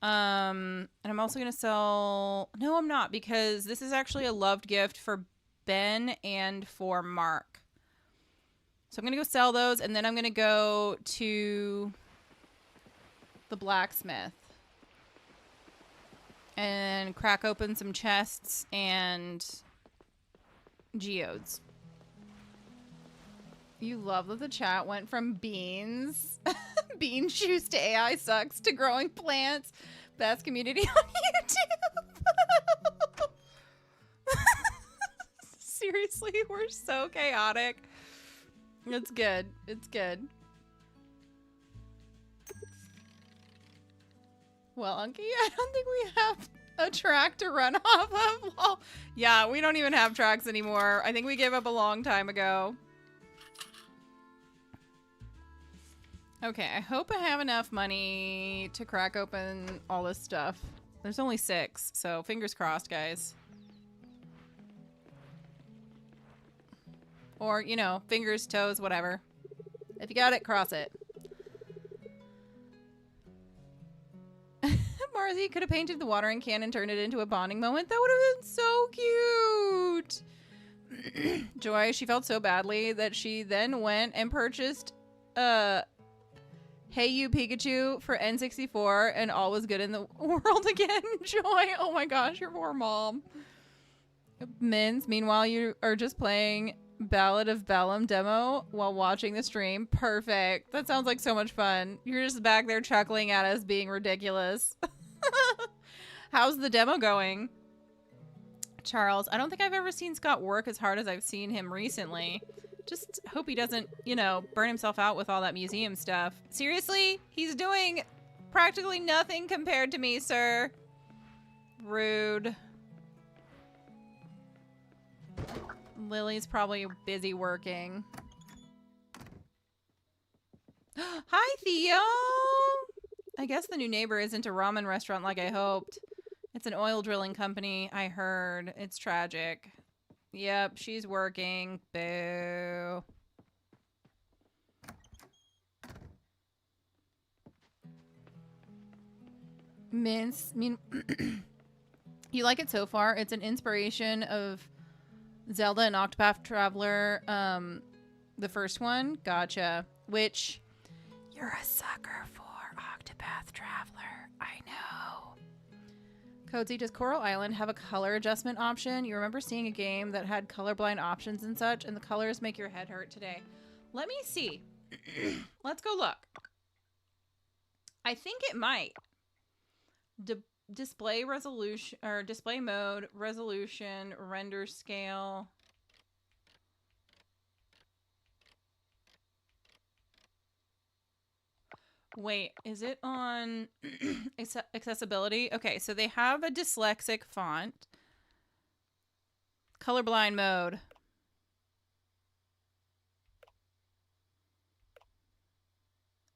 And I'm also going to sell... No, I'm not, because this is actually a loved gift for Ben and for Mark. So I'm going to go sell those, and then I'm going to go to the blacksmith. And crack open some chests and geodes. You love that the chat went from beans, bean juice to AI sucks to growing plants. Best community on YouTube. Seriously, we're so chaotic. It's good. It's good. Well, Unky, I don't think we have a track to run off of. Well, yeah, we don't even have tracks anymore. I think we gave up a long time ago. Okay, I hope I have enough money to crack open all this stuff. There's only 6, so fingers crossed, guys. Or, you know, fingers, toes, whatever. If you got it, cross it. Marzi could have painted the watering can and turned it into a bonding moment. That would have been so cute. Joy, she felt so badly that she then went and purchased Hey You Pikachu for N64 and all was good in the world again. Joy, oh my gosh, your poor mom. Mins, meanwhile, you are just playing Ballad of Bellum demo while watching the stream. Perfect. That sounds like so much fun. You're just back there chuckling at us being ridiculous. How's the demo going? Charles, I don't think I've ever seen Scott work as hard as I've seen him recently. Just hope he doesn't, you know, burn himself out with all that museum stuff. Seriously? He's doing practically nothing compared to me, sir. Rude. Lily's probably busy working. Hi, Theo! I guess the new neighbor isn't a ramen restaurant like I hoped. It's an oil drilling company, I heard. It's tragic. Yep, she's working. Boo. Mince. You like it so far? It's an inspiration of Zelda and Octopath Traveler, the first one. Gotcha. Which, you're a sucker for Octopath Traveler. I know. Cozy, does Coral Island have a color adjustment option? You remember seeing a game that had colorblind options and such, and the colors make your head hurt today. Let me see. Let's go look. I think it might. Display resolution, or display mode, resolution, render scale. Wait, is it on accessibility? Okay, so they have a dyslexic font. Colorblind mode.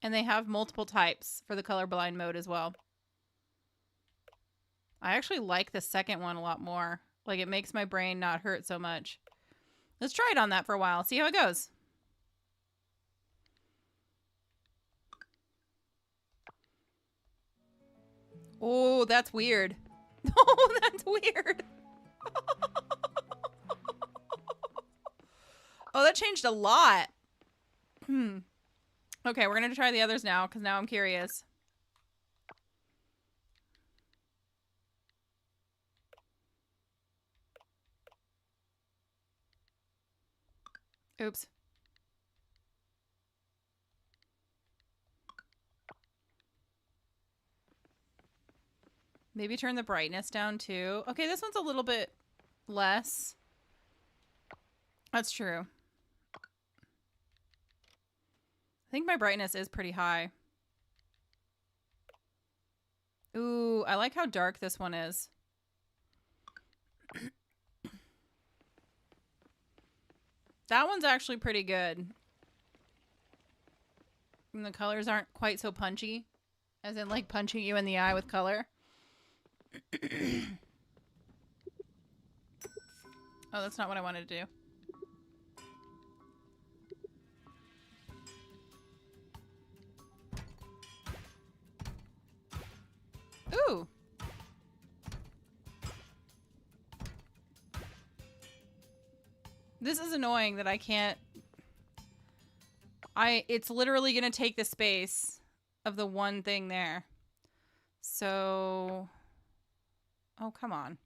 And they have multiple types for the colorblind mode as well. I actually like the second one a lot more. Like, it makes my brain not hurt so much. Let's try it on that for a while. See how it goes. Oh, that's weird. Oh, that's weird. Oh, that changed a lot. Okay, we're going to try the others now, because now I'm curious. Oops. Maybe turn the brightness down too. Okay, this one's a little bit less. That's true. I think my brightness is pretty high. Ooh, I like how dark this one is. That one's actually pretty good. And the colors aren't quite so punchy. As in, like, punching you in the eye with color. Oh, that's not what I wanted to do. Ooh. This is annoying that I can't... It's literally going to take the space of the one thing there. So... Oh, come on.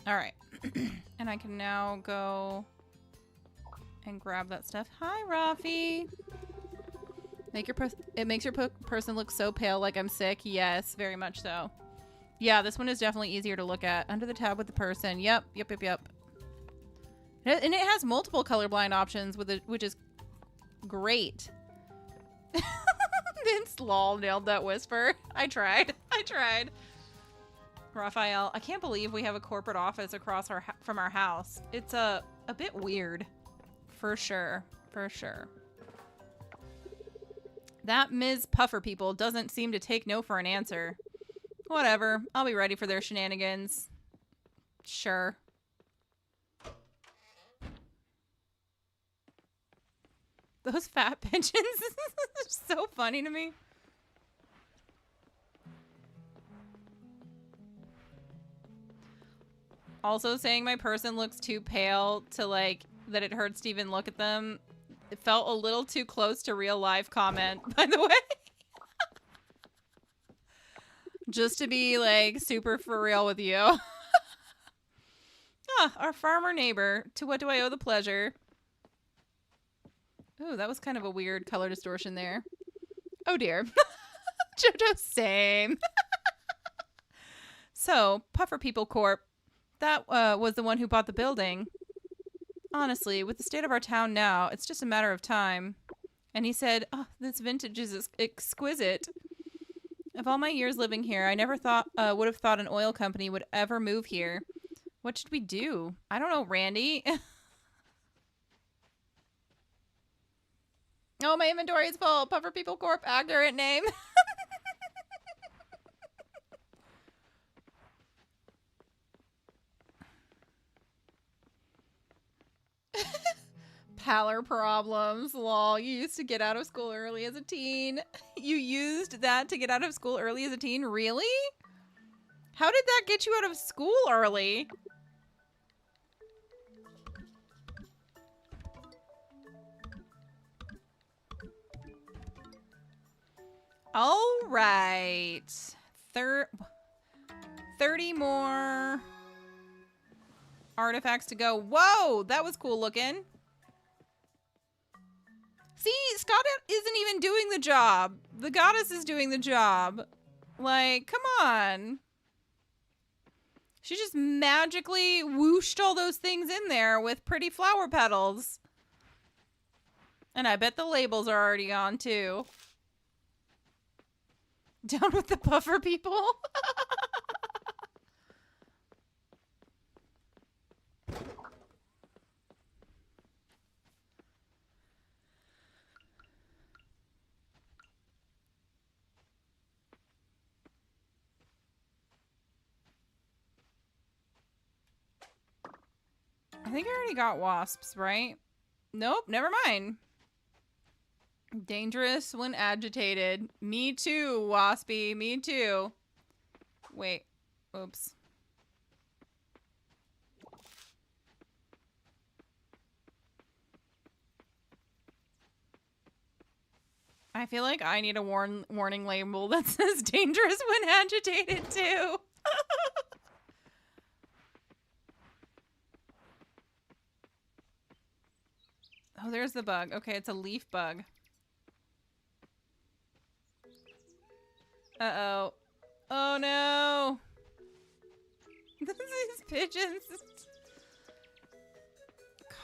All right. And I can now go and grab that stuff. Hi, Rafi. It makes your person look so pale like I'm sick. Yes, very much so. Yeah, this one is definitely easier to look at. Under the tab with the person. Yep. And it has multiple colorblind options, which is great. Vince lol nailed that whisper. I tried. Raphael, I can't believe we have a corporate office across from our house. It's a bit weird. For sure. That Ms. Puffer people doesn't seem to take no for an answer. Whatever. I'll be ready for their shenanigans. Sure. Those fat pigeons are so funny to me. Also, saying my person looks too pale to, like, that it hurts to even look at them. It felt a little too close to real life comment, by the way. Just to be, like, super for real with you. Our farmer neighbor. To what do I owe the pleasure? Ooh, that was kind of a weird color distortion there. Oh, dear. Jojo, same. So, Puffer People Corp. That was the one who bought the building. Honestly, with the state of our town now, it's just a matter of time. And he said, oh, this vintage is exquisite. Of all my years living here, I never thought would have thought an oil company would ever move here. What should we do? I don't know, Randy. Oh, my inventory is full. Puffer People Corp, accurate name. Pallor problems. Lol, you used to get out of school early as a teen. You used that to get out of school early as a teen? Really? How did that get you out of school early? All right. 30 more artifacts to go. Whoa, that was cool looking. See, Scott isn't even doing the job. The goddess is doing the job. Like, come on. She just magically whooshed all those things in there with pretty flower petals. And I bet the labels are already on, too. Down with the puffer people. I think I already got wasps, right? Nope, never mind. Dangerous when agitated. Me too, Waspy. Me too. Wait. Oops. I feel like I need a warning label that says dangerous when agitated too. Oh, there's the bug. Okay, it's a leaf bug. Uh-oh. Oh, no. These pigeons.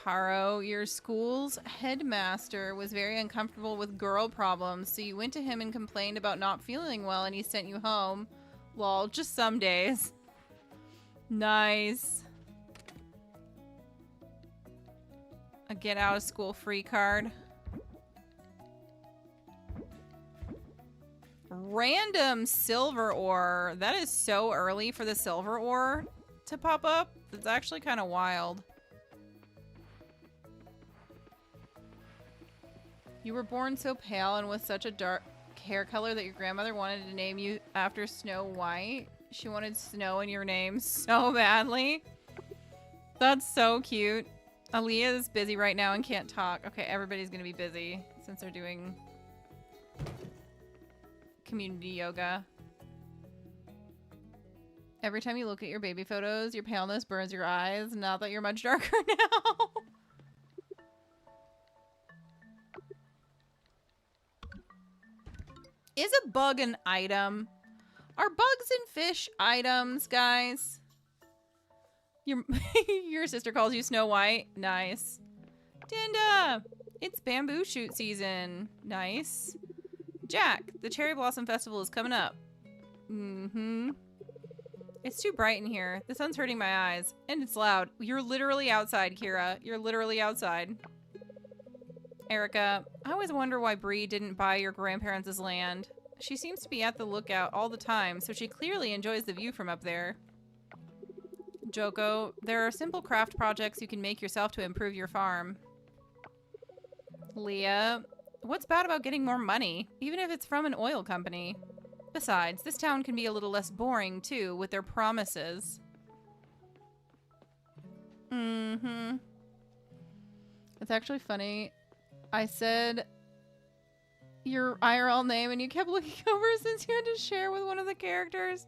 Caro, your school's headmaster was very uncomfortable with girl problems, so you went to him and complained about not feeling well, and he sent you home. Lol, just some days. Nice. A get out of school free card. Random silver ore. That is so early for the silver ore to pop up. It's actually kind of wild. You were born so pale and with such a dark hair color that your grandmother wanted to name you after Snow White. She wanted snow in your name so badly. That's so cute. Aaliyah is busy right now and can't talk. Okay, everybody's gonna be busy since they're doing community yoga. Every time you look at your baby photos, your paleness burns your eyes. Now that you're much darker now. Is a bug an item? Are bugs and fish items, guys? Your sister calls you Snow White. Nice. Dinda, it's bamboo shoot season. Nice. Jack, the Cherry Blossom Festival is coming up. Mm-hmm. It's too bright in here. The sun's hurting my eyes. And it's loud. You're literally outside, Kira. You're literally outside. Erica, I always wonder why Bree didn't buy your grandparents' land. She seems to be at the lookout all the time, so she clearly enjoys the view from up there. Joko, there are simple craft projects you can make yourself to improve your farm. Leah, what's bad about getting more money, even if it's from an oil company? Besides, this town can be a little less boring, too, with their promises. Mm-hmm. It's actually funny. I said your IRL name and you kept looking over since you had to share with one of the characters.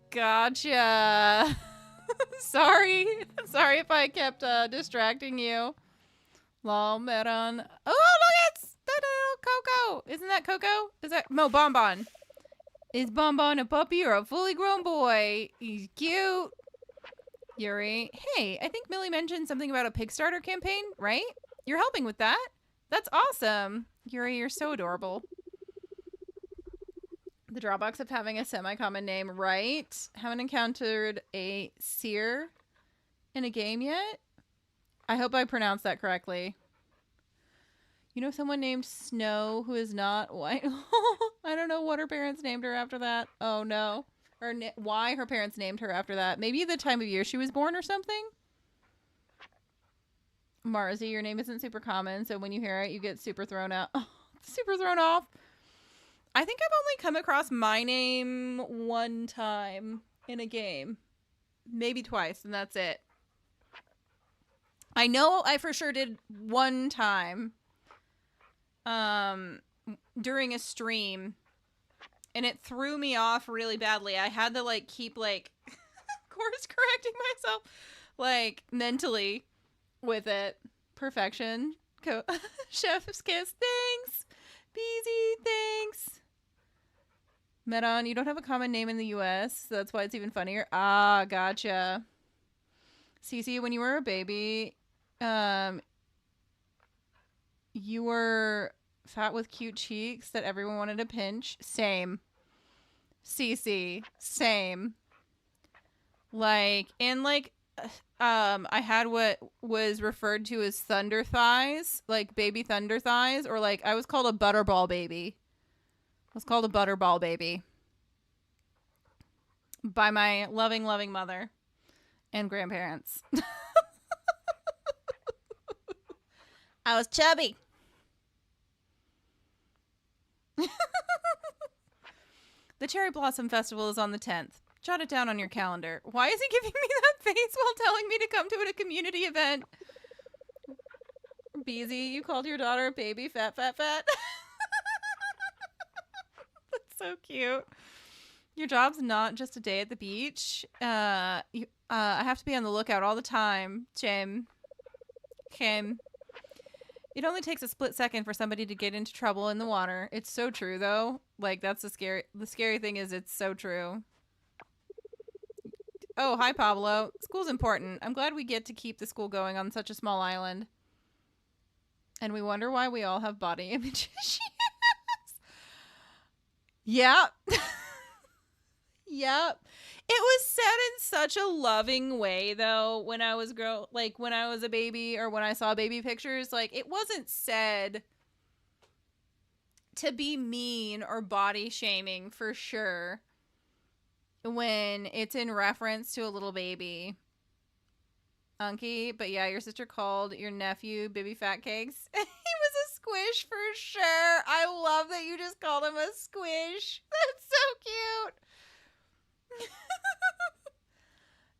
Gotcha. Sorry. Sorry if I kept distracting you. Lol, Meron. Oh, look, it's Coco. Isn't that Coco? Is that Mo Bonbon? Is Bonbon a puppy or a fully grown boy? He's cute. Yuri. Hey, I think Millie mentioned something about a Pigstarter campaign, right? You're helping with that? That's awesome. Yuri, you're so adorable. The drawbacks of having a semi-common name, right? Haven't encountered a seer in a game yet. I hope I pronounced that correctly. You know someone named Snow who is not white? I don't know what her parents named her after that. Oh no. Or why her parents named her after that. Maybe the time of year she was born or something? Marzi, your name isn't super common, so when you hear it, you get super thrown out. Super thrown off. I think I've only come across my name one time in a game. Maybe twice, and that's it. I know I for sure did one time during a stream, and it threw me off really badly. I had to like keep like course correcting myself like mentally with it. Perfection. Chef's kiss. Thanks. Beezy, thanks. Medon, you don't have a common name in the US, so that's why it's even funnier. Ah, gotcha. Cece, when you were a baby, you were fat with cute cheeks that everyone wanted to pinch. Same. Cece, same. Like, and like, I had what was referred to as thunder thighs, like baby thunder thighs, or like I was called a butterball baby. I was called a butterball baby by my loving, loving mother and grandparents. I was chubby. The Cherry Blossom Festival is on the 10th. Jot it down on your calendar. Why is he giving me that face while telling me to come to a community event? Beezy, you called your daughter a baby fat, fat, fat. That's so cute. Your job's not just a day at the beach. I have to be on the lookout all the time, Jim. Kim. It only takes a split second for somebody to get into trouble in the water. It's so true, though. Like, that's the scary thing is it's so true. Oh, hi, Pablo. School's important. I'm glad we get to keep the school going on such a small island. And we wonder why we all have body image issues. Yep. Yep. It was said in such a loving way, though, when I was when I was a baby or when I saw baby pictures. Like, it wasn't said to be mean or body shaming for sure when it's in reference to a little baby. Unky, but yeah, your sister called your nephew Baby Fat Cakes. He was a squish for sure. I love that you just called him a squish. That's so cute.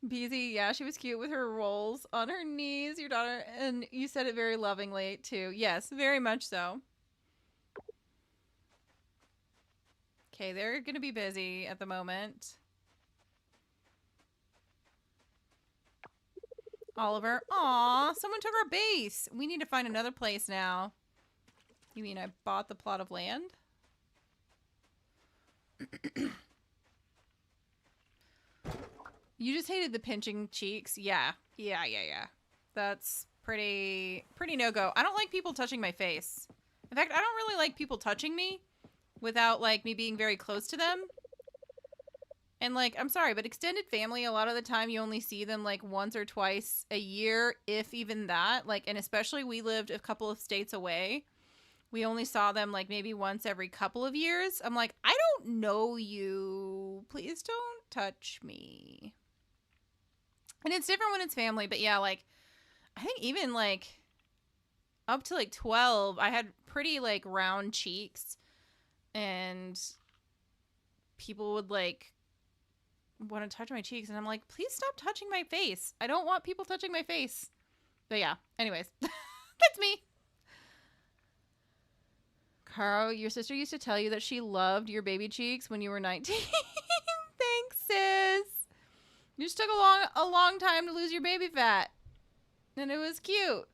Beezy, yeah, she was cute with her rolls on her knees, your daughter, and you said it very lovingly too. Yes, very much so. Okay, they're gonna be busy at the moment. Oliver, aw, someone took our base. We need to find another place now. You mean I bought the plot of land? You just hated the pinching cheeks. Yeah. That's pretty no-go. I don't like people touching my face. In fact, I don't really like people touching me without, like, me being very close to them. And, like, I'm sorry, but extended family, a lot of the time you only see them, like, once or twice a year, if even that. Like, and especially we lived a couple of states away. We only saw them, like, maybe once every couple of years. I'm like, I don't know you. Please don't touch me. And it's different when it's family, but yeah, like, I think even, like, up to, like, 12, I had pretty, like, round cheeks. And people would, like, want to touch my cheeks. And I'm like, please stop touching my face. I don't want people touching my face. But yeah, anyways, that's me. Carl, your sister used to tell you that she loved your baby cheeks when you were 19. Thanks, sis. You just took a long time to lose your baby fat. And it was cute.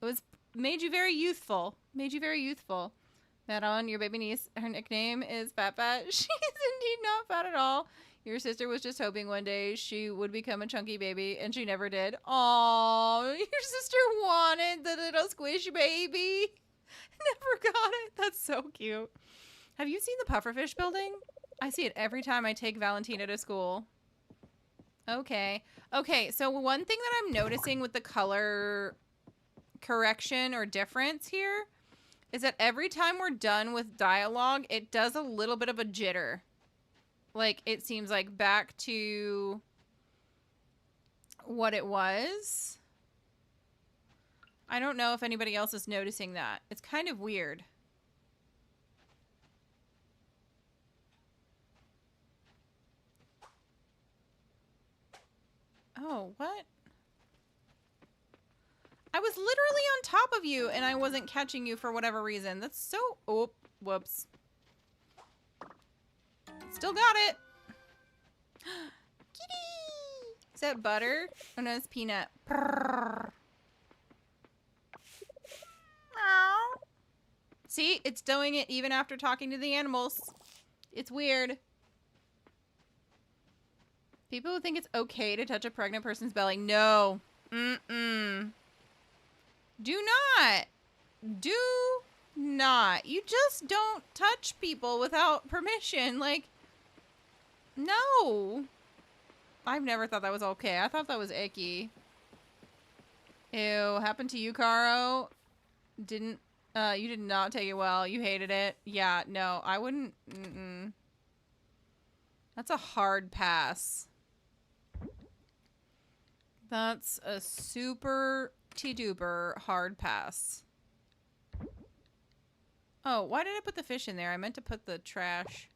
It was made you very youthful. Madeline, your baby niece, her nickname is Fat Fat. She is indeed not fat at all. Your sister was just hoping one day she would become a chunky baby, and she never did. Aww, your sister wanted the little squish baby. Never got it. That's so cute. Have you seen the pufferfish building? I see it every time I take Valentina to school. Okay. Okay, so one thing that I'm noticing with the color correction or difference here is that every time we're done with dialogue, it does a little bit of a jitter. Like, it seems like back to what it was. I don't know if anybody else is noticing that. It's kind of weird. Oh, what? I was literally on top of you and I wasn't catching you for whatever reason. That's so... Oh, whoops. Still got it. Kitty! Is that butter? Oh no, it's peanut. Purr. See, it's doing it even after talking to the animals. It's weird. People who think it's okay to touch a pregnant person's belly. No. Mm-mm. Do not. Do not. You just don't touch people without permission. Like, no. I've never thought that was okay. I thought that was icky. Ew. Happened to you, Caro? You did not take it well. You hated it. Yeah, no. I wouldn't. Mm-mm. That's a hard pass. That's a super-duper hard pass. Oh, why did I put the fish in there? I meant to put the trash.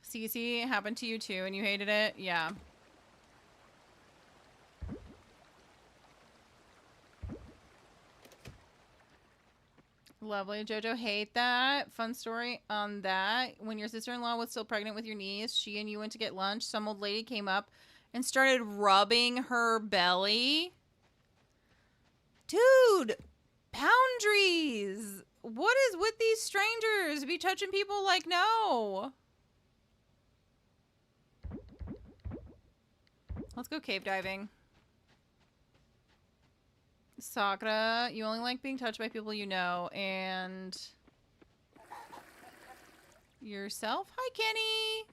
See, it happened to you too, and you hated it? Yeah. Lovely. Jojo, hate that. Fun story on that. When your sister-in-law was still pregnant with your niece, she and you went to get lunch. Some old lady came up and started rubbing her belly. Dude, boundaries. What is with these strangers? Be touching people like no. Let's go cave diving. Sakura, you only like being touched by people you know, and yourself? Hi, Kenny!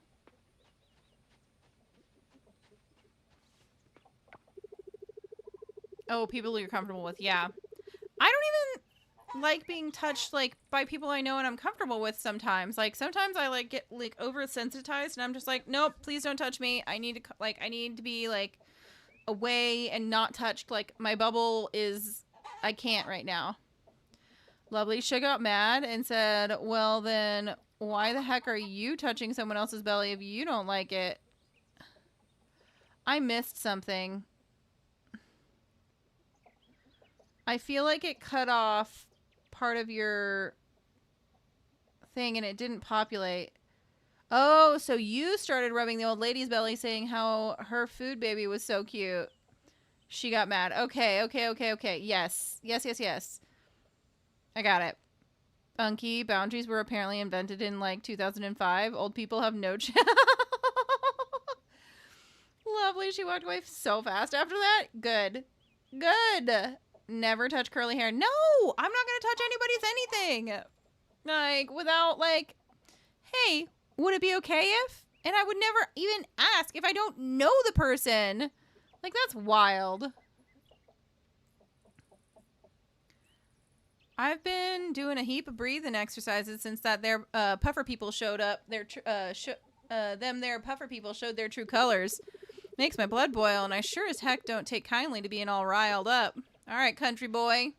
Oh, people you're comfortable with, yeah. I don't even like being touched, like, by people I know and I'm comfortable with sometimes. Like, sometimes I, like, get, like, oversensitized, and I'm just like, nope, please don't touch me. I need to be, like, away and not touched. Like, my bubble is... I can't right now. Lovely. She got mad and said, well, then why the heck are you touching someone else's belly if you don't like it? I missed something. I feel like it cut off part of your thing and it didn't populate. Oh, so you started rubbing the old lady's belly saying how her food baby was so cute. She got mad. Okay. Yes. I got it. Unky, boundaries were apparently invented in, like, 2005. Old people have no chance. Lovely. She walked away so fast after that. Good. Never touch curly hair. No! I'm not gonna touch anybody's anything. Like, without, like, hey, would it be okay if? And I would never even ask if I don't know the person. Like, that's wild. I've been doing a heap of breathing exercises since that their puffer people showed up. Their puffer people showed their true colors. Makes my blood boil, and I sure as heck don't take kindly to being all riled up. All right, country boy.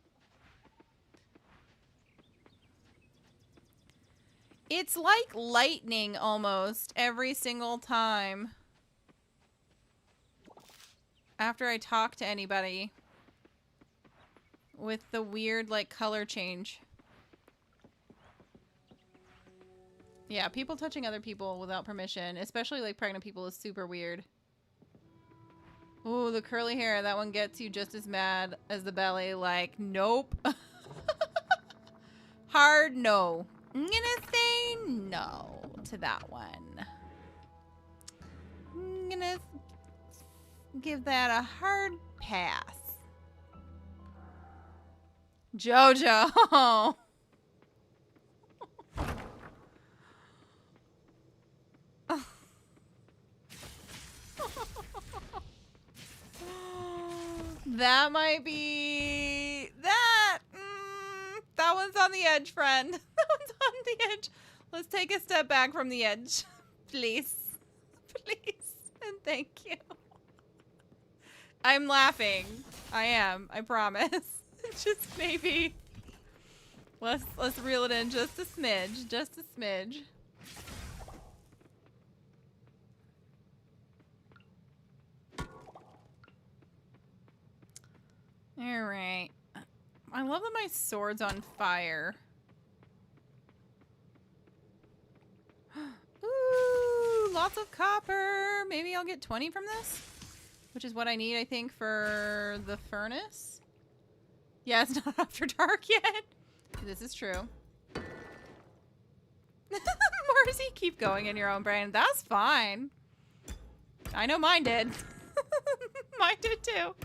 It's like lightning almost every single time after I talk to anybody with the weird, like, color change. Yeah, people touching other people without permission, especially, like, pregnant people, is super weird. Oh, the curly hair. That one gets you just as mad as the belly. Like, nope. Hard no. I'm gonna say no to that one. I'm gonna give that a hard pass. Jojo. That might be that. That one's on the edge, friend. That one's on the edge. Let's take a step back from the edge, please. Please and thank you. I'm laughing. I am. I promise. Just maybe. Let's reel it in just a smidge. Just a smidge. All right. I love that my sword's on fire. Ooh, lots of copper. Maybe I'll get 20 from this, which is what I need, I think, for the furnace. Yeah, it's not after dark yet. This is true. Morrissey, keep going in your own brain. That's fine. I know mine did. Mine did too.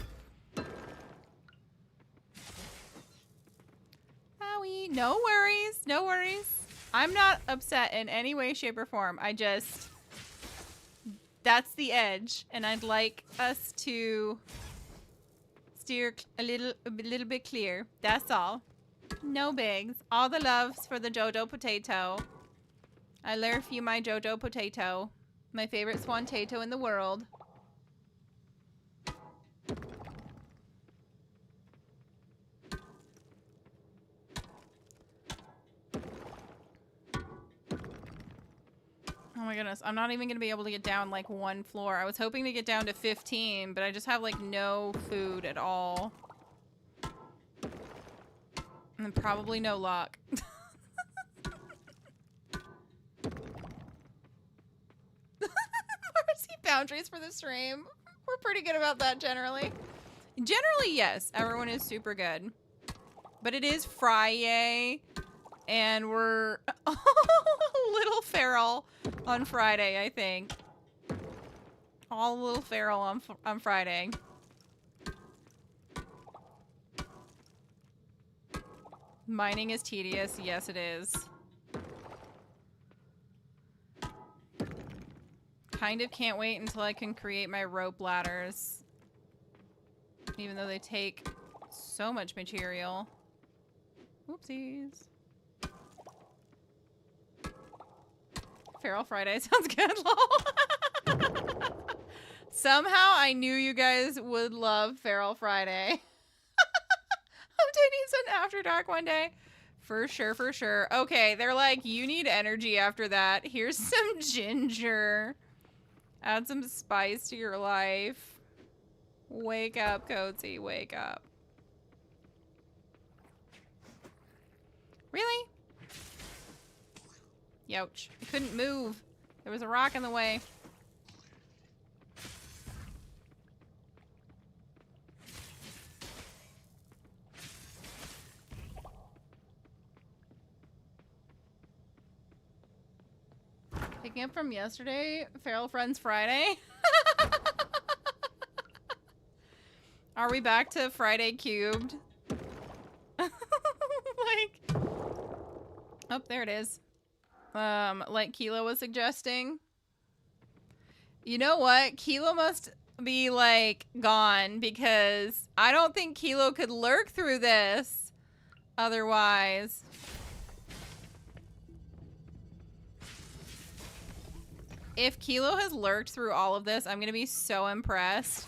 Owie. No worries. No worries. I'm not upset in any way, shape, or form. I just... That's the edge. And I'd like us to steer a little bit clear. That's all. No bigs. All the loves for the Jojo potato. I love you, my Jojo potato. My favorite swan-tato in the world. Oh my goodness, I'm not even going to be able to get down like one floor. I was hoping to get down to 15, but I just have like no food at all. And probably no luck. Mercy boundaries for the stream. We're pretty good about that generally. Generally, yes, everyone is super good. But it is Friday, and we're a little feral on Friday, I think. All a little feral on Friday. Mining is tedious. Yes, it is. Kind of can't wait until I can create my rope ladders. Even though they take so much material. Oopsies. Feral Friday sounds good, lol. Somehow I knew you guys would love Feral Friday. I'm taking some After Dark one day. For sure, for sure. Okay, they're like, you need energy after that. Here's some ginger. Add some spice to your life. Wake up, Coatsy. Wake up. Really? Youch. I couldn't move. There was a rock in the way. Picking up from yesterday, Feral Friends Friday. Are we back to Friday cubed? Like, oh, there it is. Like Kilo was suggesting. You know what? Kilo must be like gone because I don't think Kilo could lurk through this otherwise. If Kilo has lurked through all of this, I'm gonna be so impressed.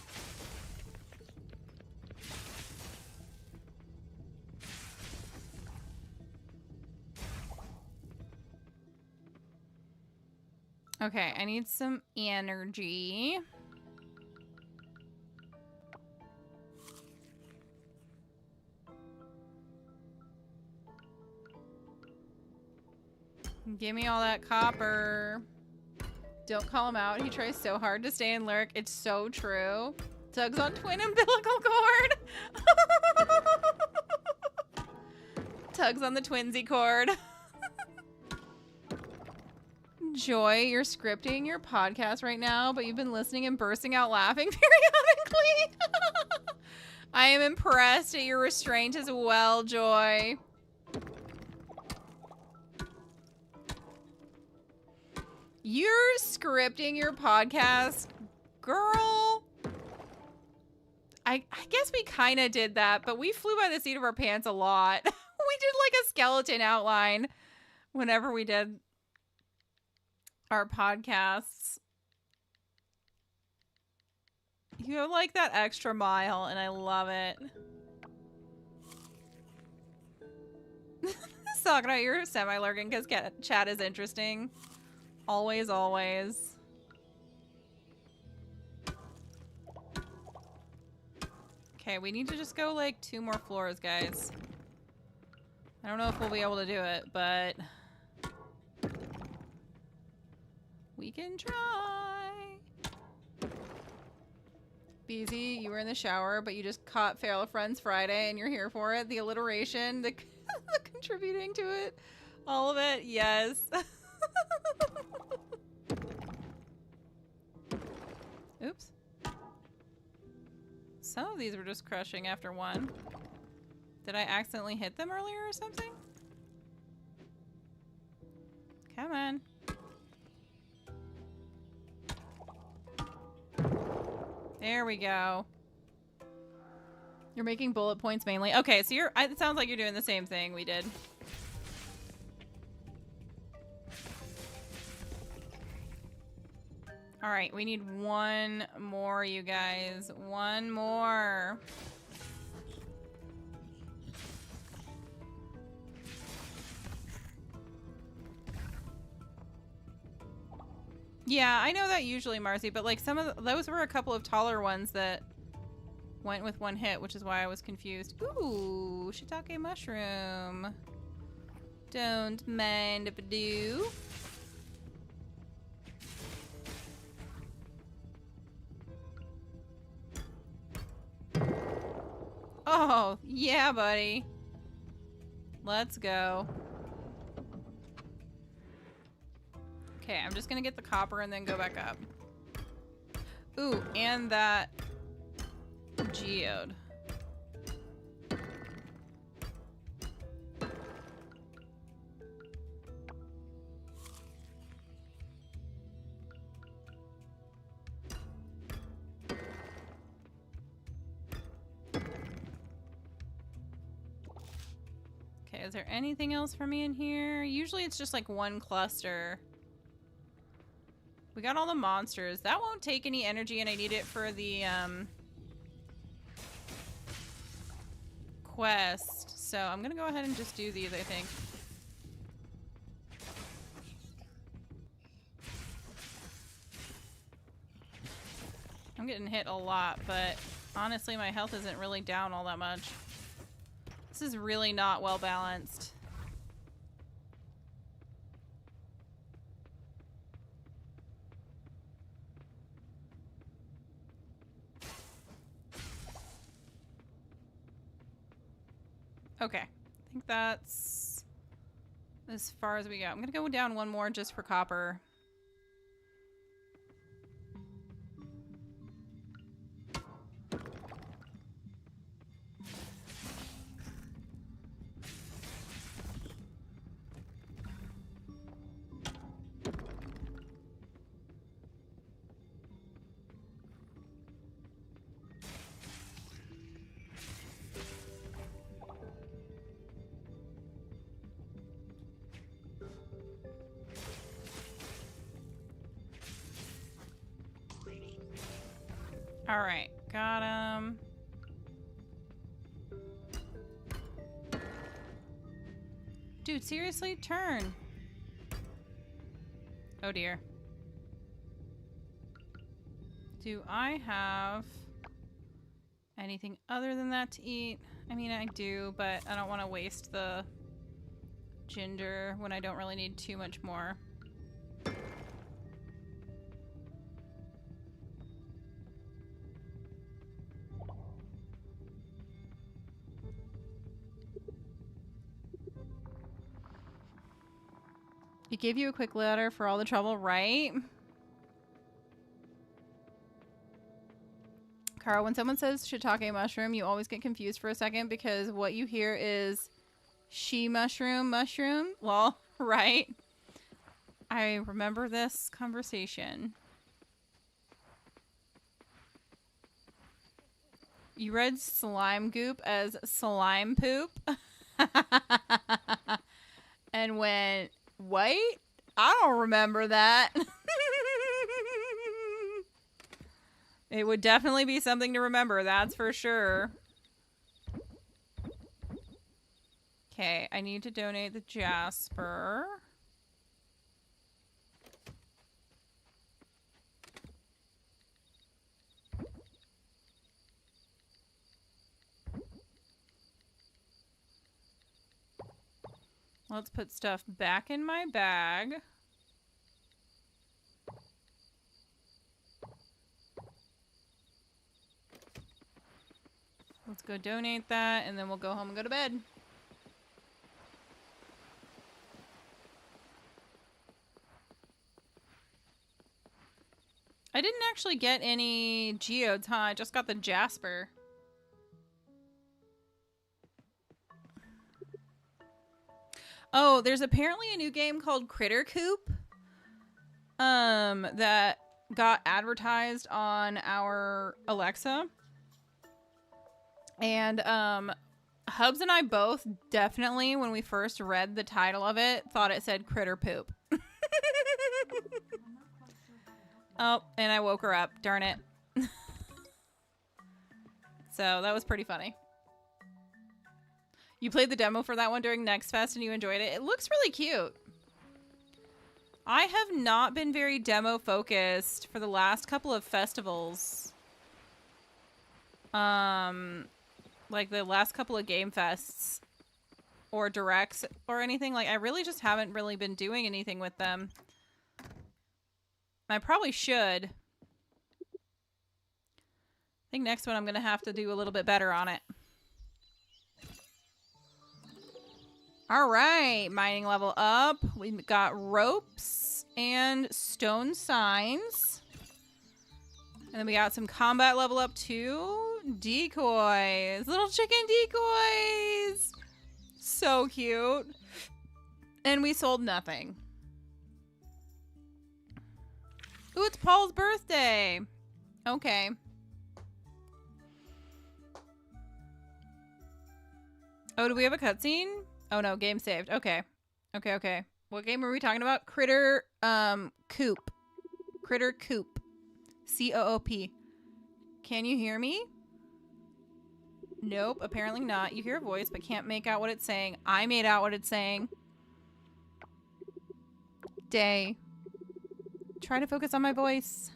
Okay, I need some energy. Give me all that copper. Don't call him out. He tries so hard to stay and lurk. It's so true. Tugs on twin umbilical cord. Tugs on the twinsy cord. Joy, you're scripting your podcast right now, but you've been listening and bursting out laughing periodically. I am impressed at your restraint as well, Joy. You're scripting your podcast, girl. I guess we kind of did that, but we flew by the seat of our pants a lot. We did like a skeleton outline whenever we did our podcasts. You have like that extra mile, and I love it. Sakura, you're semi-lurking because chat is interesting. Always, always. Okay, we need to just go like 2 more floors, guys. I don't know if we'll be able to do it, but we can try. BZ, you were in the shower, but you just caught Feral of Friends Friday and you're here for it. The alliteration, the contributing to it. All of it, yes. Oops. Some of these were just crushing after one. Did I accidentally hit them earlier or something? Come on. There we go. You're making bullet points mainly. Okay, so it sounds like you're doing the same thing we did. All right, we need 1 more, you guys. 1 more. Yeah, I know that usually, Marcy, but like those were a couple of taller ones that went with 1 hit, which is why I was confused. Ooh, shiitake mushroom. Don't mind if I do. Oh, yeah, buddy. Let's go. Okay, I'm just gonna get the copper and then go back up. Ooh, and that geode. Okay, is there anything else for me in here? Usually it's just like 1 cluster. We got all the monsters. That won't take any energy, and I need it for the quest. So I'm gonna go ahead and just do these, I think. I'm getting hit a lot, but honestly my health isn't really down all that much. This is really not well balanced. Okay, I think that's as far as we go. I'm gonna go down 1 more just for copper. All right, got him. Dude, seriously? Turn. Oh dear. Do I have anything other than that to eat? I mean, I do, but I don't want to waste the ginger when I don't really need too much more. It gave you a quick letter for all the trouble, right? Carl, when someone says shiitake mushroom, you always get confused for a second because what you hear is she mushroom. Well, right. I remember this conversation. You read slime goop as slime poop and went, what? I don't remember that. It would definitely be something to remember, that's for sure. Okay, I need to donate the Jasper. Let's put stuff back in my bag. Let's go donate that, and then we'll go home and go to bed. I didn't actually get any geodes, huh? I just got the Jasper. Oh, there's apparently a new game called Critter Coop. That got advertised on our Alexa. And Hubs and I both definitely, when we first read the title of it, thought it said Critter Poop. Oh, and I woke her up. Darn it. So that was pretty funny. You played the demo for that one during Next Fest and you enjoyed it. It looks really cute. I have not been very demo focused for the last couple of festivals. Like the last couple of Game Fests or Directs or anything. Like I really just haven't really been doing anything with them. I probably should. I think next one I'm going to have to do a little bit better on it. All right, mining level up. We've got ropes and stone signs. And then we got some combat level up too. Decoys. Little chicken decoys. So cute. And we sold nothing. Ooh, it's Paul's birthday. Okay. Oh, do we have a cutscene? Oh no, game saved. Okay. Okay. What game are we talking about? Critter Coop. Critter Coop. C-O-O-P. Can you hear me? Nope, apparently not. You hear a voice, but can't make out what it's saying. I made out what it's saying. Day. Try to focus on my voice.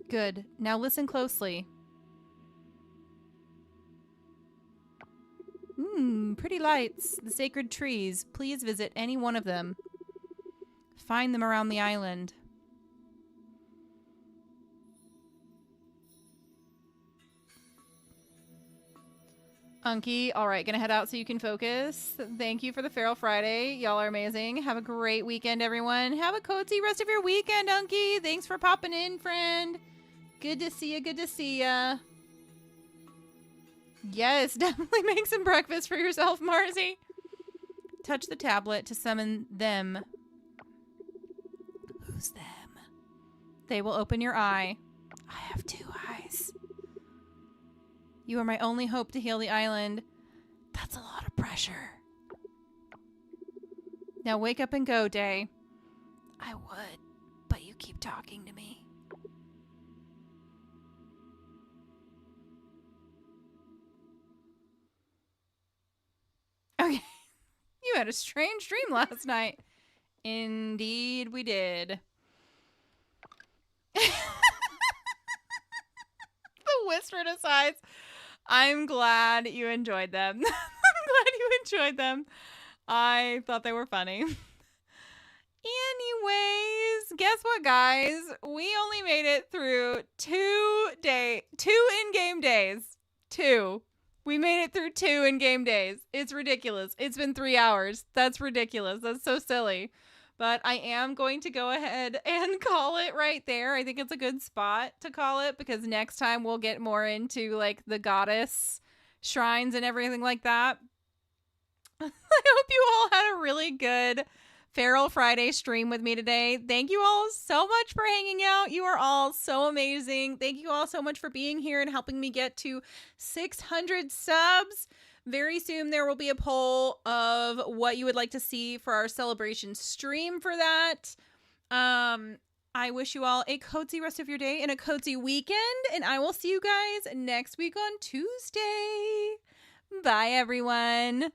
Good. Now listen closely. Pretty lights. The sacred trees. Please visit any one of them. Find them around the island. Unky, all right, gonna head out so you can focus. Thank you for the Feral Friday. Y'all are amazing. Have a great weekend, everyone. Have a cozy rest of your weekend, Unky. Thanks for popping in, friend. Good to see ya, good to see ya. Yes, definitely make some breakfast for yourself, Marcy. Touch the tablet to summon them. Who's them? They will open your eye. I have 2 eyes. You are my only hope to heal the island. That's a lot of pressure. Now wake up and go, Day. I would, but you keep talking to me. Okay. You had a strange dream last night. Indeed we did. The whispered asides. I'm glad you enjoyed them. I'm glad you enjoyed them. I thought they were funny. Anyways, guess what, guys? We only made it through 2 in-game days. 2. We made it through 2 in-game days. It's ridiculous. It's been 3 hours. That's ridiculous. That's so silly. But I am going to go ahead and call it right there. I think it's a good spot to call it because next time we'll get more into like the goddess shrines and everything like that. I hope you all had a really good Feral Friday stream with me today. Thank you all so much for hanging out. You are all so amazing. Thank you all so much for being here and helping me get to 600 subs. Very soon there will be a poll of what you would like to see for our celebration stream for that. I wish you all a cozy rest of your day and a cozy weekend, and I will see you guys next week on Tuesday. Bye, everyone.